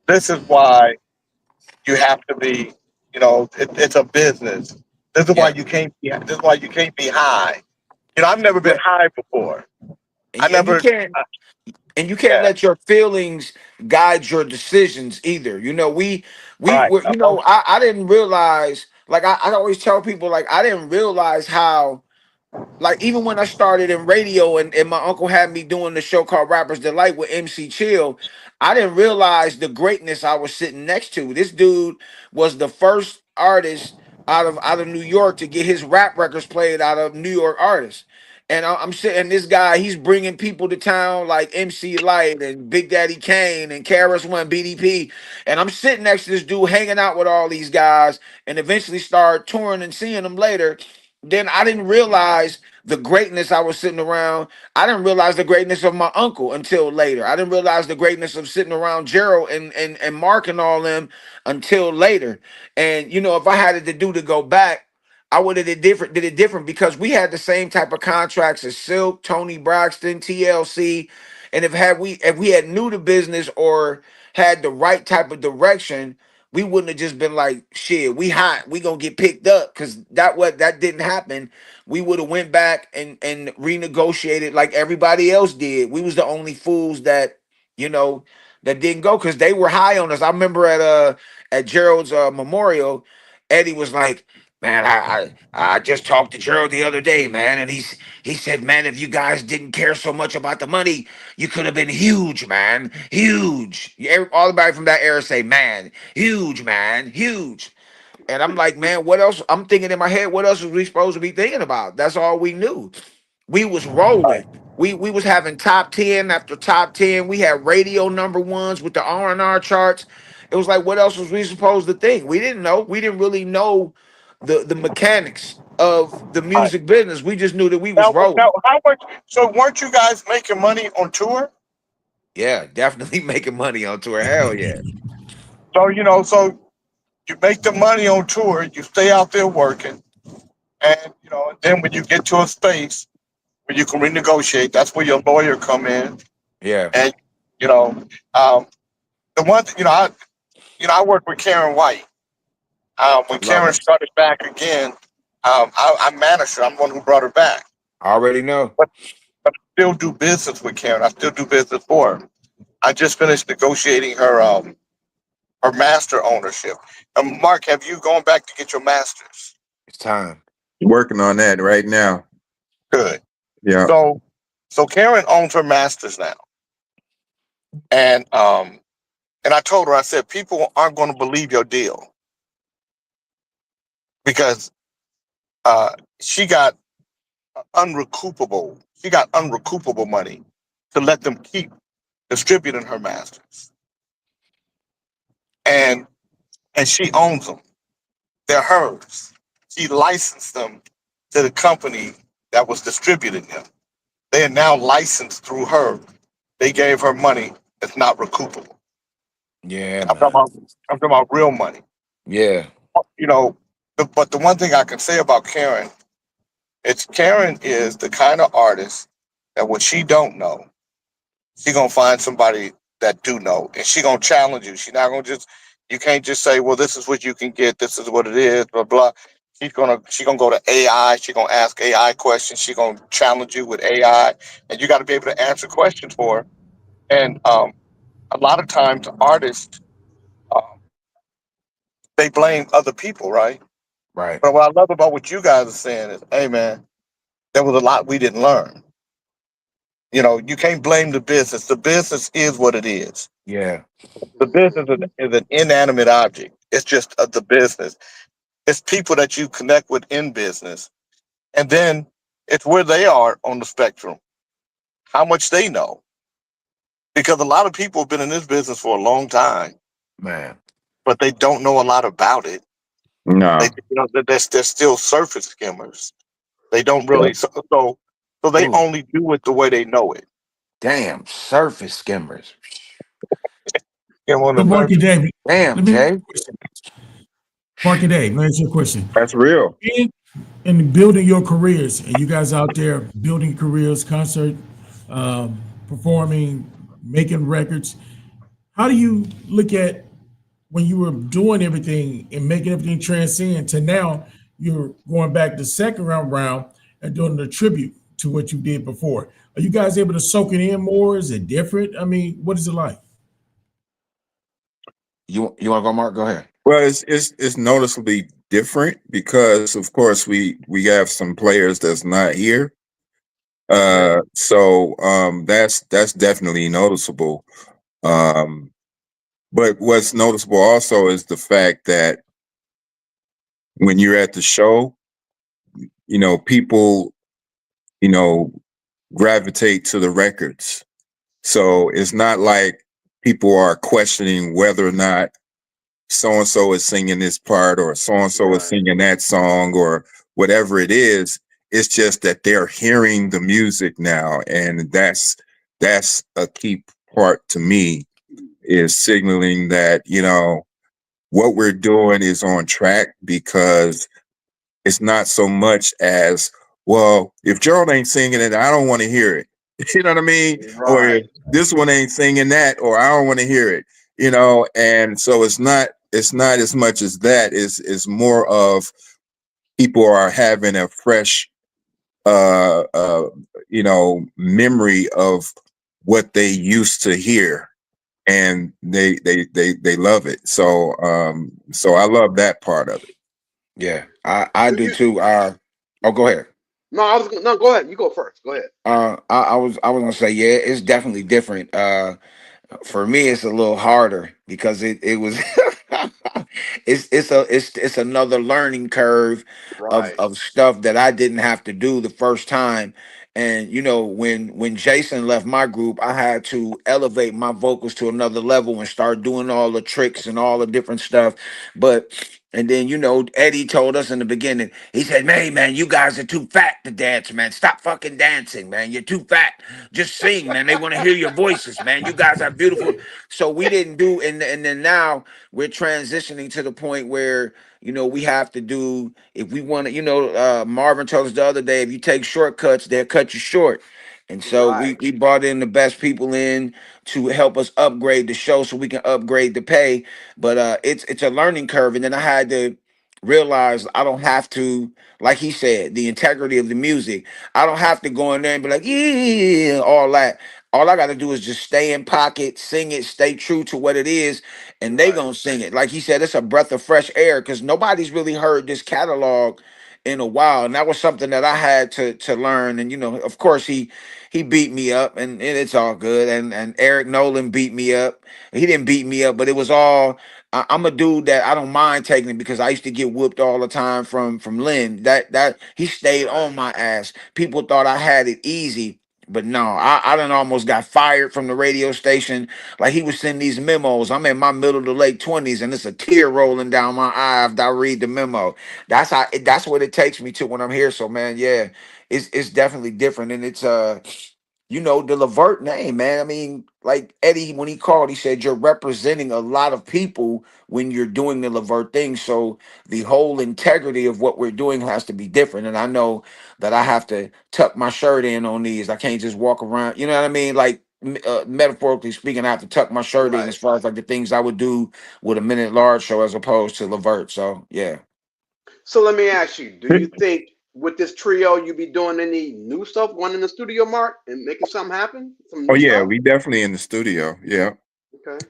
this is why you have to be, it's a business. This is why Yeah. you can't be. This is why you can't be high. I've never been Yeah. high before. I And you never. can't and you can't Yeah. let your feelings guide your decisions either. We Right. were, I didn't realize, like I always tell people, like I didn't realize how, like even when I started in radio and my uncle had me doing the show called Rappers Delight with MC Chill, I didn't realize the greatness I was sitting next to. This dude was the first artist out of New York to get his rap records played out of New York artists. And I'm sitting, this guy, he's bringing people to town like MC Light and Big Daddy Kane and KRS One, BDP. And I'm sitting next to this dude, hanging out with all these guys, and eventually start touring and seeing them later. Then I didn't realize the greatness I was sitting around. I didn't realize the greatness of my uncle until later. I didn't realize the greatness of sitting around Gerald and Mark and all them until later. And if I had it to do to go back, I would have did it different because we had the same type of contracts as Silk, Tony Braxton, TLC. And if we had knew the business or had the right type of direction, we wouldn't have just been like, shit, we hot, we gonna get picked up, because that didn't happen. We would have went back and renegotiated like everybody else did. We was the only fools that didn't go because they were high on us. I remember at Gerald's memorial, Eddie was like, man, I just talked to Gerald the other day, man, and he said, man, if you guys didn't care so much about the money, you could have been huge, man, huge. All everybody from that era say, man, huge, man, huge. And I'm like, man, what else? I'm thinking in my head, what else was we supposed to be thinking about? That's all we knew. We was rolling. We was having top 10 after top 10. We had radio number ones with the R&R charts. It was like, what else was we supposed to think? We didn't know. We didn't really know the mechanics of the Right. music business. We just knew that we was Now, rolling. how much? So, weren't you guys making money on tour? Yeah, definitely making money on tour. Hell yeah. So, so you make the money on tour. You stay out there working, and and then when you get to a space where you can renegotiate, that's where your lawyer come in. Yeah. And you know, um, the one I worked with Karen White. When Love Karen her. started back again, I managed her. I'm the one who brought her back. I already know. But I still do business with Karen. I still do business for her. I just finished negotiating her master ownership. Mark, have you gone back to get your masters? It's time. Working on that right now. Good. Yeah. So Karen owns her masters now, and I told her, I said, people aren't going to believe your deal because she got unrecoupable. She got unrecoupable money to let them keep distributing her masters, and she owns them. They're hers. She licensed them to the company that was distributing them. They are now licensed through her. They gave her money that's not recoupable. Yeah, I'm talking man. about, I'm talking about real money. Yeah. But the one thing I can say about Karen, Karen is the kind of artist that what she don't know, she gonna find somebody that do know, and she gonna challenge you. She not gonna you can't just say, well, this is what you can get, this is what it is, blah blah. She gonna go to AI. She gonna ask AI questions. She gonna challenge you with AI, and you got to be able to answer questions for her. And a lot of times, artists they blame other people, right? Right. But what I love about what you guys are saying is, hey man, there was a lot we didn't learn. You can't blame the business. The business is what it is. Yeah. The business is an inanimate object. It's just the business. It's people that you connect with in business. And then it's where they are on the spectrum, how much they know. Because a lot of people have been in this business for a long time, Man. but they don't know a lot about it. No. They're still surface skimmers. They don't really, so they Ooh, only do it the way they know it. Damn, surface skimmers. Yeah, one So of the Marky best. David, Damn, let me Jay. Marky Dave, let me ask you a question. That's real. In building your careers, and you guys out there building careers, concert, performing, making records, how do you look at when you were doing everything and making everything transcend to now you're going back the second round and doing the tribute to what you did before? Are you guys able to soak it in more? Is it different? I mean, what is it like? You want to go, Mark? Go ahead. Well, it's noticeably different because, of course, we have some players that's not here. So that's definitely noticeable. Um, but what's noticeable also is the fact that when you're at the show, people, you know, gravitate to the records. So it's not like people are questioning whether or not so and so is singing this part or so and so is singing that song or whatever it is. It's just that they're hearing the music now, and that's a key part to me, is signaling that what we're doing is on track, because it's not so much as, well, if Gerald ain't singing it, I don't want to hear it. You know what I mean? Or if this one ain't singing that, or I don't want to hear it. And so it's not as much as that. It's more of people are having a fresh memory of what they used to hear, and they love it. So I love that part of it. Yeah, I do too. Go ahead. No, go ahead. You go first. Go ahead. I was gonna say, yeah, it's definitely different. For me, it's a little harder because it was it's another learning curve of stuff that I didn't have to do the first time. And when Jason left my group, I had to elevate my vocals to another level and start doing all the tricks and all the different stuff. But and then Eddie told us in the beginning, he said, "Hey man, you guys are too fat to dance, man. Stop fucking dancing, man. You're too fat. Just sing, man. They want to hear your voices, man. You guys are beautiful." So we didn't do, and then now we're transitioning to the point where we have to do, if we want to, Marvin told us the other day, if you take shortcuts, they'll cut you short. And so we brought in the best people in to help us upgrade the show so we can upgrade the pay. But it's a learning curve. And then I had to realize I don't have to, like he said, the integrity of the music. I don't have to go in there and be like, yeah, all that. All I got to do is just stay in pocket, sing it, stay true to what it is, and they gonna sing it. Like he said, it's a breath of fresh air because nobody's really heard this catalog in a while, and that was something that I had to learn. And of course, he beat me up, and it's all good. And Eric Nolan beat me up. He didn't beat me up, but it was all. I'm a dude that I don't mind taking it because I used to get whooped all the time from Lynn. That he stayed on my ass. People thought I had it easy. But no, I done almost got fired from the radio station. Like he was sending these memos. I'm in my middle to late 20s, and it's a tear rolling down my eye after I read the memo. That's what it takes me to when I'm here. So man, yeah, it's definitely different, and it's the Levert name, man. I mean, like Eddie, when he called, he said you're representing a lot of people when you're doing the Levert thing. So the whole integrity of what we're doing has to be different. And I know that I have to tuck my shirt in on these. I can't just walk around. You know what I mean? Like metaphorically speaking, I have to tuck my shirt in as far as like the things I would do with a Minute Large show as opposed to Levert. So yeah. So let me ask you: do you think with this trio you be doing any new stuff, going in the studio, Mark, and making something happen? Some Oh new yeah, stuff? we definitely in the studio. Yeah. Okay.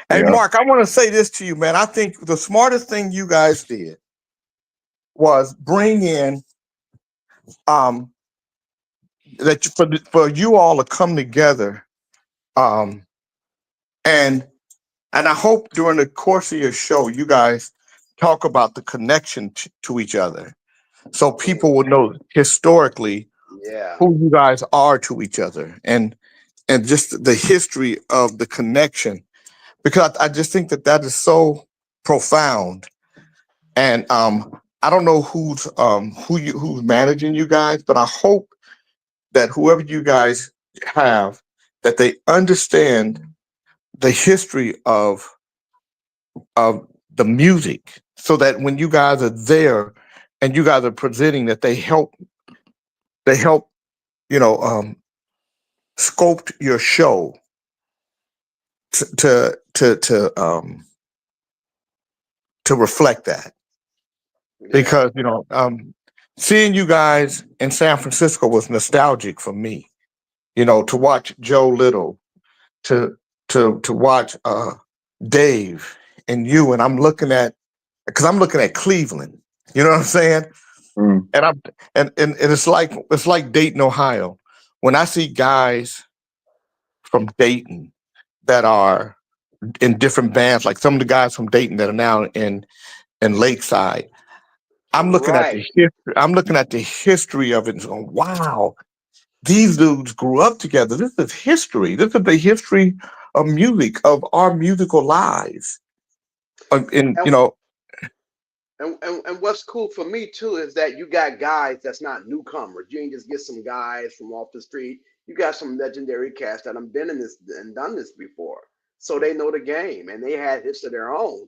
Hey, Yeah. Mark, I want to say this to you, man. I think the smartest thing you guys did was bring in that for you all to come together, and I hope during the course of your show you guys talk about the connection to each other, so people will know historically who you guys are to each other, and just the history of the connection, because I just think that is so profound. And I don't know who's managing you guys, but I hope that whoever you guys have that they understand the history of the music, so that when you guys are there and you guys are presenting, that they help you know sculpt your show to reflect that. Yeah. Because seeing you guys in San Francisco was nostalgic for me. To watch Joe Little, to watch Dave and you, and I'm looking at Cleveland. You know what I'm saying? Mm. And I'm and it's like Dayton, Ohio. When I see guys from Dayton that are in different bands, like some of the guys from Dayton that are now in Lakeside, I'm looking at the Right. history. I'm looking at the history of it and going, wow, these dudes grew up together. This is history. This is the history of music, of our musical lives. And And and what's cool for me too is that you got guys that's not newcomers. You ain't just get some guys from off the street. You got some legendary cast that have been in this and done this before, so they know the game and they had hits of their own.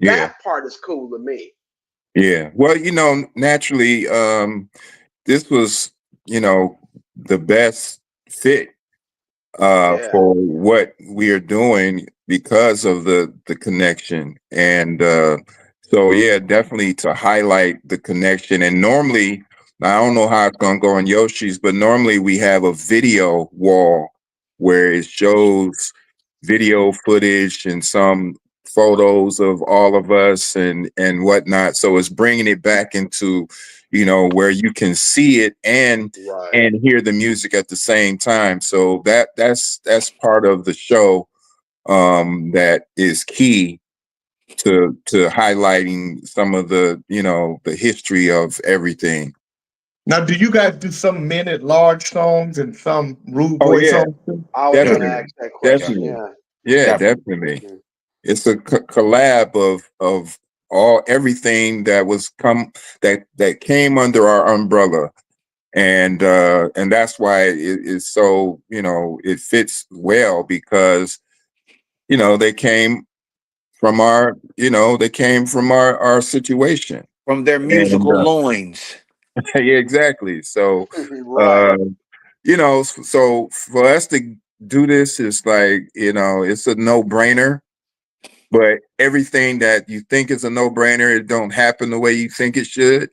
Yeah, That part is cool to me. yeah. Well, naturally, this was, the best fit Yeah. for what we are doing because of the connection. And so yeah, definitely to highlight the connection. And normally, I don't know how it's gonna go on Yoshi's, but normally we have a video wall where it shows video footage and some photos of all of us and whatnot. So it's bringing it back into, where you can see it and Right. hear the music at the same time. So that's part of the show that is key to highlighting some of the history of everything. now, do you guys do some men at large songs and some rude Oh boy yeah, songs too? I was gonna definitely, ask that question. definitely, Yeah. yeah, Definitely. definitely. Mhm. It's a collab of everything that was that came under our umbrella, and that's why it is so, it fits well because they came from our situation. From their And musical loins. yeah, exactly. So Right. uh so for us to do this is like, it's a no-brainer. But everything that you think is a no-brainer, it don't happen the way you think it should.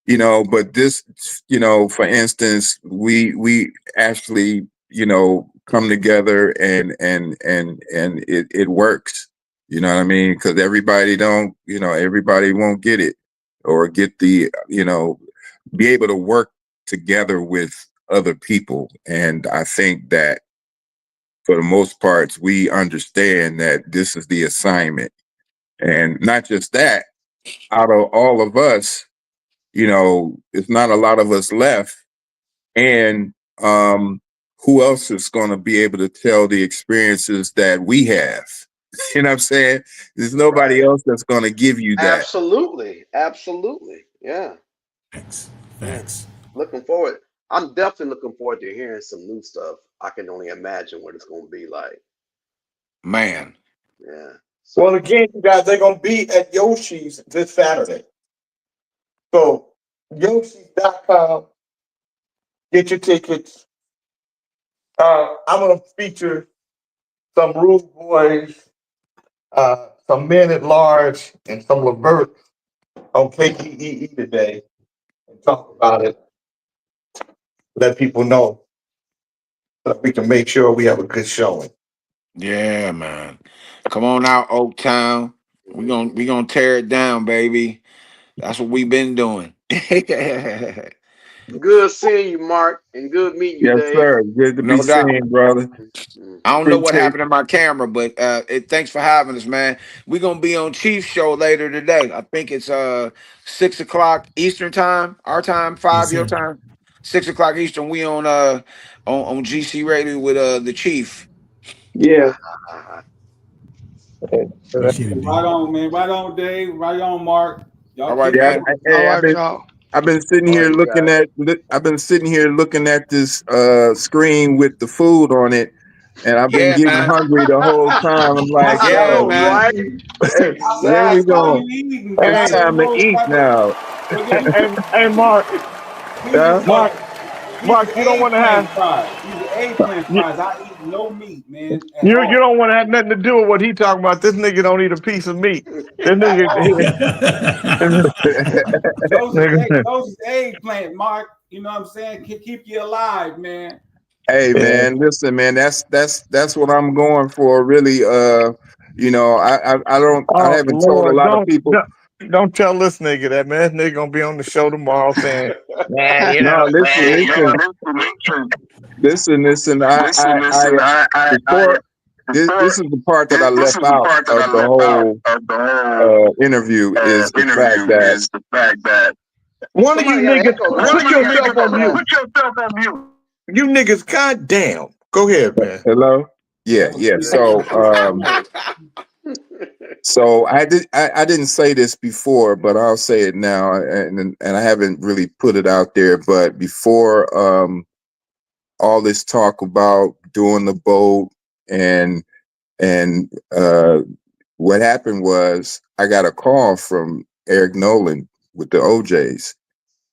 But this, for instance, we actually, come together and it works. You know what I mean? Because everybody won't get it or get the, be able to work together with other people. And I think that for the most parts, we understand that this is the assignment. And not just that, out of all of us, it's not a lot of us left. And who else is going to be able to tell the experiences that we have? You know what I'm saying? There's nobody Right. else that's going to give you that. Absolutely. Absolutely. Yeah. Facts. Yeah. Facts. Looking forward. I'm definitely looking forward to hearing some new stuff. I can only imagine what it's gonna be like. Man. Yeah. Well, So again, you guys, they're gonna be at Yoshi's this Saturday. So Yoshis.com, get your tickets. I'm gonna feature some Rude Boys, some Men at Large, and some Levert on KEEE today and talk about it. Let people know so that we can make sure we have a good showing. Yeah, man. Come on out, Oak Town. We gonna tear it down, baby. That's what we've been doing. good seeing you, Mark, and good meeting you, Yes, Dave. sir. Good to be No doubt. seen, brother. I Mhm. don't know what Appreciate. happened to my camera, but thanks for having us, man. We're gonna be on Chief Show later today. I think it's 6 o'clock Eastern time, our time, Yes, 5 your sir. time. 6 o'clock Eastern. We on GC Radio with the Chief. Yeah. Appreciate it, Right D. on, man. Right on, Dave. Right on, Mark. All Y'all right, keep Yeah, man. doing it. All hey, right, y'all. I've been sitting All here right, you looking guys. at I've been sitting here looking at this screen with the food on it, and I've been Yeah, getting man. hungry the whole time. I'm like, I Yeah, know, yo, man. right? hey, I when we asked how going? you eating because It's I Hey, didn't time to know what eat type of. now. But hey, then hey, hey, Mark, he was Mark, these Mark, are you don't want to have eggplant fries. These are eggplant you, fries. I eat no meat, man, at you all. don't want to have nothing to do with what he talking about. This nigga don't eat a piece of meat. This At all. nigga, nigga, Those is eggplant, Mark. You know what I'm saying? Keep you alive, man. Hey yeah. man, listen, man. That's what I'm going for. Really, I Oh haven't told a Lord, lot of people. don't tell this nigga that, man. This nigga gonna be on the show tomorrow saying, man, No, listen, listen, listen. Before this is the part that I left out of the whole interview is the fact that one of you Somebody got an niggas echo, man. put yourself on mute. You niggas, goddamn. Go ahead, man. hello, That yeah, was yeah. pretty So I didn't say this before, but I'll say it now, and I haven't really put it out there. But before all this talk about doing the boat and and what happened was I got a call from Eric Nolan with the OJs,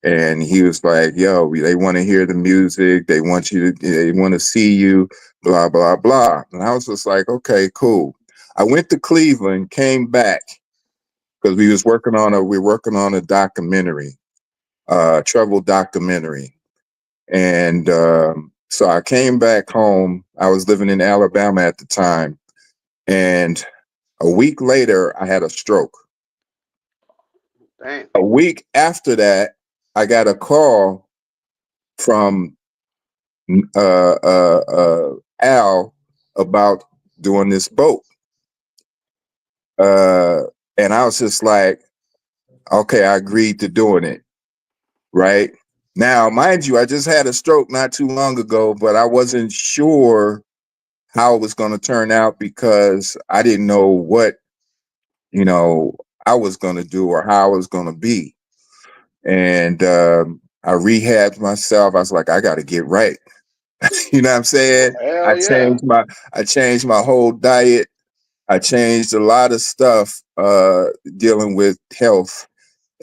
and he was like, "Yo, they want to hear the music. They want to see you. Blah blah blah." And I was just like, "Okay, cool." I went to Cleveland, came back because we're working on a documentary, travel documentary, and so I came back home. I was living in Alabama at the time, and a week later, I had a stroke. Damn. A week after that, I got a call from Al about doing this boat. And I was just like, okay, I agreed to doing it. Right now, mind you, I just had a stroke not too long ago, but I wasn't sure how it was going to turn out because I didn't know what, I was going to do or how I was going to be. And I rehabbed myself. I was like, I got to get right. You know what I'm saying? Hell yeah. I changed my whole diet. I changed a lot of stuff dealing with health.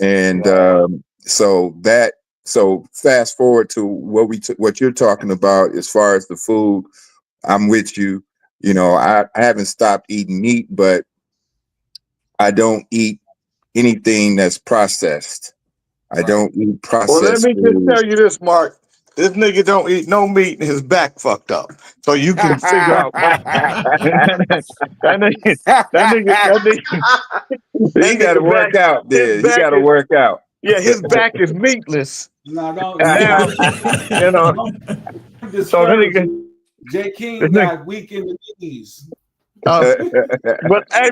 And Wow. so fast forward to what you're talking about as far as the food. I'm with you. I haven't stopped eating meat, but I don't eat anything that's processed. I right. don't eat Well, let processed me just foods. tell you this, Mark. This nigga don't eat no meat and his back fucked up. So you can figure out why. that nigga, So that he got to nigga back, work out his there. He back got to is, work out. yeah, his back is meatless. No, And now, you know, don't so that discourage nigga, you. J. this King nigga got weak in the knees. but hey,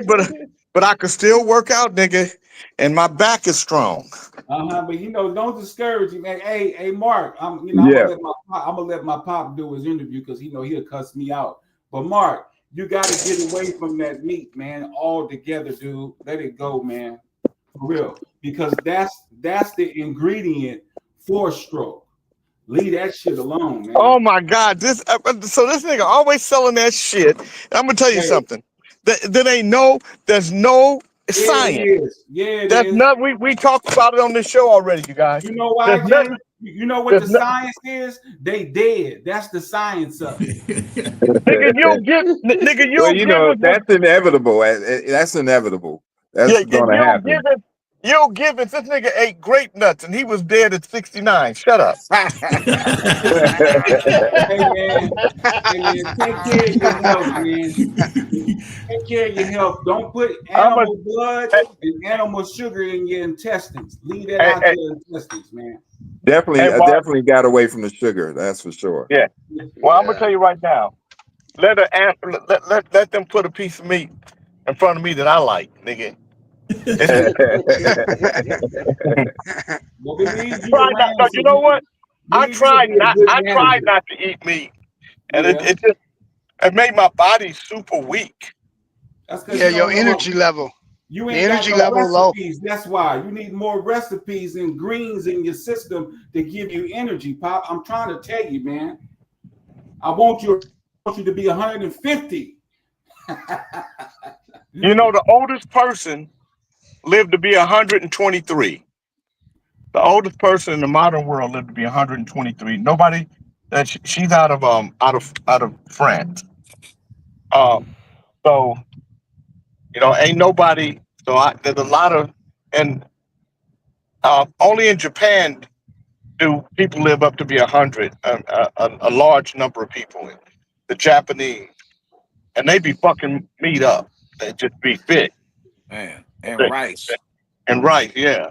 but I could still work out, nigga, and my back is strong. But don't discourage him. Hey, Mark. I'm Yeah. gonna let my pop do his interview because he'll cuss me out. But Mark, you got to get away from that meat, man, altogether, dude. Let it go, man, for real. Because that's the ingredient for stroke. Leave that shit alone, man. Oh my God! So this nigga always selling that shit. I'm gonna tell you Hey, something. There's no yeah, it science. is. Yeah, it There's is. not. We talked about it on this show already, you guys. You know why, There's James? nothing. You know what There's the not, science is? They dead. That's the science of it. nigga. Well, You'll give us what. that's inevitable. That's inevitable. That's Yeah, going to you'll give happen. it. You'll give it. This nigga ate grape nuts and he was dead at 69. Shut up. Hey man, take care of your health, man. Take care of your health. Don't put I'm a. animal blood and animal sugar in your intestines. Leave that Hey, out hey, your intestines, man. hey, I Mark. definitely got away from the sugar. That's for sure. Yeah. Well, I'm gonna Yeah. tell you right now. Let them put a piece of meat in front of me that I like, nigga. Well, we need you Try not. No, around you know some. what? We need you to be a good I tried manager. not to eat meat, and Yeah, it made my body super weak. that's because Yeah, you your don't know what energy level. you The ain't got energy no level low. recipes. That's why you need more recipes and greens in your system to give you energy, Pop. I'm trying to tell you, man. I want you want you to be 150. You know, the oldest person lived to be 123. The oldest person in the modern world lived to be 123. Nobody that she's out of France. So ain't nobody. So there's a lot of, and only in Japan do people live up to be 100. A large number of people. The Japanese, and they be fucking meat up. They just be fit. Man, and rice. And rice, yeah.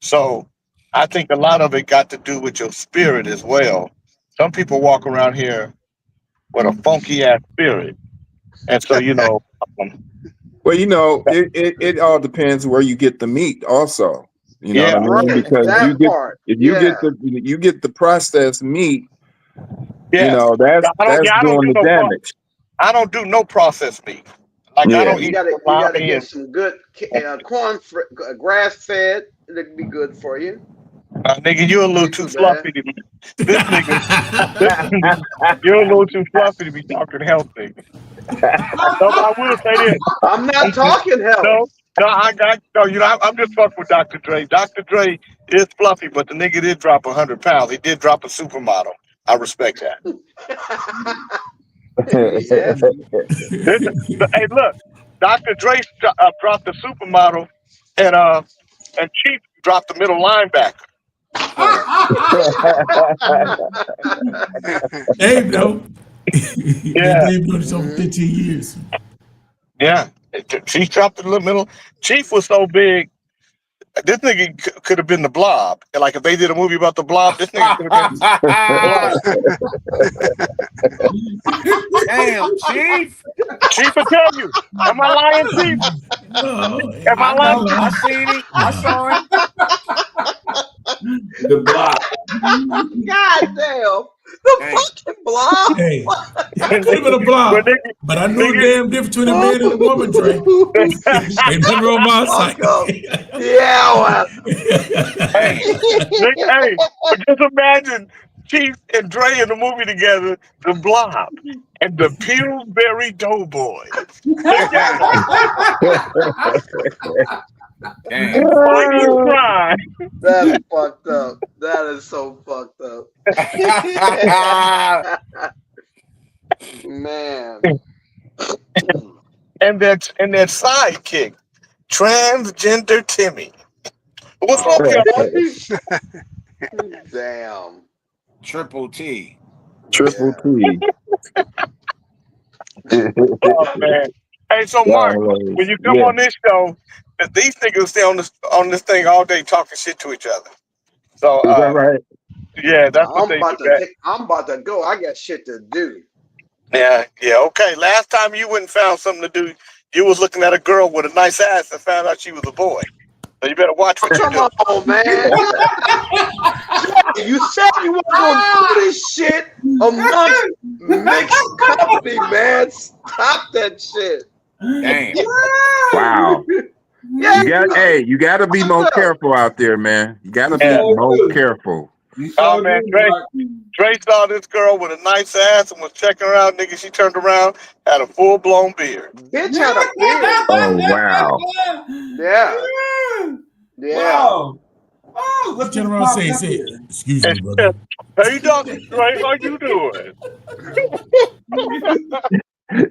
So I think a lot of it got to do with your spirit as well. Some people walk around here with a funky ass spirit, and so Well, it all depends where you get the meat. Also, you know what yeah, I mean? Right. Because That part. if Yeah. you get the processed meat, yes. that's I don't doing do the no damage. I don't do no processed meat. Like I Yeah. don't You eat gotta you gotta salami get some good grass fed. That'd be good for you. nigga, you a little Be too too bad. fluffy to be. This nigga, you're a little too fluffy to be talking healthy. No, but I will say this. I'm not talking health. No, I'm just fucking with Dr. Dre. Dr. Dre is fluffy, but the nigga did drop 100 pounds. He did drop a supermodel. I respect that. Yeah. Hey, look, Dr. Dre dropped the supermodel, and Chief dropped the middle linebacker. Abe, though. They Yeah, gave notice over 15 years. yeah. Chief dropped the middle. Chief was so big. This nigga could have been the Blob. Like if they did a movie about the Blob, this nigga could have been Blob. Damn, Chief. Chief will tell you. Am I lying, Chief? No, Am I I lying? know. I seen him. I saw him. The block. God damn. The fucking blob. Hey, I could have been a blob, but I knew the damn difference between a man and a woman, Dre. Ain't nothing wrong with my Fuck sight. up. Yeah, well. Hey, but just imagine Chief and Dre in the movie together, the Blob and the Pillsbury Doughboy. Damn. Fighting crime. That's fucked up. That is so fucked up. Man. and that sidekick, transgender Timmy. What's up, y'all? Damn. Triple T. Triple T. Oh man. Hey, so Mark, when you come on this show, these niggas stay on this thing all day talking shit to each other. So Is that right? yeah, that's what they do. I'm about to go. I got shit to do. Yeah, okay. Last time you went and found something to do, you was looking at a girl with a nice ass and found out she was a boy. So you better watch what you do. Come on, man. You said you weren't going to do this shit amongst mixed company, man. Stop that shit. Damn. Wow. Yeah, you gotta be more careful out there, man. You gotta be more careful. Oh man, Dre saw this girl with a nice ass and was checking her out. Nigga, she turned around, had a full blown beard. Bitch had a beard. Oh wow. Yeah. Yeah. Wow. Oh, Let's turn around and say, excuse me, brother. Hey, Dr. Dre, how you doing?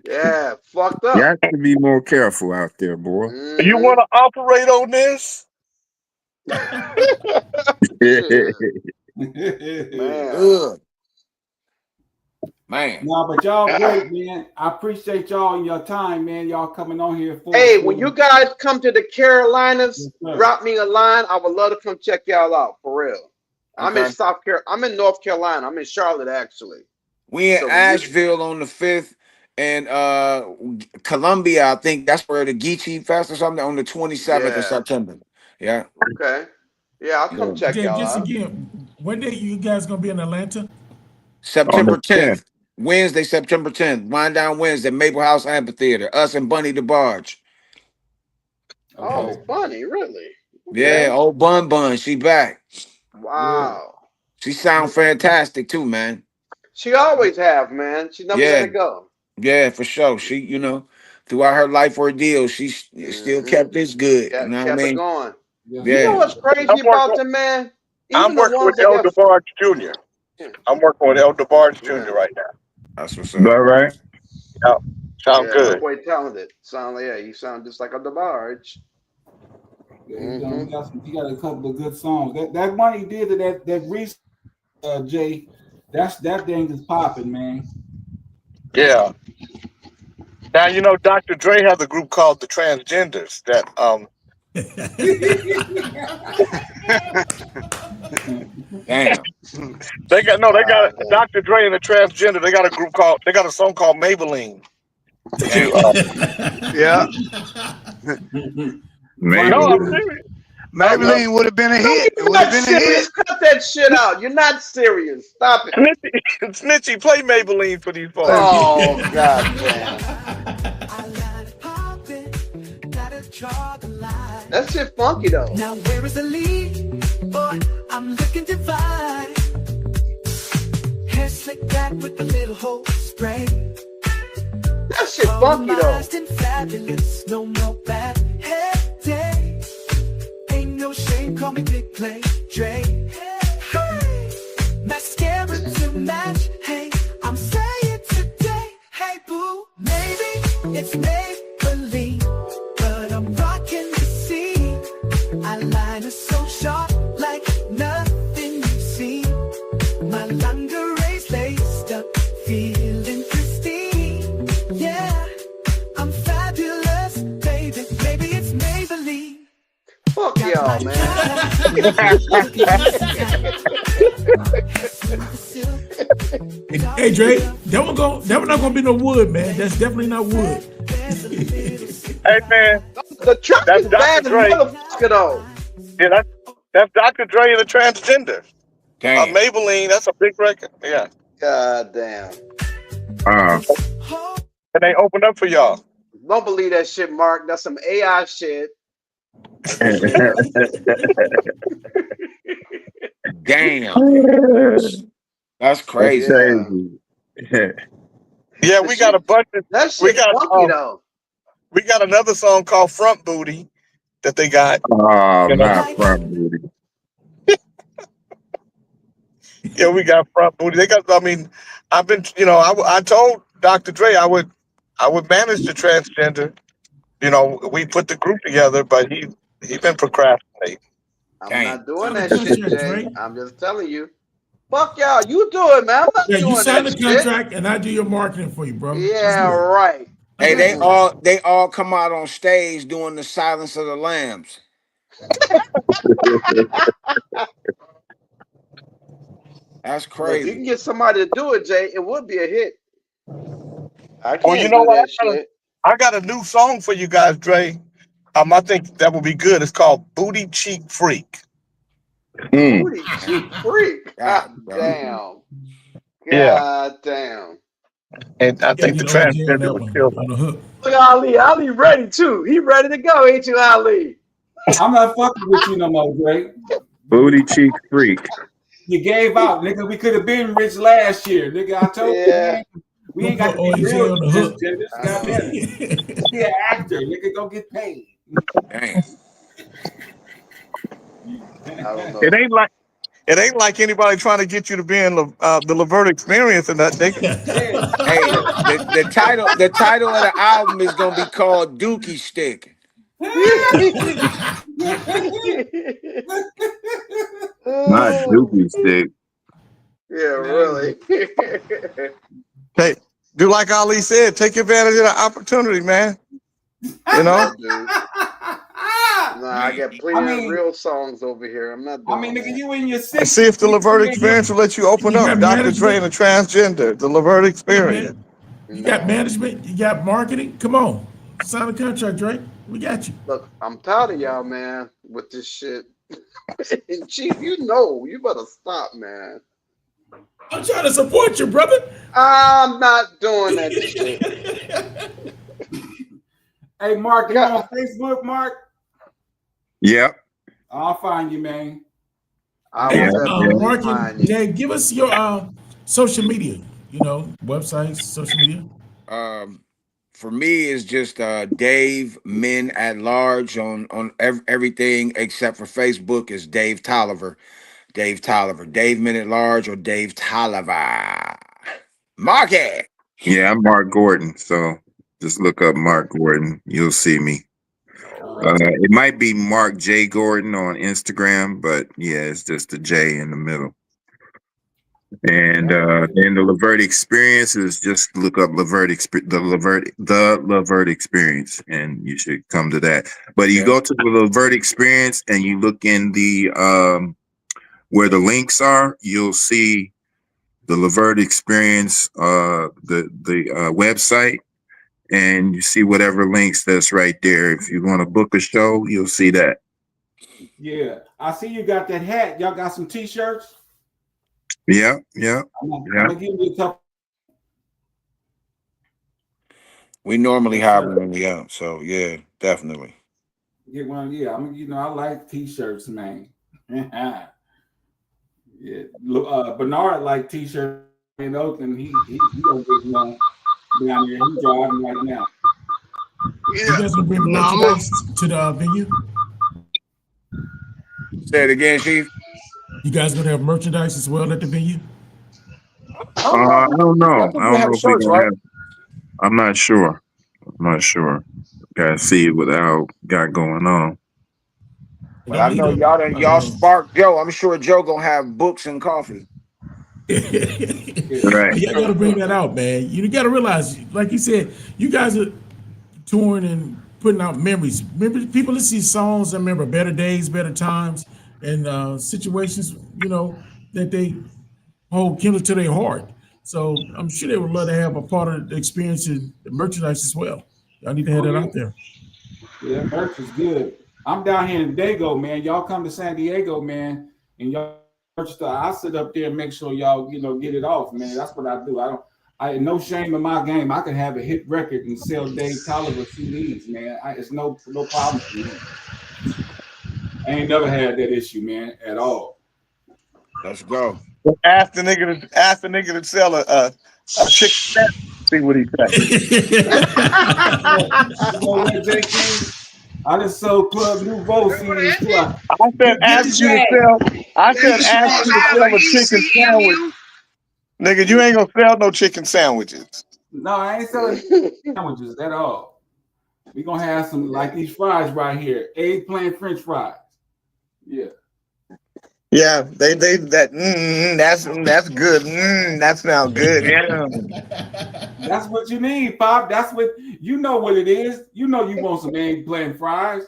Yeah, fucked up. You have to be more careful out there, boy. You want to operate on this? Man. Man. No, but y'all great, man. I appreciate y'all and your time, man. Y'all coming on here for Hey, us, when man. you guys come to the Carolinas, Yes, drop me a line. I would love to come check y'all out for real. I'm in Okay. I'm in North Carolina. I'm in Charlotte, actually. We in So Asheville on the 5th, and Columbia, I think that's where the Geechee Fest or something on the 27th of Yeah. September. Yeah. Okay. Yeah, I'll come check y'all Just out. again, when day you guys gonna be in Atlanta? September 10th. Wednesday, September 10th. Wind Down Wednesday, Maple House Amphitheater. Us and Bunny the Barge. Oh, Bunny, really? Yeah, old Bun Bun, she back. Wow. She sound fantastic too, man. She always have, man. She never let Yeah, it go. yeah, for sure. She, throughout her life ordeal, she still Hmm. kept this good. You know what I Kept it mean? going. You know Yeah. what's I'm crazy about working. them, man? I'm Even the working with ones that Elder got Barge Jr. yeah, I'm working with Elder Barge yeah, Jr. right now. That's what's All up. right. Yeah, sound yeah, good. homeboy talented. Sound like you sound just like a DeBarge. Yeah, Mm-hmm. he got a couple of good songs. That one he did to that recent Jay, that thing is popping, man. Yeah. Now Dr. Dre has a group called the Transgenders that Damn. they got Damn. Dr. Dre and the Transgender. They got a song called Maybelline. To Damn. Yeah. no, Maybe. I'm serious. Maybelline would have been a No, hit. It you're would have not been a hit. serious. Cut that shit out. You're not serious. Stop it. Snitchy, Snitchy, play Maybelline for these folks. Oh god damn. That shit funky though. Now where is the lead? Boy, I'm looking divine. Hair slicked back with a little hole spray. That shit funky though. Harmonized and fabulous, no more bad hair day. Ain't no shame, call me Big Play Dre. Hey, mascara to match. Hey, I'm saying today. Hey boo, maybe it's Maybelline, but I'm rocking the scene. Eyeliner so sharp, like nothing you've seen. My lingerie's laced up, feeling pristine. Yeah, I'm fabulous, baby. Maybe it's Maybelline. Fuck y'all, man. Hey Dre, that one not gonna be no wood, man. That's definitely not wood. Hey man, The truck that's is Dr. bad as Dre. motherfucker though. Yeah, that's Dr. Dre and the Transgender. Damn. Maybelline, that's a big record. Yeah, God damn. and they opened up for y'all. Don't believe that shit, Mark. That's some AI shit. Damn. That's That's crazy. Yeah. crazy. Yeah, The we got a shit, bunch of that shit funky though. we got another song called Front Booty that they got. Oh, You know, not front booty. yeah, we got Front Booty. They got. I mean, I've been. I told Dr. Dre I would manage the Transgender. We put the group together, but he been procrastinating. I'm Damn. not doing Sign the that shit, contract, Jay. Dre. I'm just telling you. Fuck y'all. You do it, man. I'm not Yeah, you doing sign that the shit. contract and I do your marketing for you, bro. Let's Yeah, do it. right. Hey, they Mm-mm. all come out on stage doing the Silence of the Lambs. That's But if you crazy. can get somebody to do it, Jay, it would be a hit. I Well, you can't know do what? that shit. I got a new song for you guys, Dre. I think that will be good. It's called Booty Cheek Freak. Booty cheek freak. God, God bro. damn. Yeah, God damn. and I You gotta think the get OJ on Transgender that would one kill on the hook. Look, Ali. Ali ready too. He ready to go, ain't you, Ali? I'm not fucking with you no more, Drake. Booty cheek freak. You gave out, nigga. We could have been rich last year, nigga. I told you, Yeah. man. We Don't ain't got put to be real OJ on the hook. transgenders. I know. Goddamn it. Go be an actor, nigga. Go get paid. Damn. I don't it know. ain't like it ain't like anybody trying to get you to be in the Levert Experience and that they Yeah. Hey, the title of the album is gonna be called Dookie Stick. Not Oh, doopy stick. yeah, really. hey do like Ali said, take advantage of the opportunity, man. You know, No, dude. Nah, I got plenty I of mean, real songs over here. I'm not doing nigga, that. you in your and 60s. see if the Levert You ain't Experience will let you open You up. got Dr. Dre and the management, Transgender, the Levert yeah, Experience. man. You got No. management, you got marketing. Come on. Sign the contract, Dre. We got you. Look, I'm tired of y'all, man, with this shit. And Chief, you better stop, man. I'm trying to support you, brother. I'm not doing that shit. Hey, Mark, you God, on Facebook, Mark? Yep. I'll find you, man. I Hey, will Yeah. Yeah. definitely Mark find and you. Jay, give us your social media, websites, social media. Um, for me, it's just Dave Men at Large on everything except for Facebook is Dave Tolliver. Dave Tolliver. Dave Men at Large or Dave Tolliver. Market. Yeah, I'm Mark Gordon. So just look up Mark Gordon. You'll see me. It might be Mark J. Gordon on Instagram, but yeah, it's just the J in the middle. And then the Levert Experience is just look up the Levert Experience, and you should come to that. But you go to the Levert Experience and you look in the where the links are, you'll see the Levert Experience, the website, and you see whatever links that's right there. If you want to book a show, you'll see that. Yeah, I see you got that hat. Y'all got some T-shirts? Yeah. I'm gonna give you a couple. We normally have them, yeah. So yeah, definitely. Get one, yeah. I like T-shirts, man. Yeah. Look, Bernard like T-shirts in Oakland. He don't get one down here. He's driving right now. You guys gonna bring merchandise to the venue? Say it again, Chief. You guys gonna have merchandise as well at the venue? I don't know. think I we don't have know if we're shirts, gonna right? have. I'm not sure. Gotta see what Al got going on. But I know y'all sparked Joe. I'm sure Joe gonna have books and coffee. Right. Y'all gotta bring that out, man. You gotta realize, like you said, you guys are touring and putting out memories. Remember, people that see songs and remember better days, better times, and situations, that they hold kindle to their heart. So I'm sure they would love to have a part of the experience and the merchandise as well. Y'all need to have that out there. Yeah, that merch is good. I'm down here in Dago, man. Y'all come to San Diego, man, and y'all merch store. I sit up there and make sure y'all, get it off, man. That's what I do. I no shame in my game. I can have a hit record and sell Dave Tolliver CDs, man. It's no problem for me. I ain't never had that issue, man, at all. Let's go. Ask the nigga to sell a chicken sandwich. See what he says. You know what, J. King? I just sold Club Nouveau CDs too. I said ask you to sell a chicken sandwich. Nigga, you ain't gonna sell no chicken sandwiches. No, I ain't selling sandwiches at all. We gonna have some like these fries right here, eggplant French fries. Yeah. Yeah, that's good. That sounds good. Yeah. That's what you need, Pop. That's what you know what it is. You know you want some eggplant fries.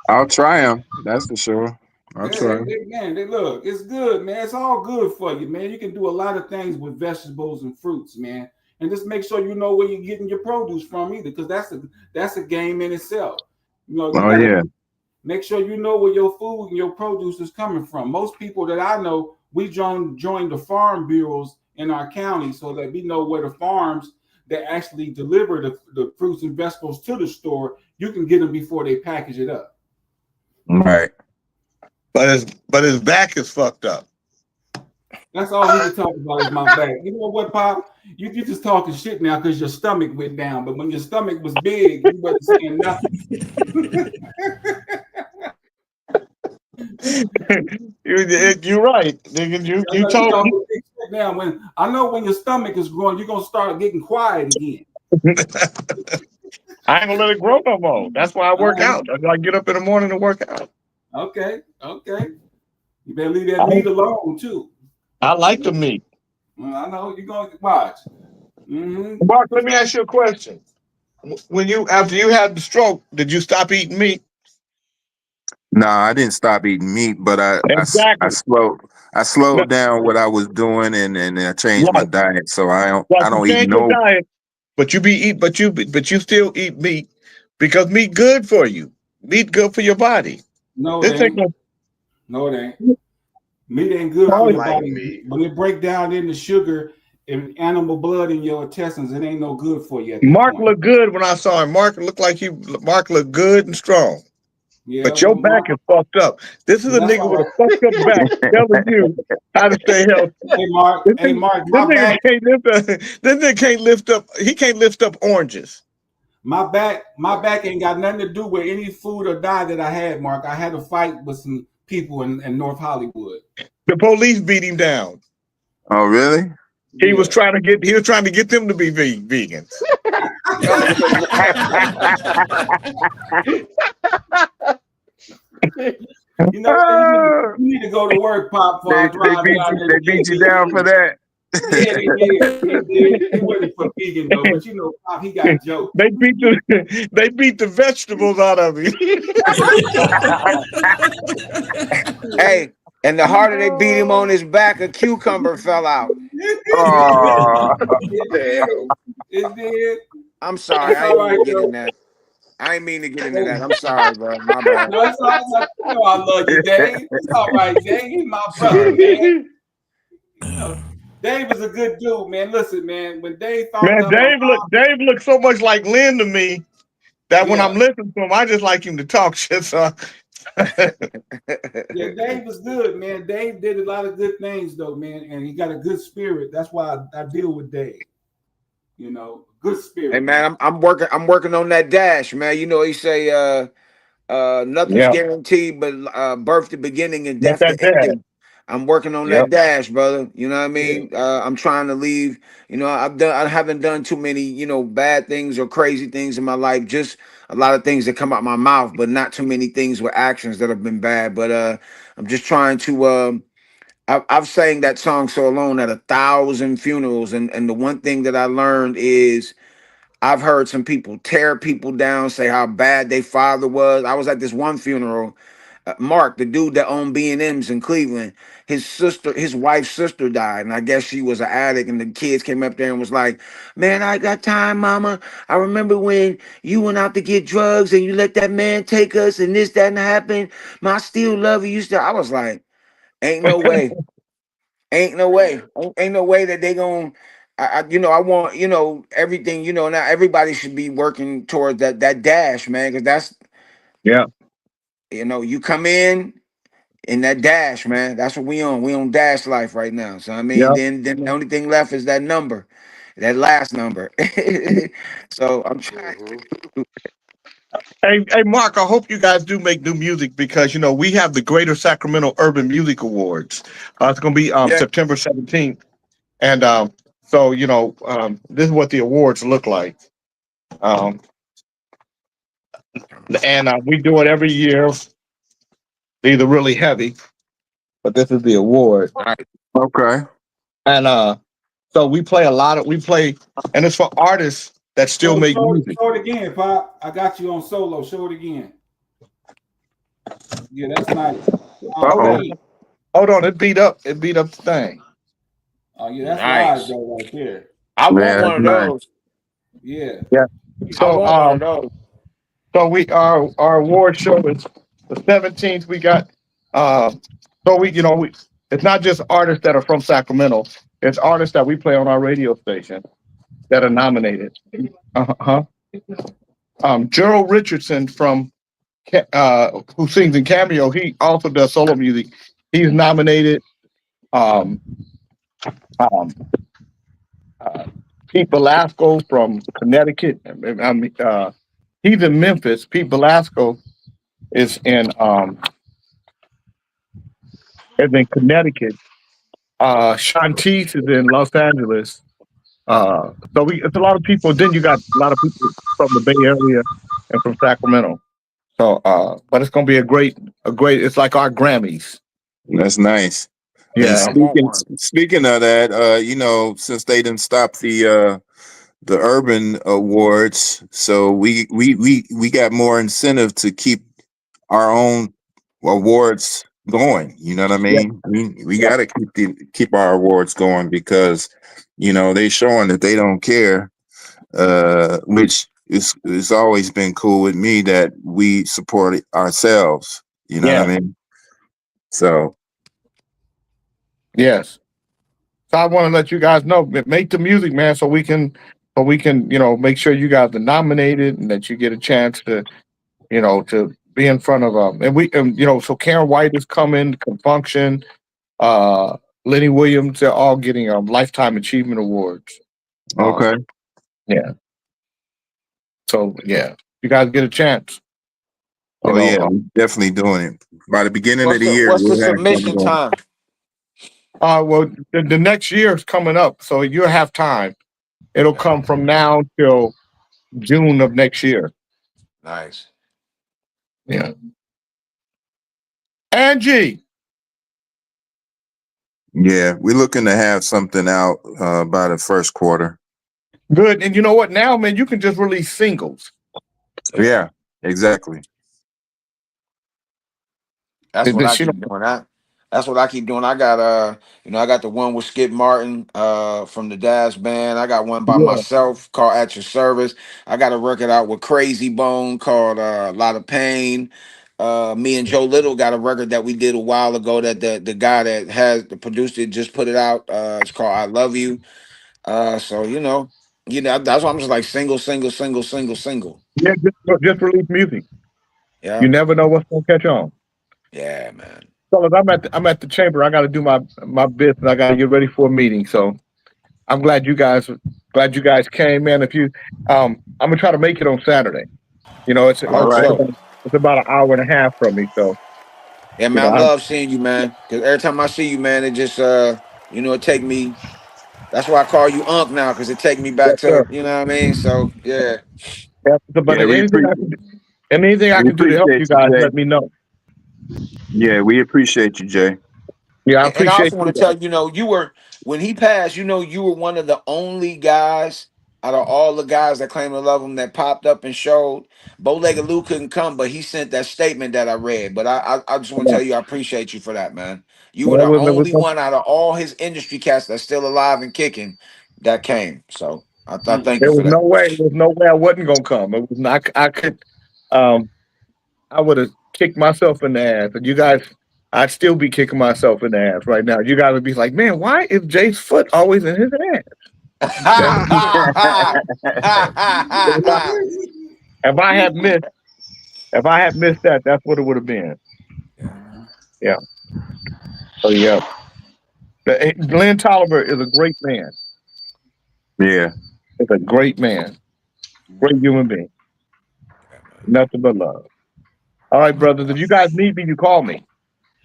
I'll try them. That's for sure. I'll try. Look, it's good, man. It's all good for you, man. You can do a lot of things with vegetables and fruits, man. And just make sure you know where you're getting your produce from either, because that's a game in itself. You gotta make sure you know where your food and your produce is coming from. Most people that I know, we joined the farm bureaus in our county so that we know where the farms that actually deliver the fruits and vegetables to the store, you can get them before they package it up. Right. But his back is fucked up. That's all he can talk about is my back. You know what, Pop? You just talking shit now because your stomach went down. But when your stomach was big, you wasn't saying nothing. You're right, nigga. You told me. Now, when I know when your stomach is growing, you're gonna start getting quiet again. I ain't gonna let it grow no more. That's why I work out. That's why I get up in the morning to work out. Okay. You better leave that meat alone too. I like the meat. Well, I know you're gonna watch. Mm-hmm. Mark, let me ask you a question. After you had the stroke, did you stop eating meat? No, I didn't stop eating meat, but I slowed down what I was doing and I changed my diet. So I don't eat no diet, but you still eat meat because meat good for you. Meat good for your body. No, it ain't. No, it ain't. Meat ain't good for your body. When it break down into sugar and animal blood in your intestines, it ain't no good for you. Mark looked good when I saw him. Mark looked good and strong. Yeah, But your well, back Mark, is fucked up. This is a that's nigga all with a right. fucked up back telling you how to stay healthy. Hey, Mark, This my nigga back, can't lift up. This nigga can't lift up. He can't lift up oranges. my back ain't got nothing to do with any food or diet that I had, Mark. I had a fight with some people in North Hollywood. The police beat him down. Oh, really? He was Yeah. trying to get. He was trying to get them to be vegans. You know what? You need to go to work, Pop, before I drive down there They to get beat you you. down for that. Yeah, they did. They did. It wasn't for vegan though, but you know, Pop, he got jokes. They beat the vegetables out of him. Hey, and the harder they beat him on his back, a cucumber fell out. Oh. It did. It did. I'm sorry, That's I all ain't mean right, to get though. in that. I ain't mean to get into that. I'm sorry, bro. My bad. No, it's all right. You know I love you, Dave. It's all right, Dave. He's my brother, man. You know, Dave is a good dude, man. Listen, man, when Dave found Man, out my mom, Dave looks so much like Lynn to me that when yeah, I'm listening to him, I just like him to talk shit. So yeah, Dave was good, man. Dave did a lot of good things, though, man, and he got a good spirit. That's why I deal with Dave. You know, good Hey spirit, man. man, I'm working on that dash, man. You know, he say nothing's yeah, guaranteed but birth the beginning and let death that the dad. ending. I'm working on Yep. that dash, brother. You know what I Yeah. mean? I'm trying to leave. You know, I haven't done too many, bad things or crazy things in my life. Just a lot of things that come out my mouth, but not too many things with actions that have been bad. But I'm just trying to I've sang that song so alone at 1,000 funerals, and the one thing that I learned is I've heard some people tear people down, say how bad their father was. I was at this one funeral. Mark, the dude that owned B&M's in Cleveland, his wife's sister died, and I guess she was an addict. And the kids came up there and was like, "Man, I got time, Mama. I remember when you went out to get drugs and you let that man take us, and this, that, and happened. I still love you." I was like, "Ain't no way." Ain't no way. Ain't no way that they gon' I want, everything, now everybody should be working towards that dash, man, because that's, Yeah, you come in that dash, man. That's what we on. We on dash life right now. So I mean, yeah. then the only thing left is that number, that last number. So I'm trying Mm-hmm. to. Hey, Mark. I hope you guys do make new music because we have the Greater Sacramento Urban Music Awards. It's going to be Yeah. September 17th, and so this is what the awards look like. Um, and we do it every year. These are really heavy, but this is the award. All right. Okay. And so we play, and it's for artists that still make music. Show it again, Pop. I got you on solo. Show it again. Yeah, that's nice. Hold Uh-oh. on, hold on. It beat up the thing. Oh, yeah, that's live Nice. though, right there. I want Yeah, one that's of nice. those. Yeah. Yeah. I So want one of those. so we our award show is the 17th. We got so we it's not just artists that are from Sacramento. It's artists that we play on our radio station that are nominated. Uh-huh. Gerald Richardson who sings in Cameo. He also does solo music. He's nominated. Um, um, Pete Velasco from Connecticut. He's in Memphis. Pete Velasco is in Connecticut. Shantice is in Los Angeles. It's a lot of people. Then you got a lot of people from the Bay Area and from Sacramento. So, but it's gonna be a great. It's like our Grammys. That's nice. And Yeah, I want speaking one. speaking of that, since they didn't stop the urban awards, so we got more incentive to keep our own awards going. You know what I yeah, mean? We yeah, got to keep our awards going because they showing that they don't care. Which is always been cool with me that we support ourselves. You know what I yeah. mean? So Yes. So I want to let you guys know, make the music, man, so we can make sure you guys are nominated and that you get a chance to be in front of and we so Karen White is coming, Confunction, Lenny Williams, they're all getting lifetime achievement awards. Okay. Yeah. So yeah, you guys get a chance. Oh yeah, we're definitely doing it. By the beginning of What's the the year, what's the we'll have something submission going. time? Well, the next year is coming up, so you'll have time. It'll come from now till June of next year. Nice. Yeah. Angie. Yeah, we're looking to have something out by the first quarter. Good. And you know what? Now, man, you can just release singles. Yeah, exactly. That's what I keep doing. That's what I keep doing. I got I got the one with Skip Martin from the Dash Band. I got one by Yeah. myself called At Your Service. I got a record out with Crazy Bone called A Lot of Pain. Me and Joe Little got a record that we did a while ago that the guy that has the produced it just put it out. It's called I Love You. So that's why I'm just like single. Yeah, just release music. Yeah. You never know what's gonna catch on. Yeah, man. So I'm at the chamber. I gotta do my business. I gotta get ready for a meeting. So I'm glad you guys came, man. If you I'm gonna try to make it on Saturday. It's I hope so. it's about an hour and a half from me. So Yeah, man, I love seeing you, man. Because every time I see you, man, it just it take me. That's why I call you Unc now, because it take me back yes, to, sir. you know what I mean. So yeah, But Yeah, anything I we can do to help appreciate you you, guys, Jay. let me know. Yeah, we appreciate you, Jay. Yeah, I and I appreciate also want you to tell guys. you, you were when he passed, you were one of the only guys out of all the guys that claim to love him that popped up and showed. Bowlegged Lou couldn't come, but he sent that statement that I read. But I just want to tell you, I appreciate you for that, man. You were Well, the it was only one out of all his industry cats that's still alive and kicking that came. So I thank you there for was that. no way. There was no way I wasn't gonna come. It was not. I could. I would have kicked myself in the ass, and you guys. I'd still be kicking myself in the ass right now. You guys would be like, "Man, why is Jay's foot always in his ass?" If I had missed, that, that's what it would have been. Yeah. So yeah, Glenn Tolliver is a great man. Yeah. He's a great man, great human being. Nothing but love. All right, brothers. If you guys need me, you call me.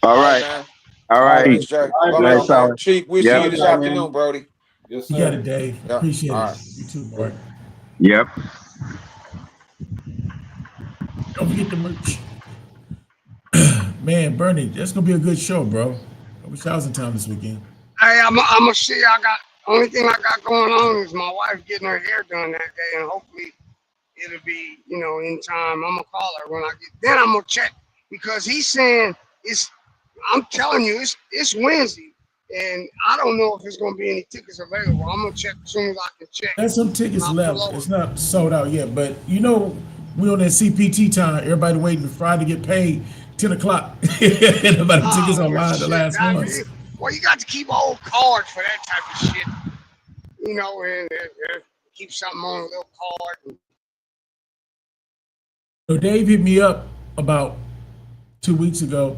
All All right, right. man. All All right, right. Miss J. All right, Love Nice y'all, brother. man. talking. Chief, we'll see Yep. you Love this y'all, man. afternoon, Brody. Yes, You got sir. it, Dave. Yeah. Appreciate All it. right. You too, Mark. Yep. Don't forget the merch. Man, Bernie, that's gonna be a good show, bro. I wish I was in town this weekend. Hey, I'm gonna see. Only thing I got going on is my wife getting her hair done that day, and hopefully it'll be in time. I'm gonna call her when I get. Then I'm gonna check because he's saying it's. I'm telling you, it's Wednesday, and I don't know if there's gonna be any tickets available. I'm gonna check as soon as I can check. There's some tickets I'll pull left. over. It's not sold out yet, but we on that CPT time. Everybody waiting for Friday to get paid 10 o'clock. Everybody tickets Oh online the shit! last ones. Well, you got to keep old cards for that type of shit, and keep something on a little card. So Dave hit me up about 2 weeks ago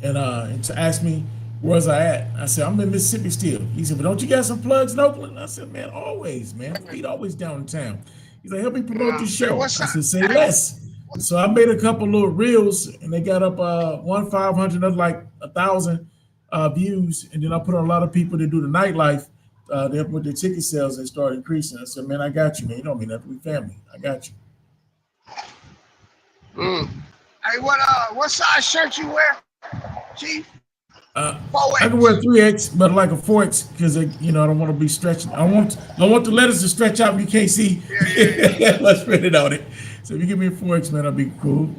and to ask me where's I at. I said, I'm in Mississippi still. He said, but don't you got some plugs in Oakland? I said, man, always, man. Feet always downtown. He's like, help me promote this show. I said, say less. So I made a couple little reels and they got up one 500, another like 1,000 views. And then I put on a lot of people that do the nightlife to help with their ticket sales and start increasing. I said, man, I got you, man. You know me, nothing. We family. I got you. Hey, what size shirt you wear, Chief? I can wear 3X, but like a 4X because I don't want to be stretching. I want the letters to stretch out and you can't see. Let's spread it on it. So if you give me a 4X, man, that'll be cool.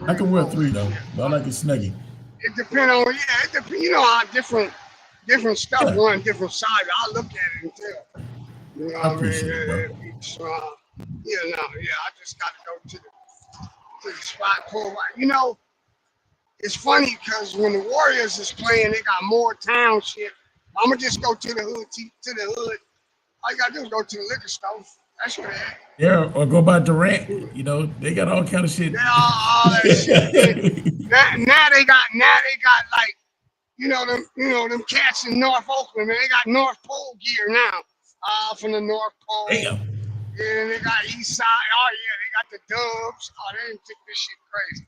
I can wear 3 though, but I like it snuggy. It depends on it depends. You know how different stuff run different sizes. I look at it and tell. You know I appreciate it, bro. I just got to go to the spot pull right. It's funny because when the Warriors is playing, they got more township. I'm gonna just go to the hood. All you gotta do is go to the liquor store, That's great. Yeah, or go by Durant. You know, they got all kind of shit. Yeah, all that shit. Now they got like them cats in North Oakland, man. They got North Pole gear now. From the North Pole. Damn. Yeah, and they got East Side. Oh yeah, they got the Dubs. Oh, they didn't take this shit crazy.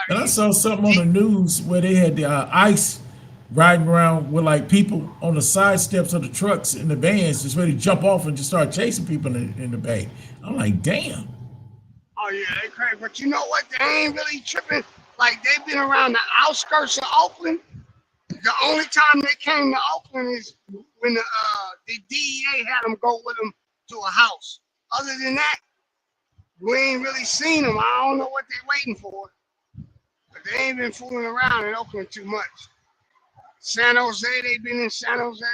And I saw something on the news where they had the ICE riding around with like people on the side steps of the trucks and the vans just ready to jump off and just start chasing people in the bay. I'm like, damn. Oh yeah, they crazy. But you know what? They ain't really tripping. Like they've been around the outskirts of Oakland. The only time they came to Oakland is when the DEA had them go with them to a house. Other than that, we ain't really seen them. I don't know what they're waiting for. But they ain't been fooling around in Oakland too much. San Jose, they've been in San Jose.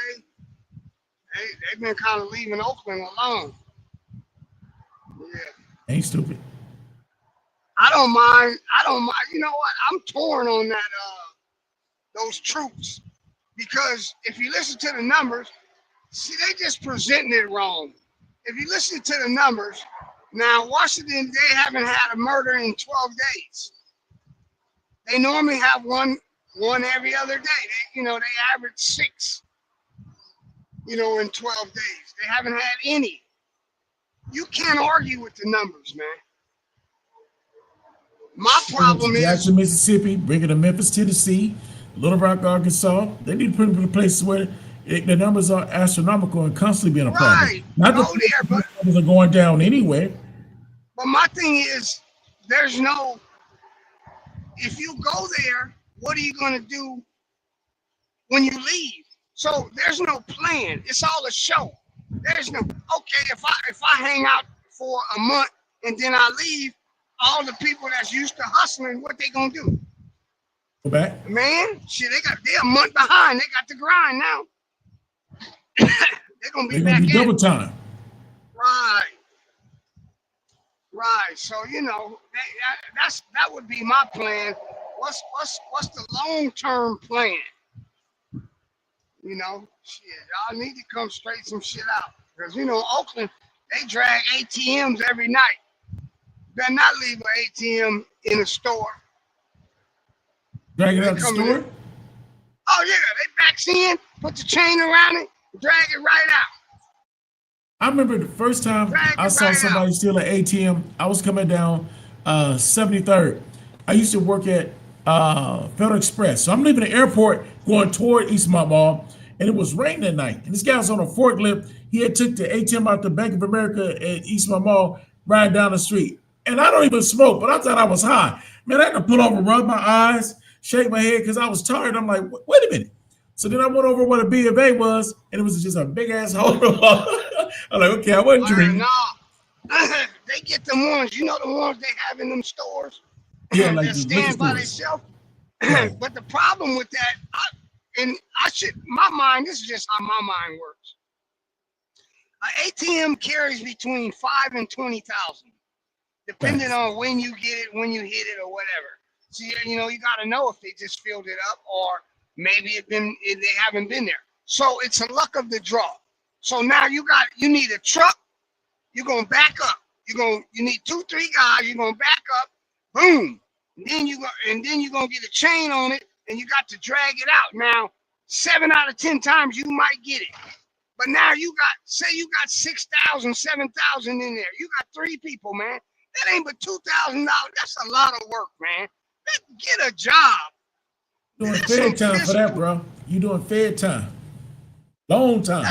They've been kind of leaving Oakland alone. Yeah. Ain't stupid. I don't mind. You know what? I'm torn on that. Those troops, because if you listen to the numbers, see, they just presenting it wrong. If you listen to the numbers, now Washington, they haven't had a murder in 12 days. They normally have one every other day. They average 6, in 12 days. They haven't had any. You can't argue with the numbers, man. My problem is Jackson, Mississippi, bring it to Memphis, Tennessee, Little Rock, Arkansas. They need to put them in places where the numbers are astronomical and constantly being a problem. Right. Not Go that there, but the numbers are going down anyway. But my thing is, there's no. If you go there, what are you going to do when you leave? So there's no plan. It's all a show. There's no if I hang out for a month and then I leave, all the people that's used to hustling, what they gonna do? Go back. Man, shit, they're a month behind. They got to grind now. They're gonna be back in double time. Right. So that would be my plan. What's the long-term plan? Shit, y'all need to come straight some shit out. Because, Oakland, they drag ATMs every night. Better not leave an ATM in a store. Drag it out the store? Oh, yeah, they backs in, put the chain around it, drag it right out. I remember the first time I saw somebody steal an ATM, I was coming down 73rd. I used to work at Federal Express. So I'm leaving the airport going toward Eastmont Mall, and it was raining that night. And this guy was on a forklift. He had took the ATM out the Bank of America at Eastmont Mall, riding down the street. And I don't even smoke, but I thought I was high. Man, I had to pull over, rub my eyes, shake my head because I was tired. I'm like, wait a minute. So then I went over where the B of A was, and it was just a big ass hole. I'm like, okay, I wasn't dreaming. No, they get the ones, the ones they have in them stores. Yeah, like that stand by themselves. But the problem with that, my mind, this is just how my mind works. An ATM carries between 5 and 20,000, depending on when you get it, when you hit it, or whatever. So you got to know if they just filled it up or maybe they haven't been there. So it's a luck of the draw. So now you need a truck. You're gonna back up. You need 2-3 guys. You're gonna back up. Boom. And then you're gonna get a chain on it, and you got to drag it out. Now, 7 out of 10 times you might get it. But now you got 6,000, 7,000 in there. You got 3 people, man. That ain't but $2,000. That's a lot of work, man. Get a job. Doing Fed time for that, bro. You doing Fed time. Long time.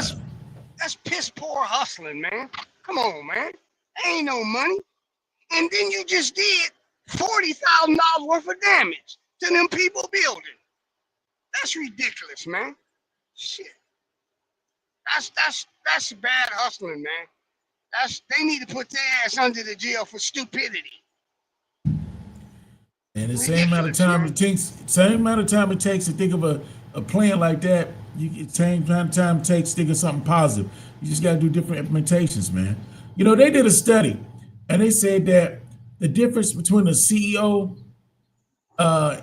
That's piss poor hustling, man. Come on, man. Ain't no money. And then you just did $40,000 worth of damage to them people building. That's ridiculous, man. Shit. That's bad hustling, man. They need to put their ass under the jail for stupidity. And the same amount of time it takes to think of a plan like that, same amount of time it takes to think of something positive. You just got to do different implementations, man. They did a study, and they said that the difference between a CEO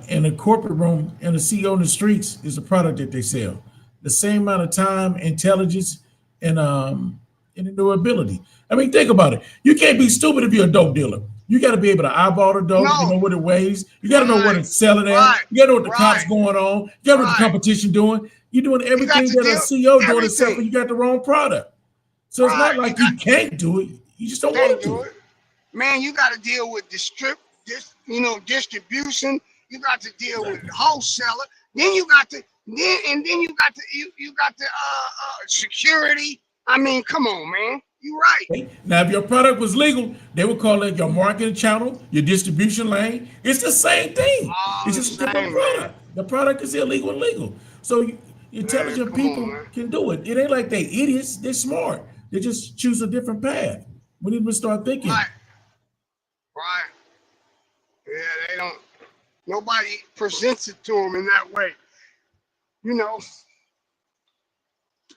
in a corporate room and a CEO in the streets is the product that they sell. The same amount of time, intelligence, and and the durability. I mean, think about it. You can't be stupid if you're a dope dealer. You got to be able to eyeball the dope. You know what it weighs. You got to know what it's selling at. You got to know what the cops going on. You got to know what the competition doing. You're doing everything that a CEO doing, except for you got the wrong product. So it's not like you can't do it. You just don't want to do it. Man, you got to deal with distribution. You got to deal with wholesaler. Then you got to then you got the security. I mean, come on, man. You're right. Now, if your product was legal, they would call it your marketing channel, your distribution lane. It's the same thing. It's just a different product. The product is illegal and legal. So intelligent people can do it. It ain't like they idiots. They're smart. They just choose a different path. We need to start thinking. Right. Yeah, they don't. Nobody presents it to them in that way. You know,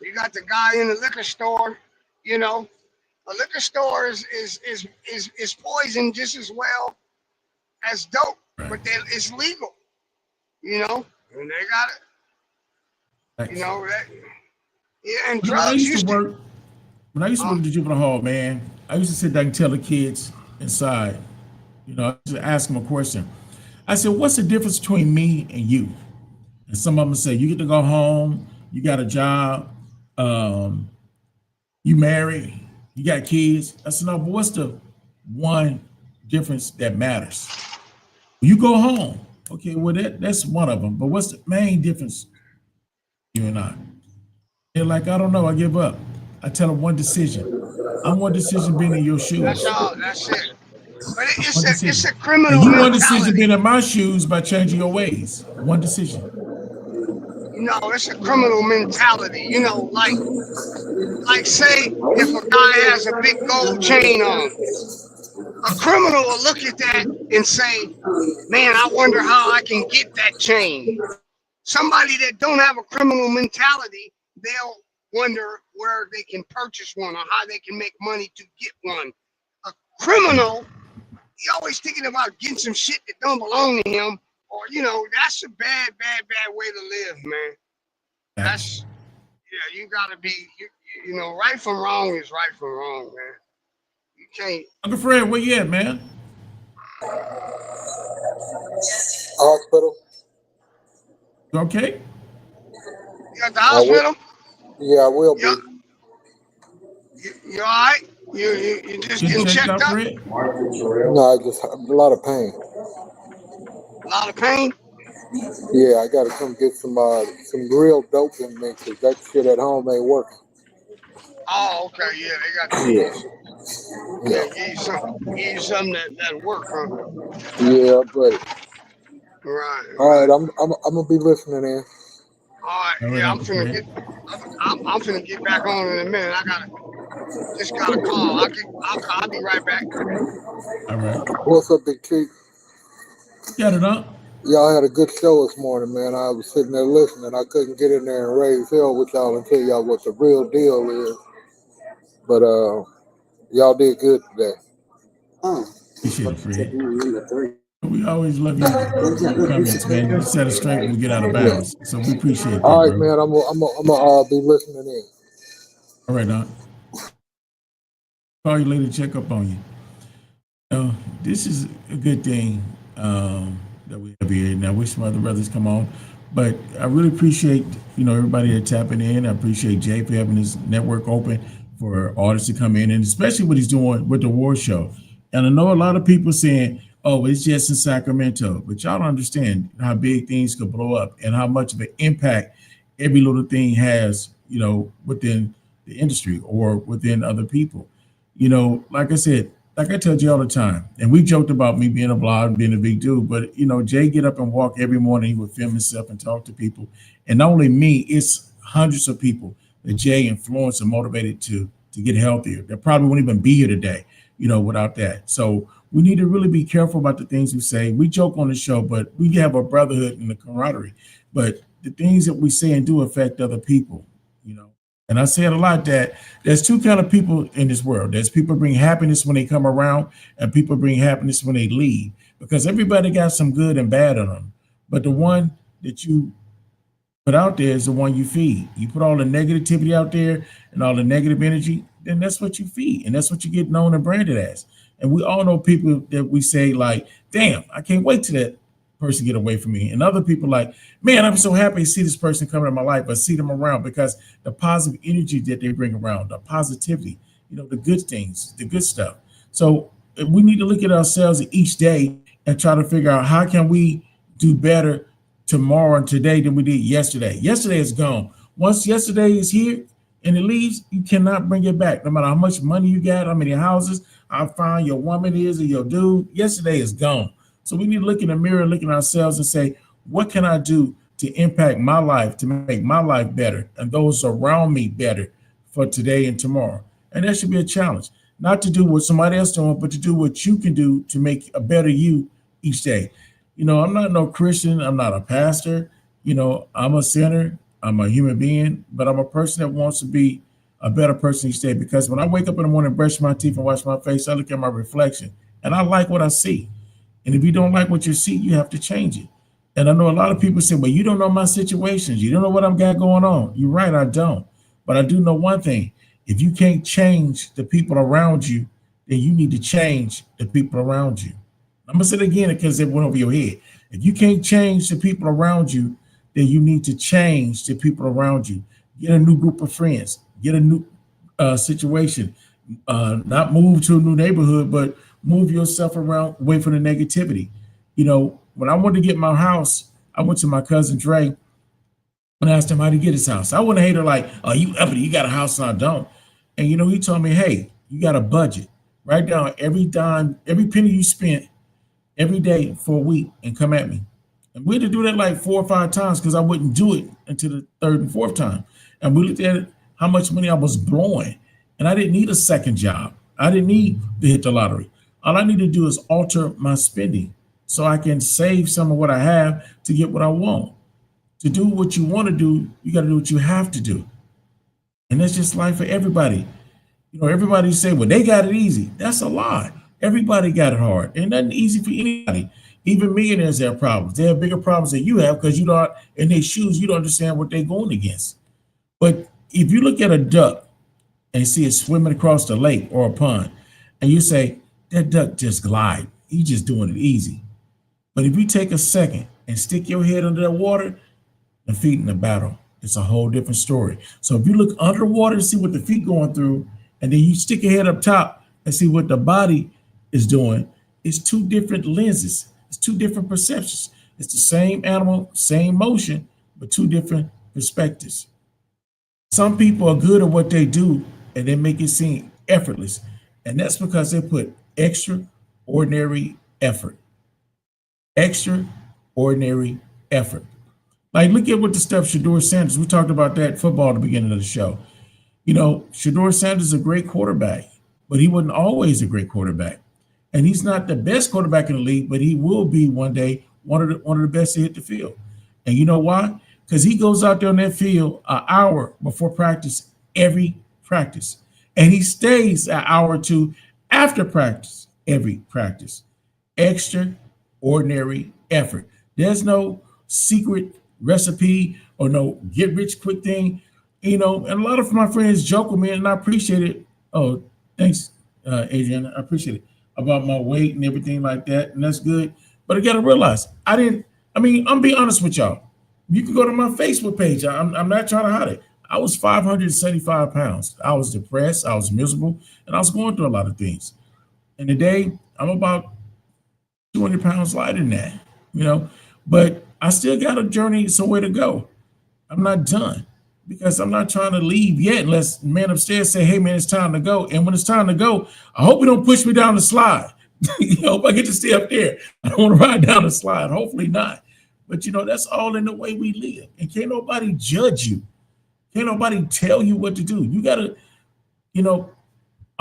you got the guy in the liquor store. You know, a liquor store is poison just as well as dope, but it's legal. You know, and they got it. You know that. Yeah, and drugs used to work. When I used to work at the juvenile hall, man, I used to sit down and tell the kids inside. You know, I used to ask them a question. I said, "What's the difference between me and you?" And some of them say, "You get to go home. You got a job. You married. You got kids." I said, "No, but what's the one difference that matters? You go home. Okay, well that's one of them. But what's the main difference? You and I." They're like, "I don't know. I give up." I tell them one decision. I'm one decision being in your shoes. That's all. That's it. But it's a criminal and you mentality. one decision being in my shoes by changing your ways. One decision. You know, it's a criminal mentality. You know, like say if a guy has a big gold chain on, a criminal will look at that and say, "Man, I wonder how I can get that chain." Somebody that don't have a criminal mentality, they'll wonder where they can purchase one or how they can make money to get one. A criminal, he always thinking about getting some shit that don't belong to him, or you know, that's a bad way to live, man. That's you gotta be, you know, right from wrong is right from wrong, man. You can't. Uncle Fred, where you at, man? Hospital. You okay? You at the hospital? Yeah, I will be. You all right? You just getting checked up? No, I just a lot of pain. A lot of pain? Yeah, I got to come get some real dope in me because that shit at home ain't working. Oh, okay, yeah, they got to give you something that work, huh? Yeah, but right. All right, I'm gonna be listening in. All right, yeah, I'm finna get back on in a minute. I just got a call. I'll be right back. All right. What's up, Big Chief? Got it up. Y'all had a good show this morning, man. I was sitting there listening. I couldn't get in there and raise hell with y'all and tell y'all what the real deal is. But y'all did good today. Appreciate it, Fred. We always love your comments, man. You set us straight when we get out of bounds. So we appreciate that. All right, bro. man. I'm gonna be listening in. All right, Doc. Call you later to check up on you. This is a good thing that we have here. Now, I wish some other brothers come on, but I really appreciate everybody that's tapping in. I appreciate Jay for having his network open for artists to come in, and especially what he's doing with the war show. And I know a lot of people saying, "Oh, it's just in Sacramento," but y'all don't understand how big things could blow up and how much of an impact every little thing has, within the industry or within other people. Like I said, like I tell you all the time, and we joked about me being a blogger and being a big dude, but Jay get up and walk every morning. He would film himself and talk to people, and not only me, it's hundreds of people that Jay influenced and motivated to get healthier. That probably wouldn't even be here today, without that. So we need to really be careful about the things we say. We joke on the show, but we have a brotherhood and a camaraderie. But the things that we say and do affect other people, And I say it a lot that there's two kind of people in this world. There's people bring happiness when they come around, and people bring happiness when they leave. Because everybody got some good and bad in them. But the one that you put out there is the one you feed. You put all the negativity out there and all the negative energy, then that's what you feed, and that's what you get known and branded as. And we all know people that we say like, "Damn, I can't wait till that person get away from me," and other people like, "Man, I'm so happy to see this person coming in my life, but see them around because the positive energy that they bring around, the positivity, the good things, the good stuff." So we need to look at ourselves each day and try to figure out how can we do better tomorrow and today than we did yesterday. Yesterday is gone. Once yesterday is here and it leaves, you cannot bring it back. No matter how much money you got, how many houses, how fine your woman is or your dude, yesterday is gone. So we need to look in the mirror, look at ourselves and say, what can I do to impact my life, to make my life better and those around me better for today and tomorrow? And that should be a challenge. Not to do what somebody else doing, but to do what you can do to make a better you each day. I'm not no Christian. I'm not a pastor. I'm a sinner. I'm a human being, but I'm a person that wants to be a better person each day because when I wake up in the morning, brush my teeth and wash my face, I look at my reflection and I like what I see. And if you don't like what you see, you have to change it. And I know a lot of people say, well, you don't know my situations. You don't know what I've got going on. You're right, I don't. But I do know one thing. If you can't change the people around you, then you need to change the people around you. I'm going to say it again because it went over your head. If you can't change the people around you, then you need to change the people around you. Get a new group of friends. Get a new situation. Not move to a new neighborhood, but move yourself around away from the negativity. When I wanted to get my house, I went to my cousin Dre and asked him how to get his house. I wouldn't hate her like, oh, you uppity, you got a house and I don't. And he told me, hey, you got a budget. Write down every dime, every penny you spent every day for a week and come at me. And we had to do that like 4 or 5 times because I wouldn't do it until the 3rd and 4th time. And we looked at it, how much money I was blowing. And I didn't need a second job. I didn't need to hit the lottery. All I need to do is alter my spending so I can save some of what I have to get what I want. To do what you want to do, you got to do what you have to do. And that's just life for everybody. Everybody say, well, they got it easy. That's a lie. Everybody got it hard. Ain't nothing easy for anybody. Even millionaires have problems. They have bigger problems than you have because you don't, in their shoes, you don't understand what they're going against. But if you look at a duck and see it swimming across the lake or a pond, and you say, that duck just glide. He's just doing it easy. But if you take a second and stick your head under that water, the feet in the battle, it's a whole different story. So if you look under the water and see what the feet going through, and then you stick your head up top and see what the body is doing, it's 2 different lenses. It's 2 different perceptions. It's the same animal, same motion, but 2 different perspectives. Some people are good at what they do and they make it seem effortless. And that's because they put extraordinary effort. Extraordinary effort. Like, look at what the stuff Shedeur Sanders, we talked about that football at the beginning of the show. Shedeur Sanders is a great quarterback, but he wasn't always a great quarterback. And he's not the best quarterback in the league, but he will be one day one of the best to hit the field. And you know why? Because he goes out there on that field an hour before practice, every practice. And he stays an hour or 2 after practice, every practice. Extraordinary effort. There's no secret recipe or no get rich quick thing. And a lot of my friends joke with me and I appreciate it. Oh, thanks, Adrian. I appreciate it. About my weight and everything like that. And that's good. But I got to realize I'm being honest with y'all. You can go to my Facebook page. I'm not trying to hide it. I was 575 pounds. I was depressed. I was miserable. And I was going through a lot of things. And today I'm about 200 pounds lighter than that, but I still got a journey somewhere to go. I'm not done because I'm not trying to leave yet unless the man upstairs say, hey man, it's time to go. And when it's time to go, I hope you don't push me down the slide. I hope I get to stay up there. I don't want to ride down the slide. Hopefully not. But that's all in the way we live. And can't nobody judge you. Can't nobody tell you what to do. You got to, I'm going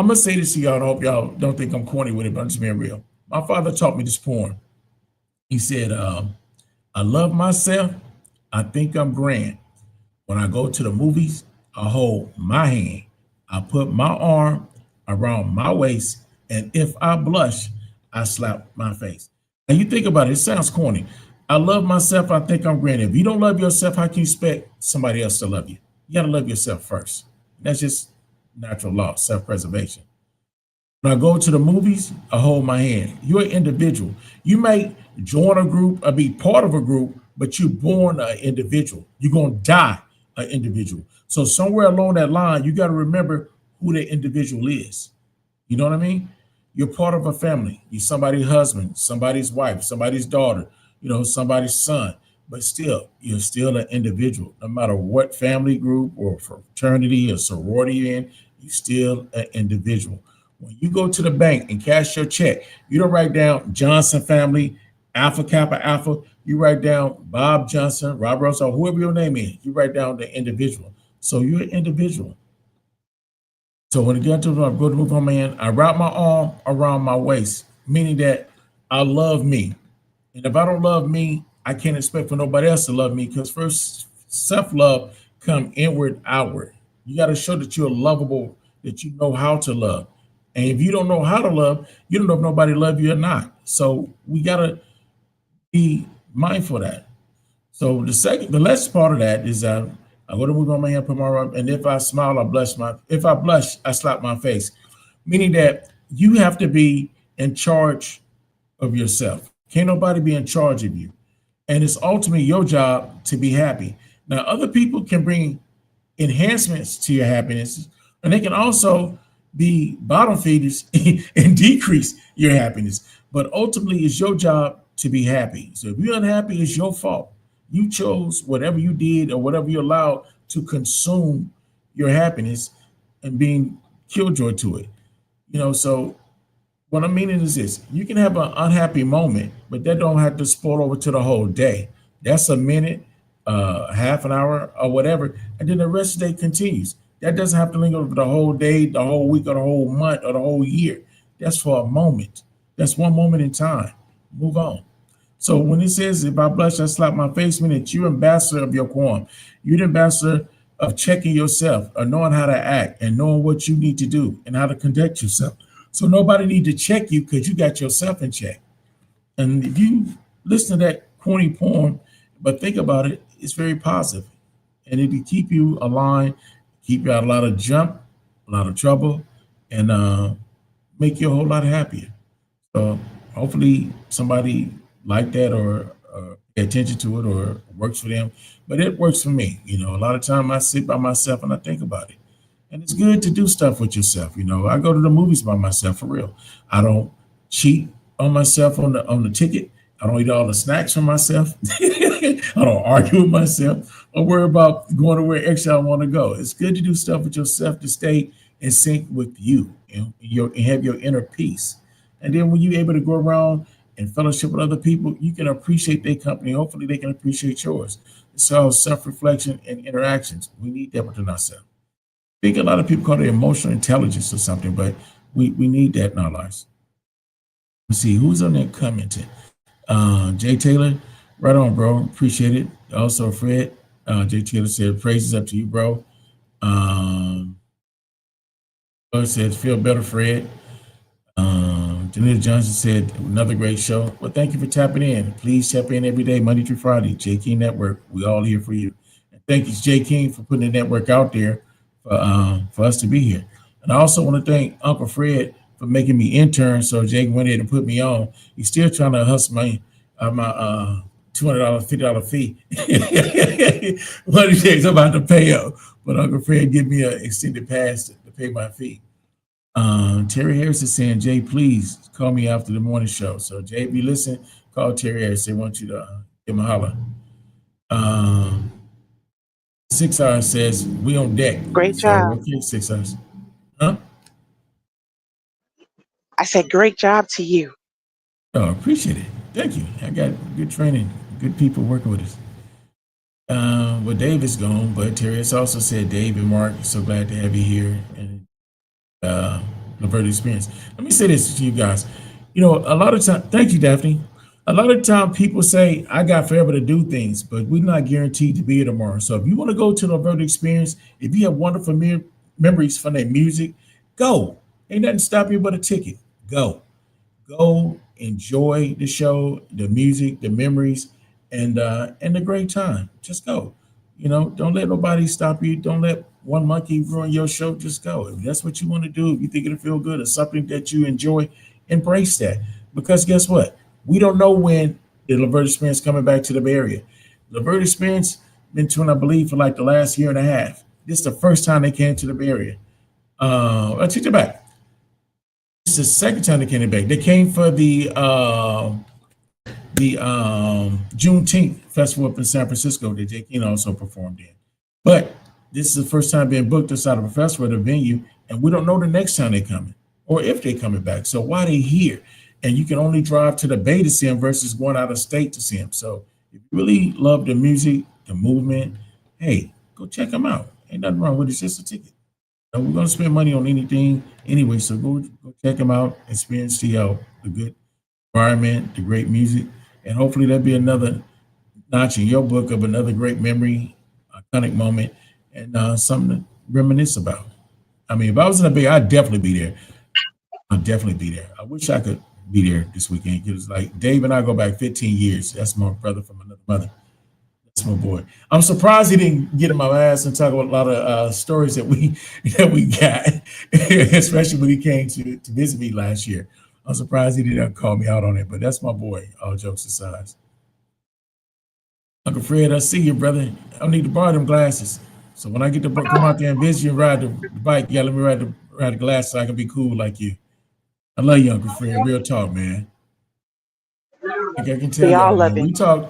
to say this to y'all. I hope y'all don't think I'm corny with it, but I'm just being real. My father taught me this poem. He said, I love myself. I think I'm grand. When I go to the movies, I hold my hand. I put my arm around my waist. And if I blush, I slap my face. And you think about it, it sounds corny. I love myself. I think I'm grand. If you don't love yourself, how can you expect somebody else to love you? You got to love yourself first. That's just natural law, self-preservation. When I go to the movies, I hold my hand. You're an individual. You may join a group or be part of a group, but you're born an individual. You're going to die an individual. So somewhere along that line, you got to remember who the individual is. You know what I mean? You're part of a family. You're somebody's husband, somebody's wife, somebody's daughter, somebody's son. But still, you're still an individual. No matter what family group or fraternity or sorority you're in, you're still an individual. When you go to the bank and cash your check, you don't write down Johnson family, Alpha Kappa Alpha. You write down Bob Johnson, Rob Ross, or whoever your name is. You write down the individual. So you're an individual. So when I get to go to move on, man, I wrap my arm around my waist, meaning that I love me. And if I don't love me, I can't expect for nobody else to love me, because first self-love come inward, outward. You got to show that you're lovable, that you know how to love. And if you don't know how to love, you don't know if nobody love you or not. So we got to be mindful of that. So the last part of that is I go to move on my hand, put my arm, and if I smile, if I blush, I slap my face. Meaning that you have to be in charge of yourself. Can't nobody be in charge of you. And it's ultimately your job to be happy. Now, other people can bring enhancements to your happiness, and they can also be bottom feeders and decrease your happiness. But ultimately, it's your job to be happy. So if you're unhappy, it's your fault. You chose whatever you did or whatever you allowed to consume your happiness and being killjoy to it. So what I'm meaning is this: you can have an unhappy moment, but that don't have to spoil over to the whole day. That's a minute, half an hour, or whatever, and then the rest of the day continues. That doesn't have to linger over the whole day, the whole week, or the whole month, or the whole year. That's for a moment. That's one moment in time. Move on. So when it says, if I blush, I slap my face, meaning that you're ambassador of your quorum. You're the ambassador of checking yourself, or knowing how to act, and knowing what you need to do and how to conduct yourself. So nobody need to check you, because you got yourself in check. And if you listen to that corny poem, but think about it, it's very positive. And it'll keep you aligned, keep you out a lot of jump, a lot of trouble, and make you a whole lot happier. So hopefully somebody like that or pay attention to it or works for them. But it works for me. A lot of time I sit by myself and I think about it. And it's good to do stuff with yourself. I go to the movies by myself, for real. I don't cheat on myself on the ticket. I don't eat all the snacks for myself. I don't argue with myself or worry about going to where extra I want to go. It's good to do stuff with yourself to stay in sync with you and have your inner peace. And then when you're able to go around and fellowship with other people, you can appreciate their company. Hopefully they can appreciate yours. It's all self-reflection and interactions. We need that within ourselves. I think a lot of people call it emotional intelligence or something, but we need that in our lives. Let's see, who's on there commenting? Jay Taylor, right on, bro. Appreciate it. Also, Fred, Jay Taylor said, praises up to you, bro. Said, feel better, Fred. Janita Johnson said, another great show. Well, thank you for tapping in. Please tap in every day, Monday through Friday. J King Network. We all here for you. And thank you, J King, for putting the network out there for us to be here. And I also want to thank Uncle Fred for making me intern, so Jake went in and put me on. He's still trying to hustle my $200, $50 fee. One of these days I'm about to pay up, but Uncle Fred give me an extended pass to pay my fee. Terry Harris is saying, Jay, please call me after the morning show. So Jay, if you listen, call Terry Harris. They want you to give him a holler. 6 Hours says, we on deck. Great So, job. okay, 6 Hours. Huh? I said, great job to you. Oh, appreciate it. Thank you. I got good training, good people working with us. Well, Dave is gone, but Terry has also said, Dave and Mark, so glad to have you here. And Laverne Experience. Let me say this to you guys. A lot of time, thank you, Daphne. A lot of time people say, I got forever to do things, but we're not guaranteed to be here tomorrow. So if you want to go to the Laverne Experience, if you have wonderful memories from that music, go. Ain't nothing stop you but a ticket. Go. Go enjoy the show, the music, the memories, and the great time. Just go. Don't let nobody stop you. Don't let one monkey ruin your show, just go. If that's what you want to do, if you think it'll feel good or something that you enjoy, embrace that. Because guess what? We don't know when the Laverne Experience coming back to the Bay Area. Laverne Experience been touring, I believe, for like the last year and a half. This is the first time they came to the Bay Area. I take it back. This is the second time they came back. They came for the Juneteenth festival up in San Francisco that Jake Keenan also performed in. But this is the first time being booked outside of a festival at a venue, and we don't know the next time they're coming or if they're coming back. So why they here? And you can only drive to the Bay to see them versus going out of state to see them. So if you really love the music, the movement, hey, go check them out. Ain't nothing wrong with it. It's just a ticket. We're going to spend money on anything anyway, so go check them out, experience the good environment, the great music, and hopefully there'll be another notch in your book of another great memory, iconic moment, and something to reminisce about. I mean, if I was in the Bay, I'd definitely be there. I'd definitely be there. I wish I could be there this weekend because, like, Dave and I go back 15 years. That's my brother from another mother. That's my boy. I'm surprised he didn't get in my ass and talk about a lot of stories that we got, especially when he came to visit me last year. I'm surprised he didn't call me out on it, but that's my boy, all jokes aside. Uncle Fred, I see you, brother. I need to borrow them glasses. So when I get to come out there and visit you and ride the bike, yeah, let me ride the glasses so I can be cool like you. I love you, Uncle Fred. Real talk, man. Like I can tell We all y'all, love man. him.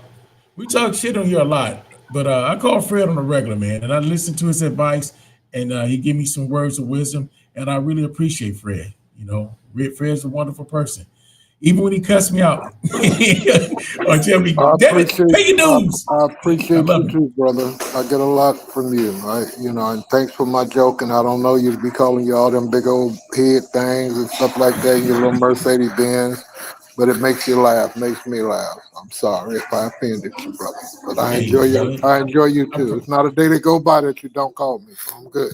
We talk shit on here a lot, but I call Fred on a regular, man, and I listen to his advice, and he give me some words of wisdom, and I really appreciate Fred. You know, Fred's a wonderful person. Even when he cussed me out or tell me, I damn it, appreciate pay your dues. I I appreciate love you him. too, brother. I get a lot from you. And thanks for my joke. And I don't know you to be calling you all them big old head things and stuff like that. Your little Mercedes Benz, but it makes you laugh. Makes me laugh. I'm sorry if I offended you, brother, but I Hey, enjoy you. brother, I enjoy you too. It's not a day that go by that you don't call me. So I'm good.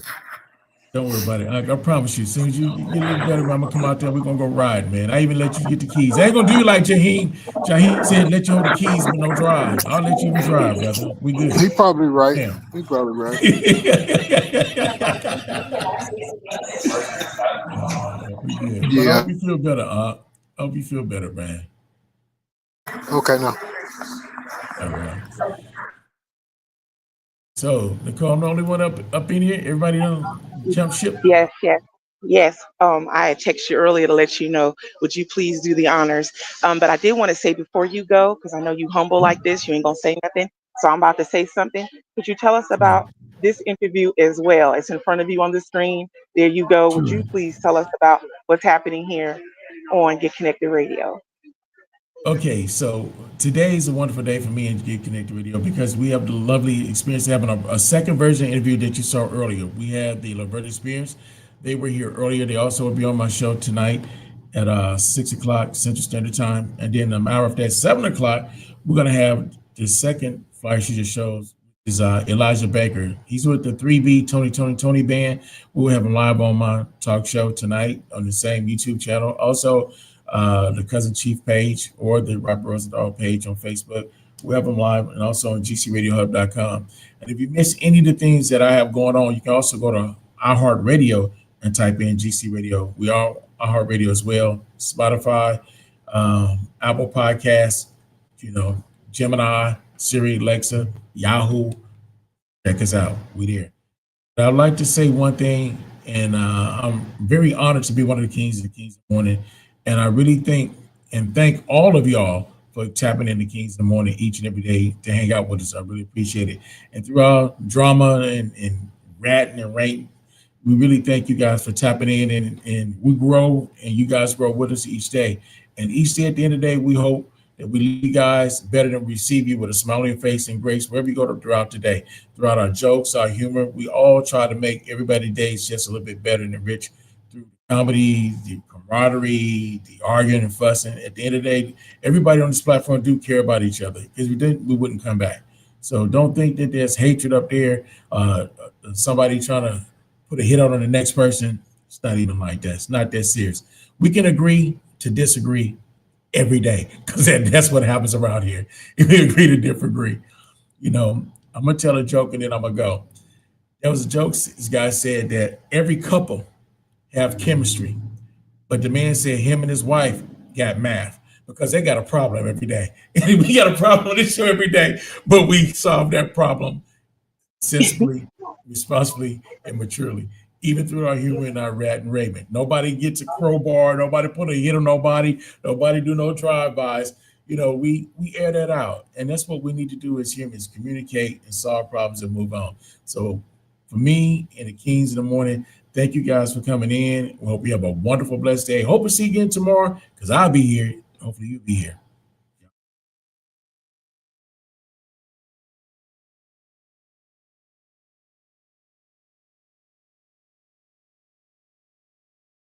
don't worry about it. I promise you, as soon as you get a little better, I'm gonna come out there. We're gonna go ride, man. I even let you get the keys. I ain't gonna do you like Jaheim. Jaheim said, "Let you hold the keys, but no drive." I'll let you even drive, brother. We good. He probably right. Damn. He probably right. We good. But I Yeah. hope you feel better. I hope you feel better, man. Okay. Now. All right. So Nicole, I'm the only one up in here. Everybody done jump ship. Yes, yes, yes. I had texted you earlier to let you know. Would you please do the honors? But I did want to say before you go, because I know you humble like this, you ain't gonna say nothing. So I'm about to say something. Could you tell us about this interview as well? It's in front of you on the screen. There you go. Would you Sure. please tell us about what's happening here on Get Connected Radio? Okay, so today is a wonderful day for me and Get Connected Radio because we have the lovely experience of having a second version interview that you saw earlier. We had the Laverne Experience. They were here earlier. They also will be on my show tonight at 6 o'clock Central Standard Time. And then an hour after that, 7 o'clock, we're going to have the second Fire Shooter shows is Elijah Baker. He's with the 3B Tony band. We'll have him live on my talk show tonight on the same YouTube channel. Also, the Cousin Chief page or the Robert Rosenthal page on Facebook. We have them live and also on gcradiohub.com. And if you miss any of the things that I have going on, you can also go to iHeartRadio and type in GC Radio. We are iHeartRadio as well, Spotify, Apple Podcasts, Gemini, Siri, Alexa, Yahoo. Check us out. We there. I'd like to say one thing, and I'm very honored to be one of the Kings of the Morning. And I really thank all of y'all for tapping into Kings of the Morning each and every day to hang out with us. I really appreciate it. And throughout drama and ratting and ranting, we really thank you guys for tapping in, and we grow and you guys grow with us each day. And each day at the end of the day, we hope that we leave you guys better than receive you with a smile on your face and grace wherever you go throughout the day. Throughout our jokes, our humor, we all try to make everybody's days just a little bit better and rich through the comedy, the camaraderie, the arguing and fussing. At the end of the day, everybody on this platform do care about each other. Because we wouldn't come back. So don't think that there's hatred up there, somebody trying to put a hit out on the next person. It's not even like that. It's not that serious. We can agree to disagree every day because that's what happens around here. If we agree to disagree, I'm gonna tell a joke and then I'm gonna go. There was a joke this guy said that every couple have chemistry, but the man said him and his wife got math because they got a problem every day. And we got a problem on this show every day, but we solve that problem sensibly, responsibly, and maturely, even through our humor and our rat and raving. Nobody gets a crowbar, nobody put a hit on nobody do no drive-bys. We air that out. And that's what we need to do as humans, communicate and solve problems and move on. So for me and the Kings in the morning, thank you guys for coming in. We hope you have a wonderful, blessed day. Hope to see you again tomorrow because I'll be here. Hopefully you'll be here.